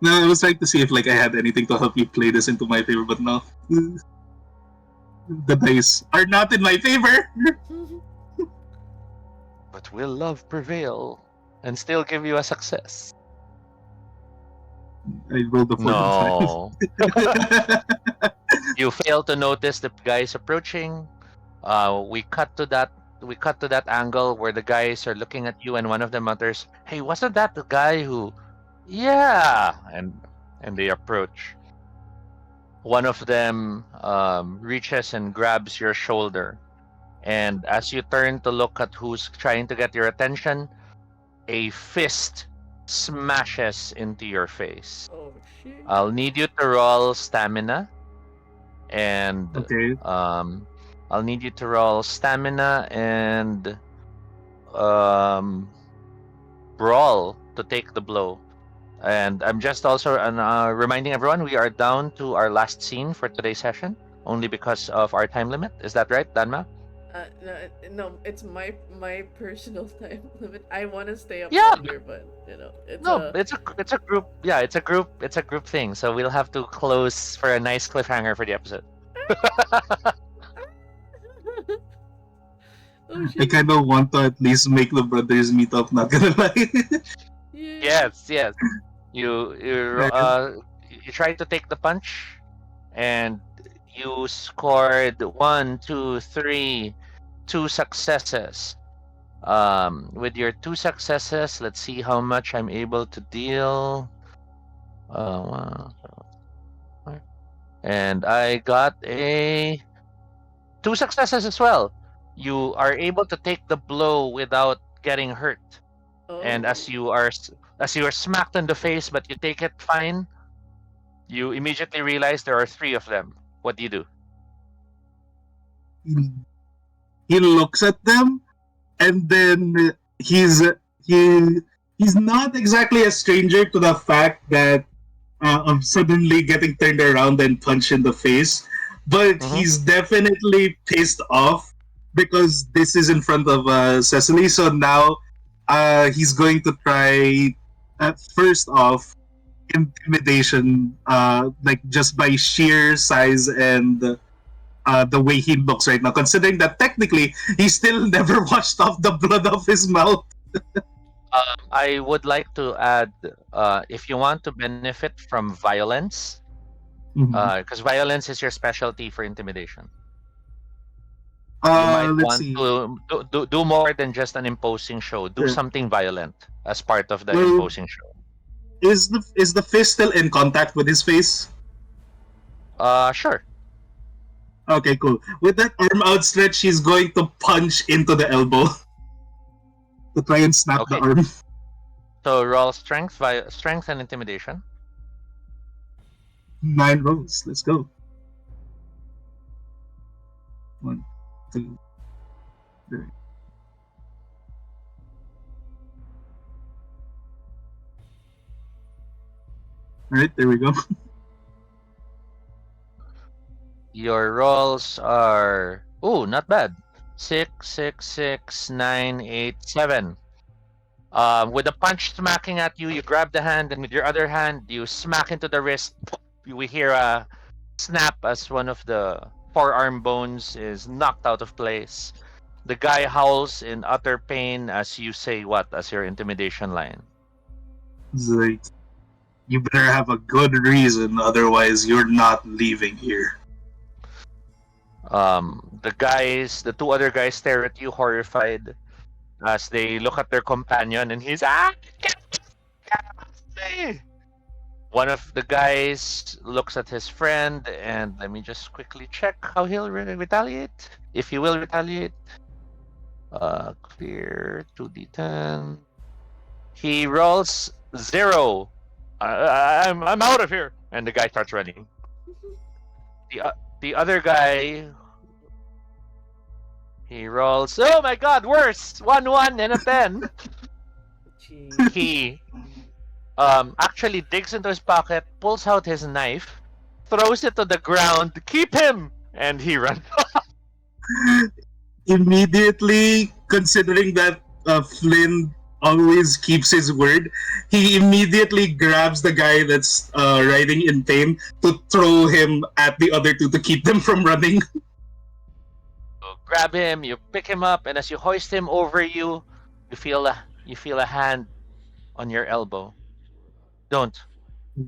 No, I was trying to see if like I had anything to help you play this into my favor, but no. The dice are not in my favor. But will love prevail and still give you a success? I rolled a 4.5. No. You fail to notice the guys approaching. We cut to that angle where the guys are looking at you, and one of them mutters, "Hey, wasn't that the guy who?" Yeah, and they approach. One of them reaches and grabs your shoulder, and as you turn to look at who's trying to get your attention, a fist smashes into your face. Oh shit. I'll need you to roll stamina, and Okay. I'll need you to roll stamina and um, brawl to take the blow. And I'm just also reminding everyone we are down to our last scene for today's session, only because of our time limit. Is that right, Danma? No, no, it's my personal time limit. I want to stay up Yeah. longer, but it's No, it's a group. Yeah, it's a group thing. So we'll have to close for a nice cliffhanger for the episode. Oh I shit. kind of want to at least make the brothers meet up, not gonna lie. Yeah. Yes. You tried to take the punch, and you scored 2 successes. With your 2 successes, let's see how much I'm able to deal. Uh, and I got 2 successes as well. You are able to take the blow without getting hurt. And Oh. as you are smacked in the face, but you take it fine, you immediately realize there are 3 of them. What do you do? He looks at them, and then he he's not exactly a stranger to the fact that of suddenly getting turned around and punched in the face, but Mm-hmm. he's definitely pissed off because this is in front of Cecily. So now he's going to try first off intimidation, like just by sheer size and the way he looks right now, considering that technically he still never washed off the blood off his mouth. I would like to add, if you want to benefit from violence, Mhm. because violence is your specialty for intimidation. You might Let's want see. to do more than just an imposing show. Do Sure. something violent as part of the Well, imposing show. is the fist still in contact with his face? Sure. Okay, cool. With that arm outstretched, she's going to punch into the elbow to try and snap the Okay. arm. So roll strength and intimidation. 9 rolls. Let's go. 1, 2, 3. Alright, there we go. Your rolls are not bad. 6, 6, 6, 9, 8, 7. With a punch smacking at you, you grab the hand, and with your other hand, you smack into the wrist. We hear a snap as one of the forearm bones is knocked out of place. The guy howls in utter pain as you say what as your intimidation line. It's like, you better have a good reason, otherwise you're not leaving here. The 2 other guys stare at you horrified as they look at their companion, and he's One of the guys looks at his friend, and let me just quickly check how he'll retaliate. If he will retaliate, clear 2d10. He rolls 0. I'm out of here, and the guy starts running. The the other guy, he rolls. Oh my God, worse! 1 1 and a 10. Jeez. He actually digs into his pocket, pulls out his knife, throws it to the ground. Keep him, and he runs. Immediately, considering that Flynn always keeps his word, he immediately grabs the guy that's riding in pain to throw him at the other two to keep them from running. You grab him, you pick him up, and as you hoist him over you, you feel a hand on your elbow. Don't. Oh.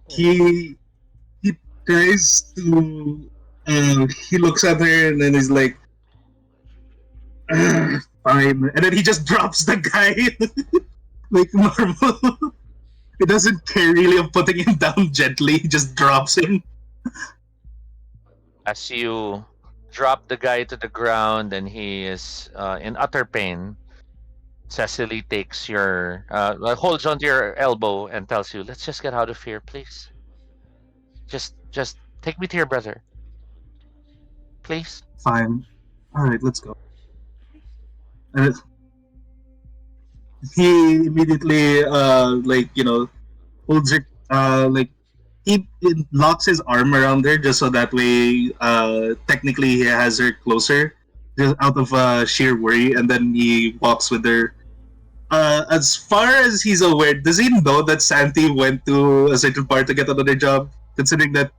He tries to. He looks at her and then he's like, fine. And then he just drops the guy like normal. He doesn't care really of putting him down gently. He just drops him. As you drop the guy to the ground and he is in utter pain, Cecily takes holds onto your elbow and tells you, "Let's just get out of here, please. Just take me to your brother, please." Fine. All right, let's go. And he immediately, holds her, he locks his arm around her just so that way, technically he has her closer, just out of sheer worry, and then he walks with her. As far as he's aware, does he know that Santi went to a certain part to get another job? Considering that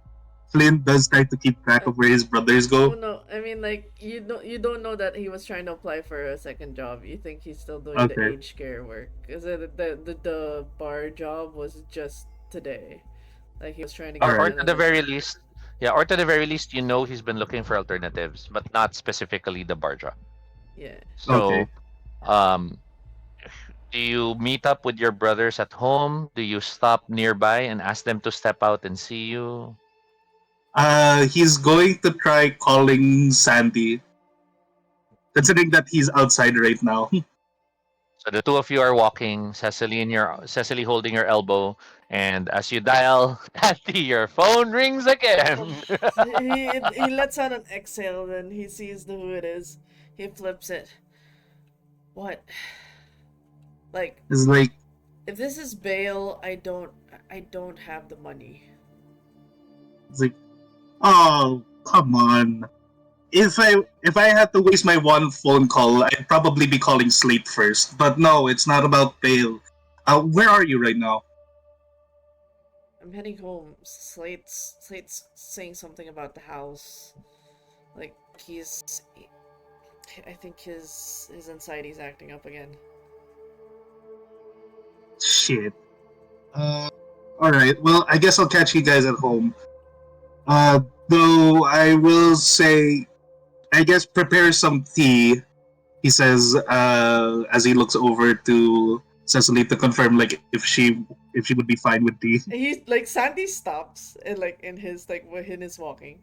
Flynn does try to keep track of where his brothers Oh go. no, I mean like you don't know that he was trying to apply for a second job. You think he's still doing the Okay. aged care work because the bar job was just today. Like he was trying to All get Or right. to the another very job. least, yeah, or to the very least, he's been looking for alternatives, but not specifically the bar job. Yeah. Okay. So, um, do you meet up with your brothers at home? Do you stop nearby and ask them to step out and see you? He's going to try calling Sandy, considering that he's outside right now. So the two of you are walking, Cecily holding your elbow, and as you dial, Auntie, your phone rings again. He lets out an exhale, then he sees who it is. He flips it. What? Like, It's like, if this is bail, I don't have the money. it's like, oh, come on. If I had to waste my one phone call, I'd probably be calling Slate first. But no, it's not about bail. Where are you right now? I'm heading home. Slate's saying something about the house. Like I think his anxiety's acting up again. Shit. Uh, all right. Well, I guess I'll catch you guys at home. Uh, though I will say, I guess prepare some tea. He says, as he looks over to Cecily to confirm, like if she would be fine with tea. And he's like Sandy stops and like in his when he's walking.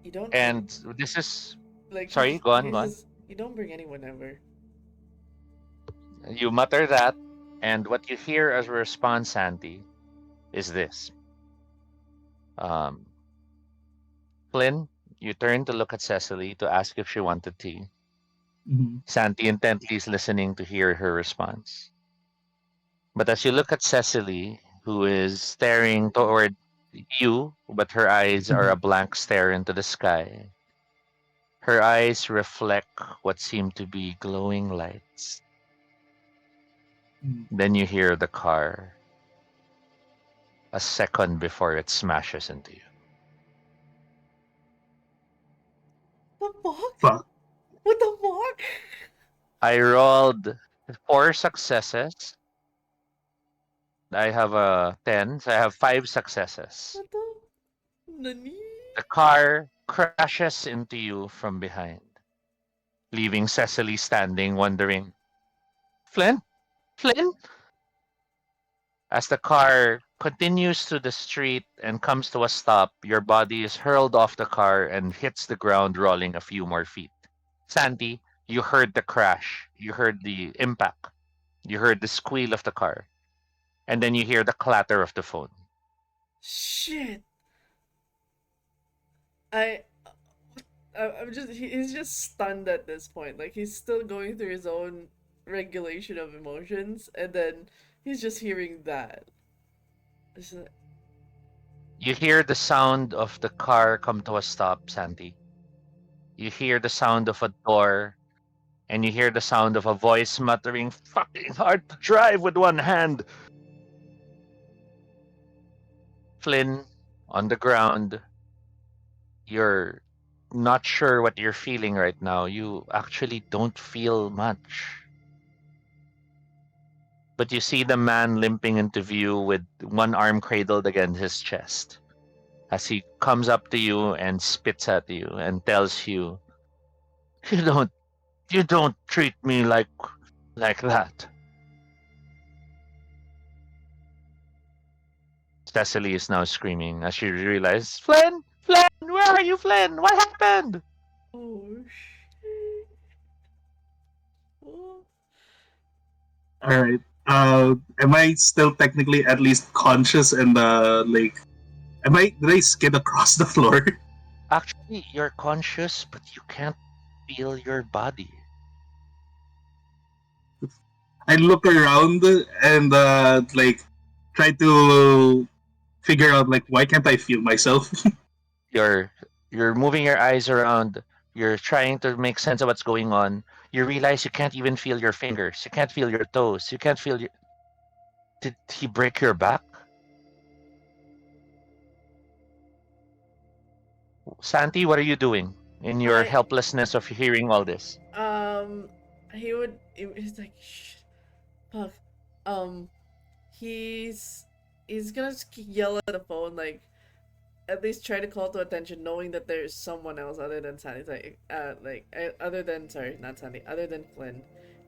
You don't bring And this is like sorry, go on, he go on. says you don't bring anyone ever. You mutter that, and what you hear as a response, Santi, is this. Um, Flynn, you turn to look at Cecily to ask if she wanted tea. Mhm. Santi intently is listening to hear her response. But as you look at Cecily, who is staring toward you, but her eyes are a Mhm. blank stare into the sky, her eyes reflect what seem to be glowing lights. Mhm. Then you hear the car a second before it smashes into you. The fuck? Fuck. What the fuck? I rolled 4 successes. I have a 10, so I have 5 successes. What the nani? The car crashes into you from behind, leaving Cecily standing, wondering, Flynn, Flynn. As the car continues through the street and comes to a stop, your body is hurled off the car and hits the ground, rolling a few more feet. Sandy, you heard the crash. You heard the impact. You heard the squeal of the car. And then you hear the clatter of the phone. Shit. I I'm just he's just stunned at this point. Like he's still going through his own regulation of emotions, and then he's just hearing that. It's like, You hear the sound of the car come to a stop, Sandy. You hear the sound of a door, and you hear the sound of a voice muttering, "Fucking hard to drive with one hand." Flynn, on the ground, you're not sure what you're feeling right now. You actually don't feel much. But you see the man limping into view with one arm cradled against his chest as he comes up to you and spits at you and tells you, "You don't treat me like that." Cecily is now screaming as she realizes, "Flynn! Flynn! Where are you, Flynn? What happened?" oh shit. Oh. All right. Am I still technically at least conscious and like, did I skid across the floor? Actually, you're conscious, but you can't feel your body. I look around and like try to figure out like why can't I feel myself? You're you're moving your eyes around. You're trying to make sense of what's going on. You realize you can't even feel your fingers. You can't feel your toes. You can't feel your. Did he break your back? Santi, what are you doing in your I helplessness of hearing all this? um he's like shh, fuck. Um he's he's gonna just yell at the phone, like at least try to call to attention, knowing that there's someone else other than Sandy. It's other than, sorry, not Sandy, other than Flynn.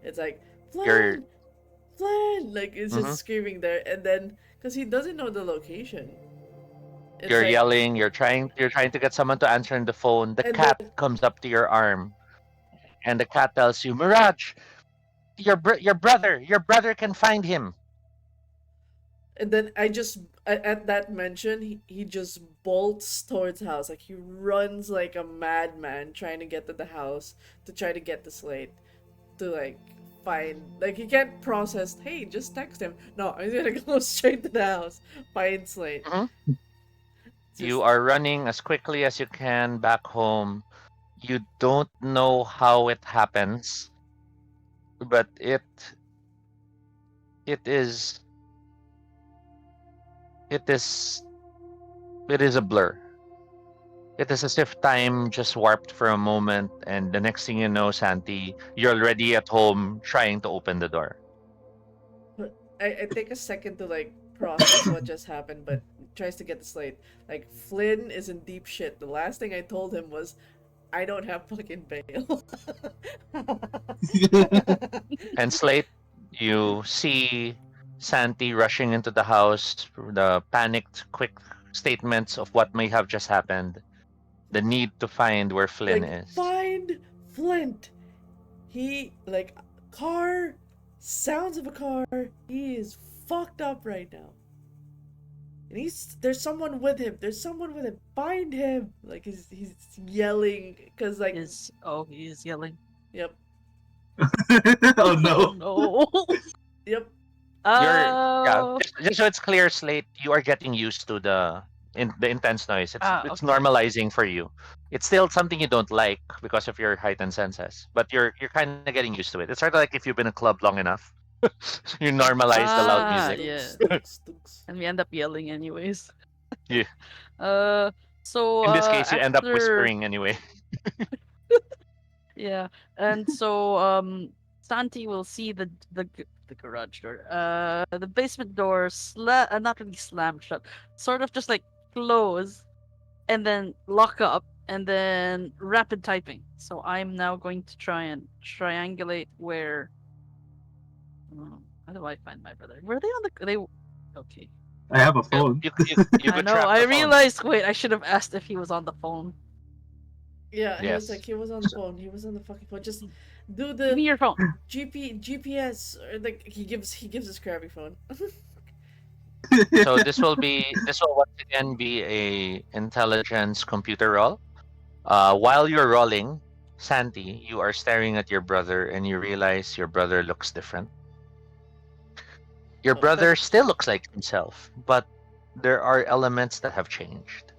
It's like, You're Flynn, Flynn, like it's just mhm. screaming there, and then because he doesn't know the location, it's You're like, yelling. You're trying to get someone to answer on the phone. The and cat then comes up to your arm, and the cat tells you, "Mirage, your brother can find him." I just at that mention, he just bolts towards the house, like he runs like a madman trying to get to the house to try to get the slate to like find, like he can't process, hey, just text him. No, I'm gonna go straight to the house, find slate. Mhm. You Just are running as quickly as you can back home. You don't know how it happens, but it it is it is a blur. It is as if time just warped for a moment, and the next thing you know, Santi, you're already at home trying to open the door. but I take a second to like process what just happened, but tries to get the slate. Like Flynn is in deep shit. The last thing I told him was, I don't have fucking bail. And Slate, you see Santi rushing into the house, the panicked, quick statements of what may have just happened, the need to find where Flynn Like, is. find Flint. He, like, car, sounds of a car. He is fucked up right now. And there's someone with him. There's someone with him. Find him. Like, he's yelling. Because, like, Is oh, he is yelling. yep, Oh Oh no. no. yep. You're yeah, Oh. just so it's clear, Slate, you are getting used to the intense noise. It's Okay. normalizing for you. It's still something you don't like because of your heightened senses, but you're kind of getting used to it. It's sort of like if you've been in a club long enough, you normalize the loud Stunks, Ah, music. stunks, yeah. stunks, stunks. And we end up yelling anyways. You, Uh, so in this case, you end up after whispering anyway. yeah, and so Santi will see the garage door, the basement door not really slam shut, sort of just like close and then lock up and then rapid typing. So I'm now going to try and triangulate where How do I find my brother? Were they on the? They okay. I have a You, phone. you I could know. track I the phone. realized. Wait, I should have asked if he was on the phone. Yeah, he was like Yes. he was on the phone. He was on the fucking phone. Just do Give the me your phone. GPS or like he gives his crabby phone. So this will once again be a intelligence computer roll. While you're rolling, Sandy, you are staring at your brother and you realize your brother looks different. Your Oh fuck. brother still looks like himself, but there are elements that have changed.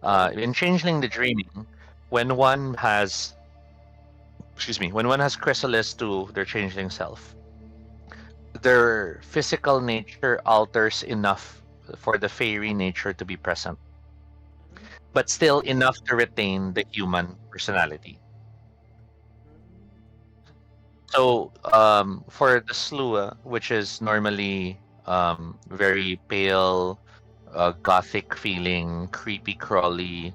Oh. In Changeling the Dreaming, when one has, when one has chrysalis to their changeling self, their physical nature alters enough for the fairy nature to be present, but still enough to retain the human personality. So, for the Slua, which is normally very pale, gothic feeling, creepy crawly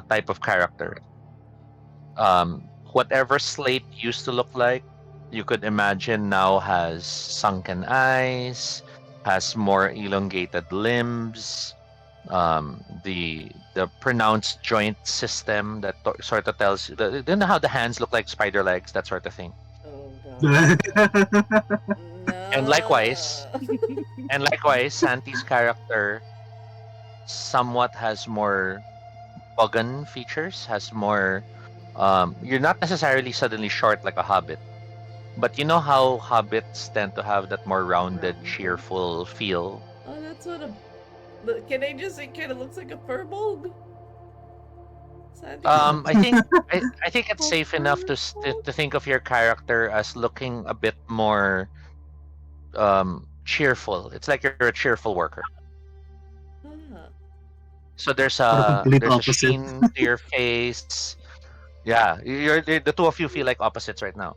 type of character, whatever Slate used to look like, you could imagine now has sunken eyes, has more elongated limbs, the pronounced joint system that sort of tells you know how the hands look like spider legs, that sort of thing. Oh god. And likewise, No. Santi's character somewhat has more Bogan features, has more. You're not necessarily suddenly short like a hobbit, but you know how hobbits tend to have that more rounded, Rounded. cheerful feel. Oh, that's what a. Can I just say, kind of looks like a furbolg? Sandy kind of looks I like think I think it's a safe enough furbolg. to think of your character as looking a bit more cheerful. It's like you're a cheerful worker. Ah. So The complete there's a opposite. sheen to your face. Yeah, the two of you feel like opposites right now.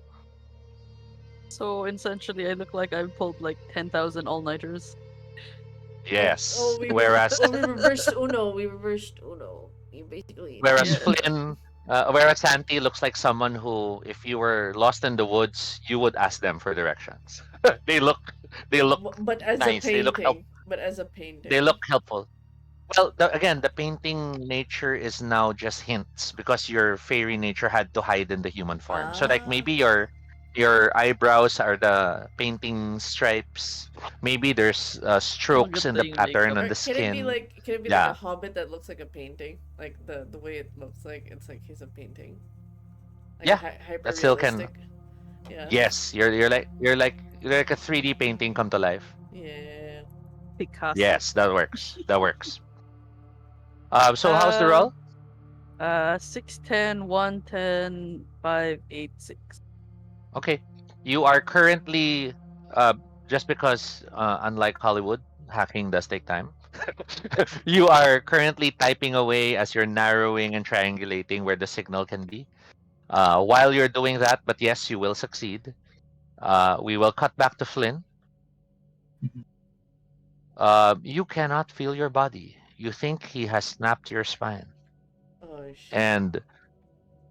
So essentially, I look like I've pulled like 10,000 all-nighters. Oh, Yes. we reversed Uno. We reversed Uno. We basically did Whereas Yeah. it. Flynn, whereas Santi looks like someone who, if you were lost in the woods, you would ask them for directions. they look, they look But as a nice. painting. But as a They painting. look helpful. Well, again, the painting nature is now just hints because your fairy nature had to hide in the human form. So like Ah. maybe your eyebrows are the painting stripes. Maybe there's Oh, strokes good in the thing pattern makeup. on Or the skin. can it be like a Yeah, hobbit that looks like a painting? Like the way it looks like it's like he's a painting. Like a yeah, hyper that still can. realistic. Yeah. Yes, you're like a 3D painting come to life. Yeah. Picasso. Yes, that works. That works. So how's the Uh, roll? 610, 110, 586. Okay, you are currently uh, just because unlike Hollywood, hacking does take time. You are currently typing away as you're narrowing and triangulating where the signal can be. While you're doing that, but yes, you will succeed. We will cut back to Flynn. You cannot feel your body. You think he has snapped your spine. Oh shit.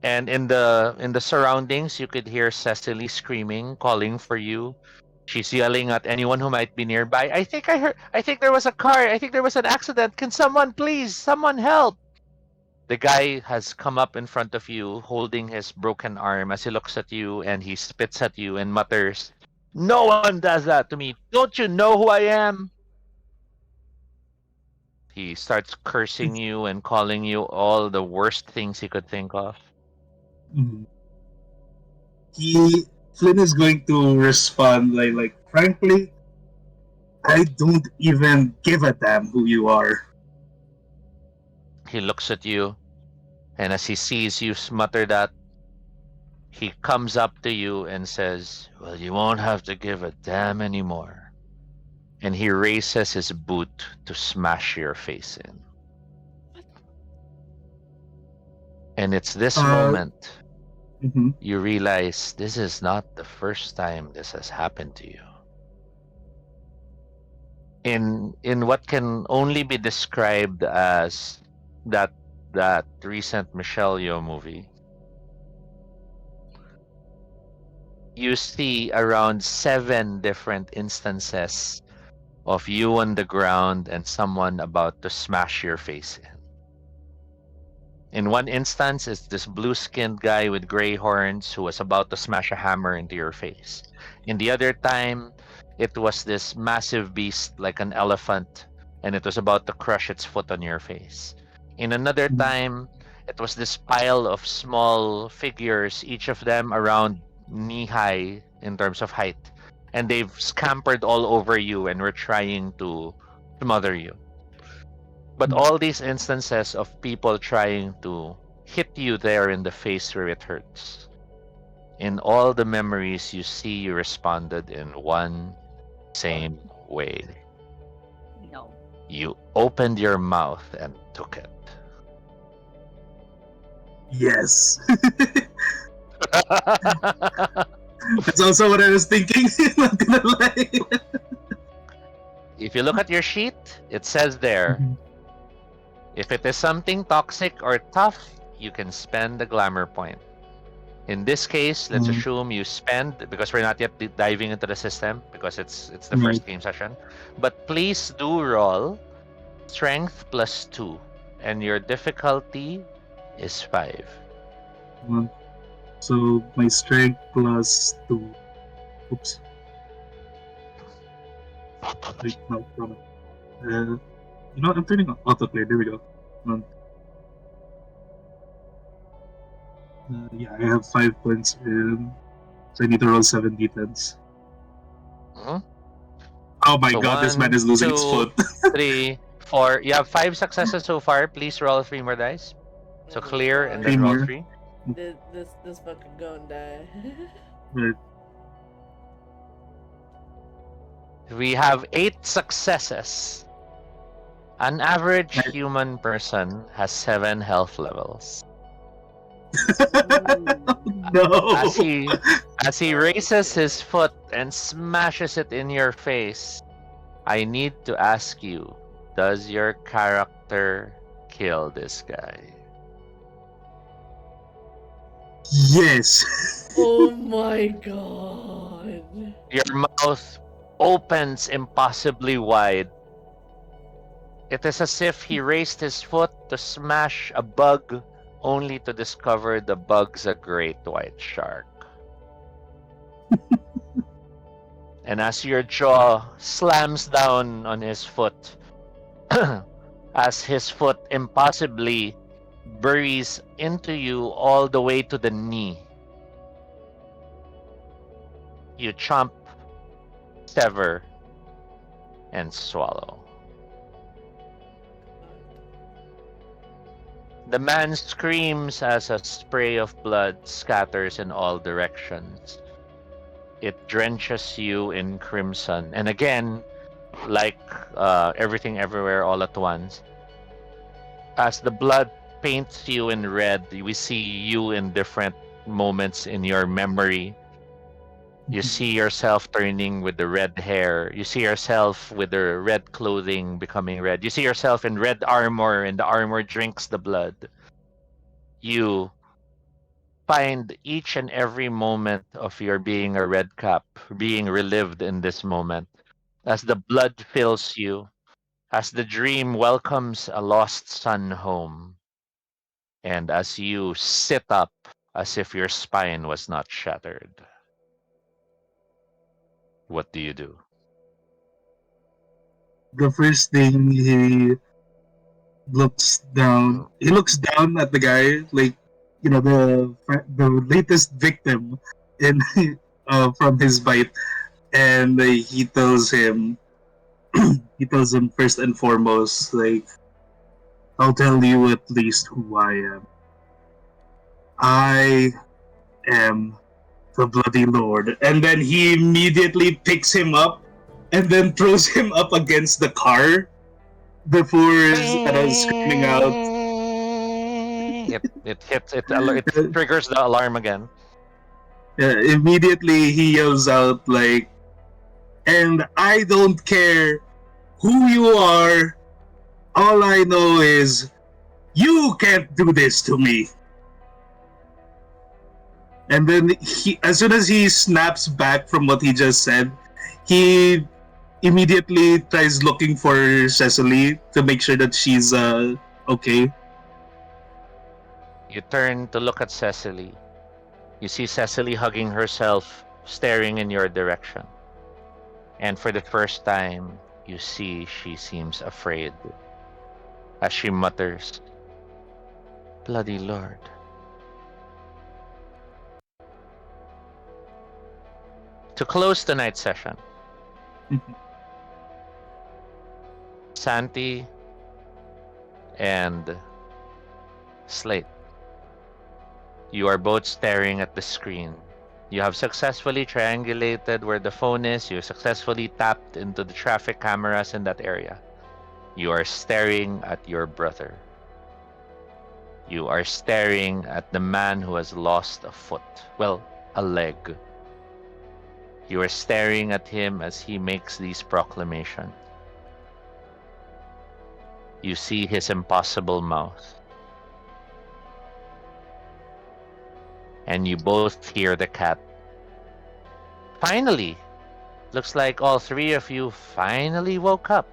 And in the surroundings, you could hear Cecily screaming, calling for you. She's yelling at anyone who might be nearby. I think there was a car. I think there was an accident. Can someone please, someone help? The guy has come up in front of you, holding his broken arm as he looks at you and he spits at you and mutters, "No one does that to me. Don't you know who I am?" He starts cursing you and calling you all the worst things he could think of. Mhm. He Flynn is going to respond like frankly, I don't even give a damn who you are. He looks at you, and as he sees you mutter that, he comes up to you and says, "Well, you won't have to give a damn anymore." And he raises his boot to smash your face in. And it's this Uh, moment mhm. you realize this is not the first time this has happened to you. In what can only be described as that recent Michelle Yeoh movie, you see around 7 different instances of you on the ground and someone about to smash your face in. In one instance, it's this blue skinned guy with gray horns who was about to smash a hammer into your face. In the other time, it was this massive beast like an elephant, and it was about to crush its foot on your face. In another Mm. time, it was this pile of small figures, each of them around knee high in terms of height, and they've scampered all over you and were trying to smother you. But Mm. all these instances of people trying to hit you there in the face where it hurts, in all the memories you see, you responded in one same way. No. You opened your mouth and took it. Yes. That's also what I was thinking. Not gonna lie. If you look at your sheet, it says there, Mhm. if it is something toxic or tough, you can spend a glamour point. In this case, let's Mm, assume you spend, because we're not yet diving into the system because it's the right. first game session. But please do roll strength plus 2 and your difficulty is 5. Mm. So my strength plus 2. Oops. Wait, no, wrong. I'm turning on autoplay. There we go. Um, yeah, I have 5 points in. So I need to roll 7 d10s. Mhm. Oh my So god, this man one, is losing his two, foot. 3, 4. You have 5 successes so far. Please roll 3 more dice. Oh So my clear and Three then god. roll more. 3. This fucking gonna die. Right. We have 8 successes. An average I- human person has 7 health levels. Ooh. As no. he as he Oh raises his shit. foot and smashes it in your face, I need to ask you, does your character kill this guy? Yes. Oh my god. Your mouth opens impossibly wide. It is as if he raised his foot to smash a bug, only to discover the bug's a great white shark. And as your jaw slams down on his foot, as his foot impossibly buries into you all the way to the knee, you chomp, sever, and swallow. The man screams as a spray of blood scatters in all directions. It drenches you in crimson. And again, like everything everywhere all at once, as the blood paints you in red, we see you in different moments in your memory. You see yourself turning with the red hair. You see yourself with the red clothing becoming red. You see yourself in red armor, and the armor drinks the blood. You find each and every moment of your being a red cap being relived in this moment. As the blood fills you, as the dream welcomes a lost son home, and as you sit up as if your spine was not shattered. What do you do? The first thing Mm. he looks down at the guy, like, the latest victim in from his bite, and he tells him first and foremost, like, I'll tell you at least who I am. I am the bloody lord. And then he immediately picks him up and then throws him up against the car before screaming out. It hits it triggers the alarm again. Immediately he yells out, like, and I don't care who you are, all I know is you can't do this to me. And then as soon as he snaps back from what he just said, he immediately tries looking for Cecily to make sure that she's okay. You turn to look at Cecily. You see Cecily hugging herself, staring in your direction. And for the first time, you see she seems afraid as she mutters, "Bloody Lord." To close tonight's session, Santi and Slate, you are both staring at the screen. You have successfully triangulated where the phone is. You successfully tapped into the traffic cameras in that area. You are staring at your brother. You are staring at the man who has lost a foot. Well, a leg. You are staring at him as he makes these proclamations. You see his impossible mouth. And you both hear the cat. Finally! Looks like all three of you finally woke up.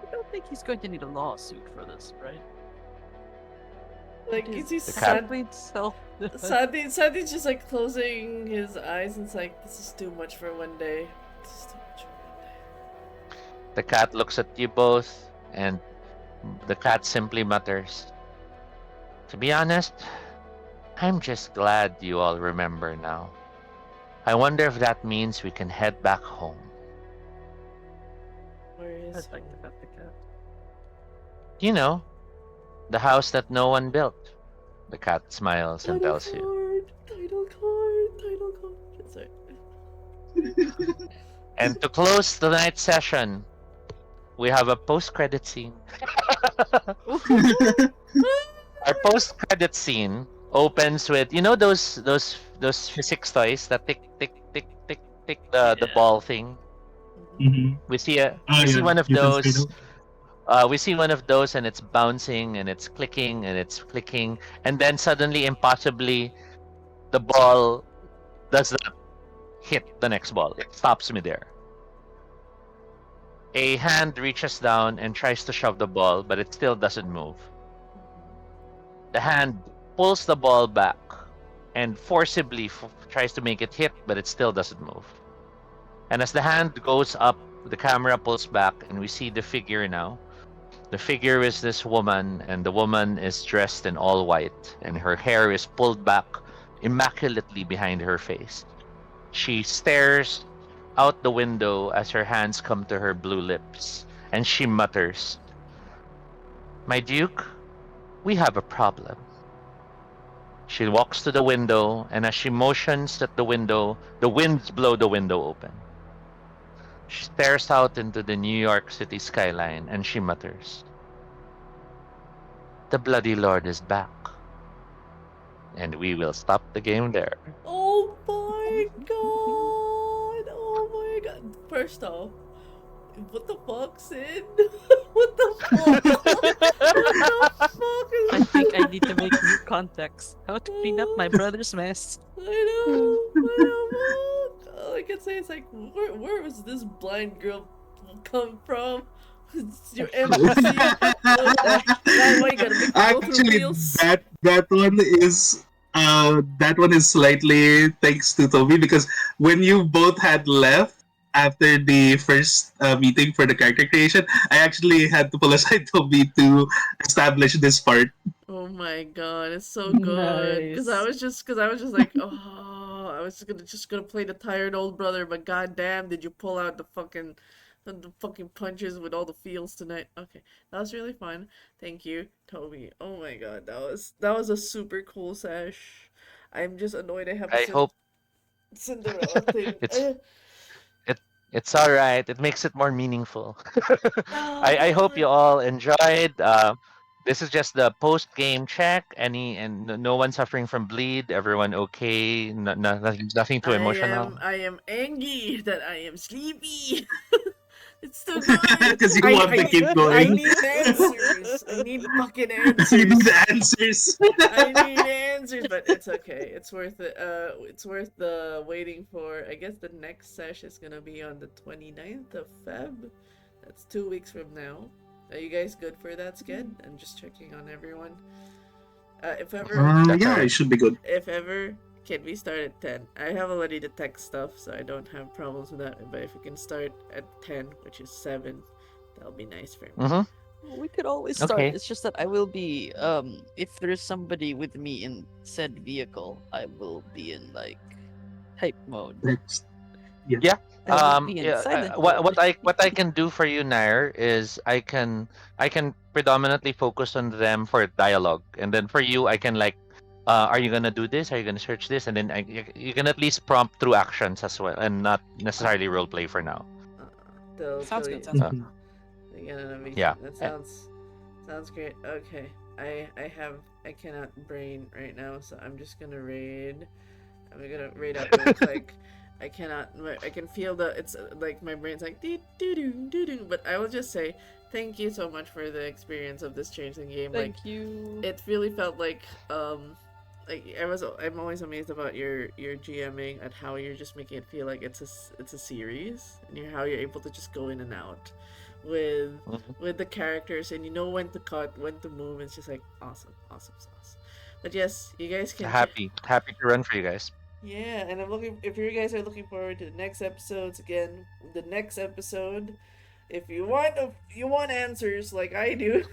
I don't think he's going to need a lawsuit for this, right? Like, It is he The cat- sad? complete self. Sandy's just like closing his eyes and it's like, this is too much for one day. This is too much for one day. The cat looks at you both, and the cat simply mutters, "To be honest, I'm just glad you all remember now. I wonder if that means we can head back home." Where is I'd like to home? pet the cat. You know, the house that no one built. The cat smiles and Title tells you. card! Title card! Title card! Sorry. And to close tonight's session, we have a post-credit scene. Our post-credit scene opens with, you know, those physics toys that tick tick tick tick tick, the Yeah. ball thing. Mhm. We see Yeah, one of you can say those. that. We see one of those, and it's bouncing and it's clicking and it's clicking, and then suddenly, impossibly, the ball does not hit the next ball. It stops me there. A hand reaches down and tries to shove the ball, but it still doesn't move. The hand pulls the ball back and forcibly tries to make it hit, but it still doesn't move. And as the hand goes up, the camera pulls back, and we see the figure now. The figure is this woman, and the woman is dressed in all white, and her hair is pulled back immaculately behind her face. She stares out the window as her hands come to her blue lips, and she mutters, "My Duke, we have a problem." She walks to the window, and as she motions at the window, the winds blow the window open. She stares out into the New York City skyline, and she mutters, "The bloody Lord is back." And we will stop the game there. Oh my god! Oh my god! First off, what the fuck, Sid? What the fuck? What the fuck is I think I need to make new context. How to clean up my brother's mess. I know. What the fuck? All I can say is like, where was this blind girl come from? It's your empathy. Why you gotta make me go through Actually, wheels? that one is slightly thanks to Toby, because when you both had left after the first meeting for the character creation, I actually had to pull aside Toby to establish this part. Oh my god, it's so good. Cause I Nice. was just, cause I was just like, oh, I was just gonna play the tired old brother, but goddamn, did you pull out the fucking punches with all the feels tonight? Okay, that was really fun. Thank you, Toby. Oh my god, that was a super cool sesh. I'm just annoyed I have a I hope Cinderella thing. it's it it's all right. It makes it more meaningful. Oh I hope you god. all enjoyed. This is just the post game check. No one suffering from bleed. Everyone okay. Nothing too emotional. I am angry that I am sleepy. It's too good. Because you want to keep I going. need answers. I need fucking You answers. need answers. I need answers, but it's okay. It's worth it. It's worth the waiting for. I guess the next sesh is gonna be on the 29th of Feb. That's 2 weeks from now. Are you guys good for that, Sked? I'm just checking on everyone. If ever, That's Yeah, alright. it should be good. if ever, can we start at 10? I have already the tech stuff, so I don't have problems with that. But if we can start at 10, which is 7, that'll be nice for me. Mm-hmm. We could always start. Okay. It's just that I will be if there's somebody with me in said vehicle, I will be in like hype mode. Next. I will be in silent mode. What I can do for you, Nair, is I can predominantly focus on them for dialogue, and then for you, I can like, are you gonna do this? Are you gonna search this? And then you can at least prompt through actions as well, and not necessarily role play for now. They'll Sounds fill good. you- Sounds good. Again, and everything. Yeah. That sounds great. Okay. I cannot brain right now, so I'm just gonna raid. I'm gonna raid out real quick. I cannot. I can feel it's like my brain's like doo doo doo doo doo. But I will just say thank you so much for the experience of this Changeling game. Thank you. It really felt like I'm always amazed about your GMing and how you're just making it feel like it's a series, and how you're able to just go in and out with the characters, and you know when to cut, when to move. It's just like awesome sauce. But yes, you guys can Happy to run for you guys. yeah, and I'm looking. If you guys are looking forward to the next episodes, again, the next episode, if you want answers like I do,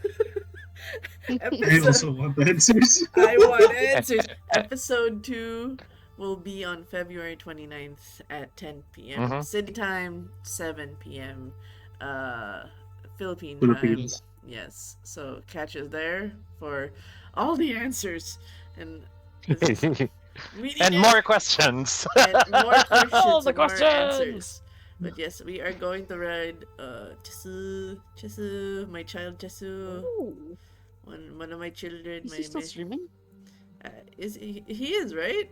I also want answers. I want answers. Episode 2 will be on February 29th at 10 p.m. Mhm. Sydney time, 7 p.m. Philippine Philippines. time. Yes, so catch us there for all the answers and we need And more questions. and more questions. All the and more questions! answers. But yes, we are going to ride Jesu, my child Jesu, Ooh, one of my children. is My he still streaming? is he is right?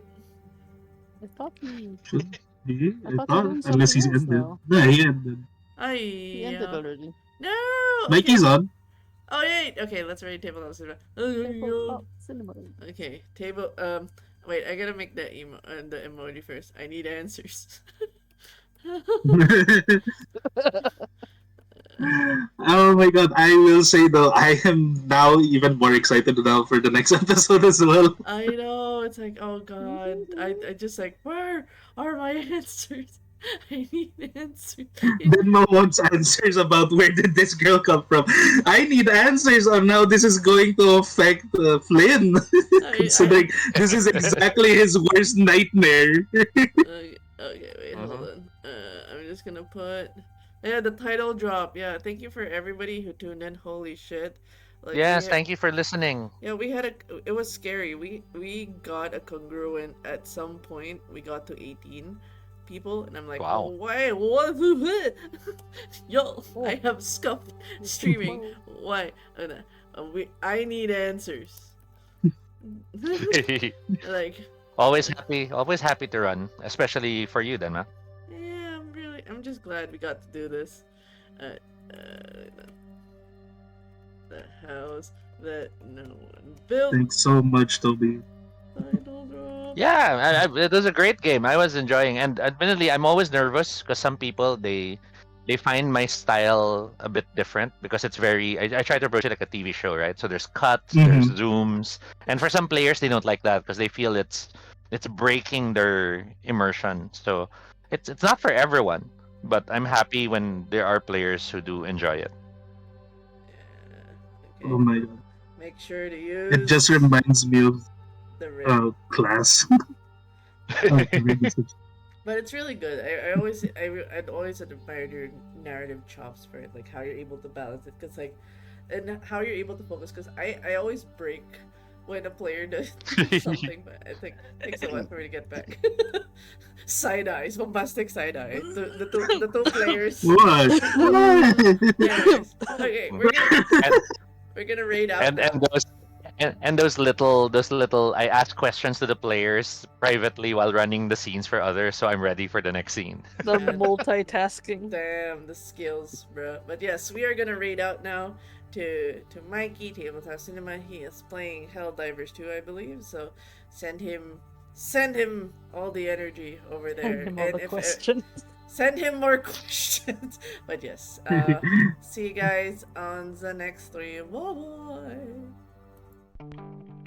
I thought he Should be. I I thought thought, he was unless he's something else ended. now. No, he ended. He ended already. No. Mikey's on. Oh yeah. Okay, let's read table of cinema. Tabletop cinema. Okay, table. Wait, I gotta make the the emoji first. I need answers. Oh my god, I will say though, I am now even more excited now for the next episode as well. I know. It's like, oh god. I just like, where are my answers? I need answers. Denmo wants answers about where did this girl come from. I need answers on how this is going to affect Flynn. Considering this is exactly his worst nightmare. Okay, wait, hold Mhm. on. I'm just gonna put. Yeah, the title drop. Yeah, thank you for everybody who tuned in. Holy shit! Like, Yes, thank you for listening. Yeah, we had a. It was scary. We got a congruent at some point. We got to 18 people, and I'm like, Wow. oh, why? What? Yo, I have scuffed streaming. Why? And I need answers. Like, always happy to run, especially for you, Dana. yeah, I'm just glad we got to do this. The house that no one built. Thanks so much, Toby. Title drop. Yeah, it was a great game. I was enjoying, and admittedly, I'm always nervous because some people they find my style a bit different because it's very. I try to approach it like a TV show, right? So there's cuts, there's zooms, and for some players they don't like that because they feel it's breaking their immersion. So it's not for everyone, but I'm happy when there are players who do enjoy it. Yeah, Oh my god. Make sure to use It just reminds me of the red. class. But it's really good. I'd always admired your narrative chops for it, like how you're able to balance it, cause like, and how you're able to focus. Cause I always break when a player does something, but I think it takes a while for me to get back. Side eyes, bombastic side eye. The two players. What? Anyways, okay, we're gonna raid out. and And those little I ask questions to the players privately while running the scenes for others, so I'm ready for the next scene. The Yeah. multitasking. Damn, the skills, bro. But yes, we are gonna raid out now to Mikey, Tabletop Cinema. He is playing Helldivers 2, I believe. So send him all the energy over there. Send him all And the if questions. send him more questions. But yes, see you guys on the next stream. Bye bye.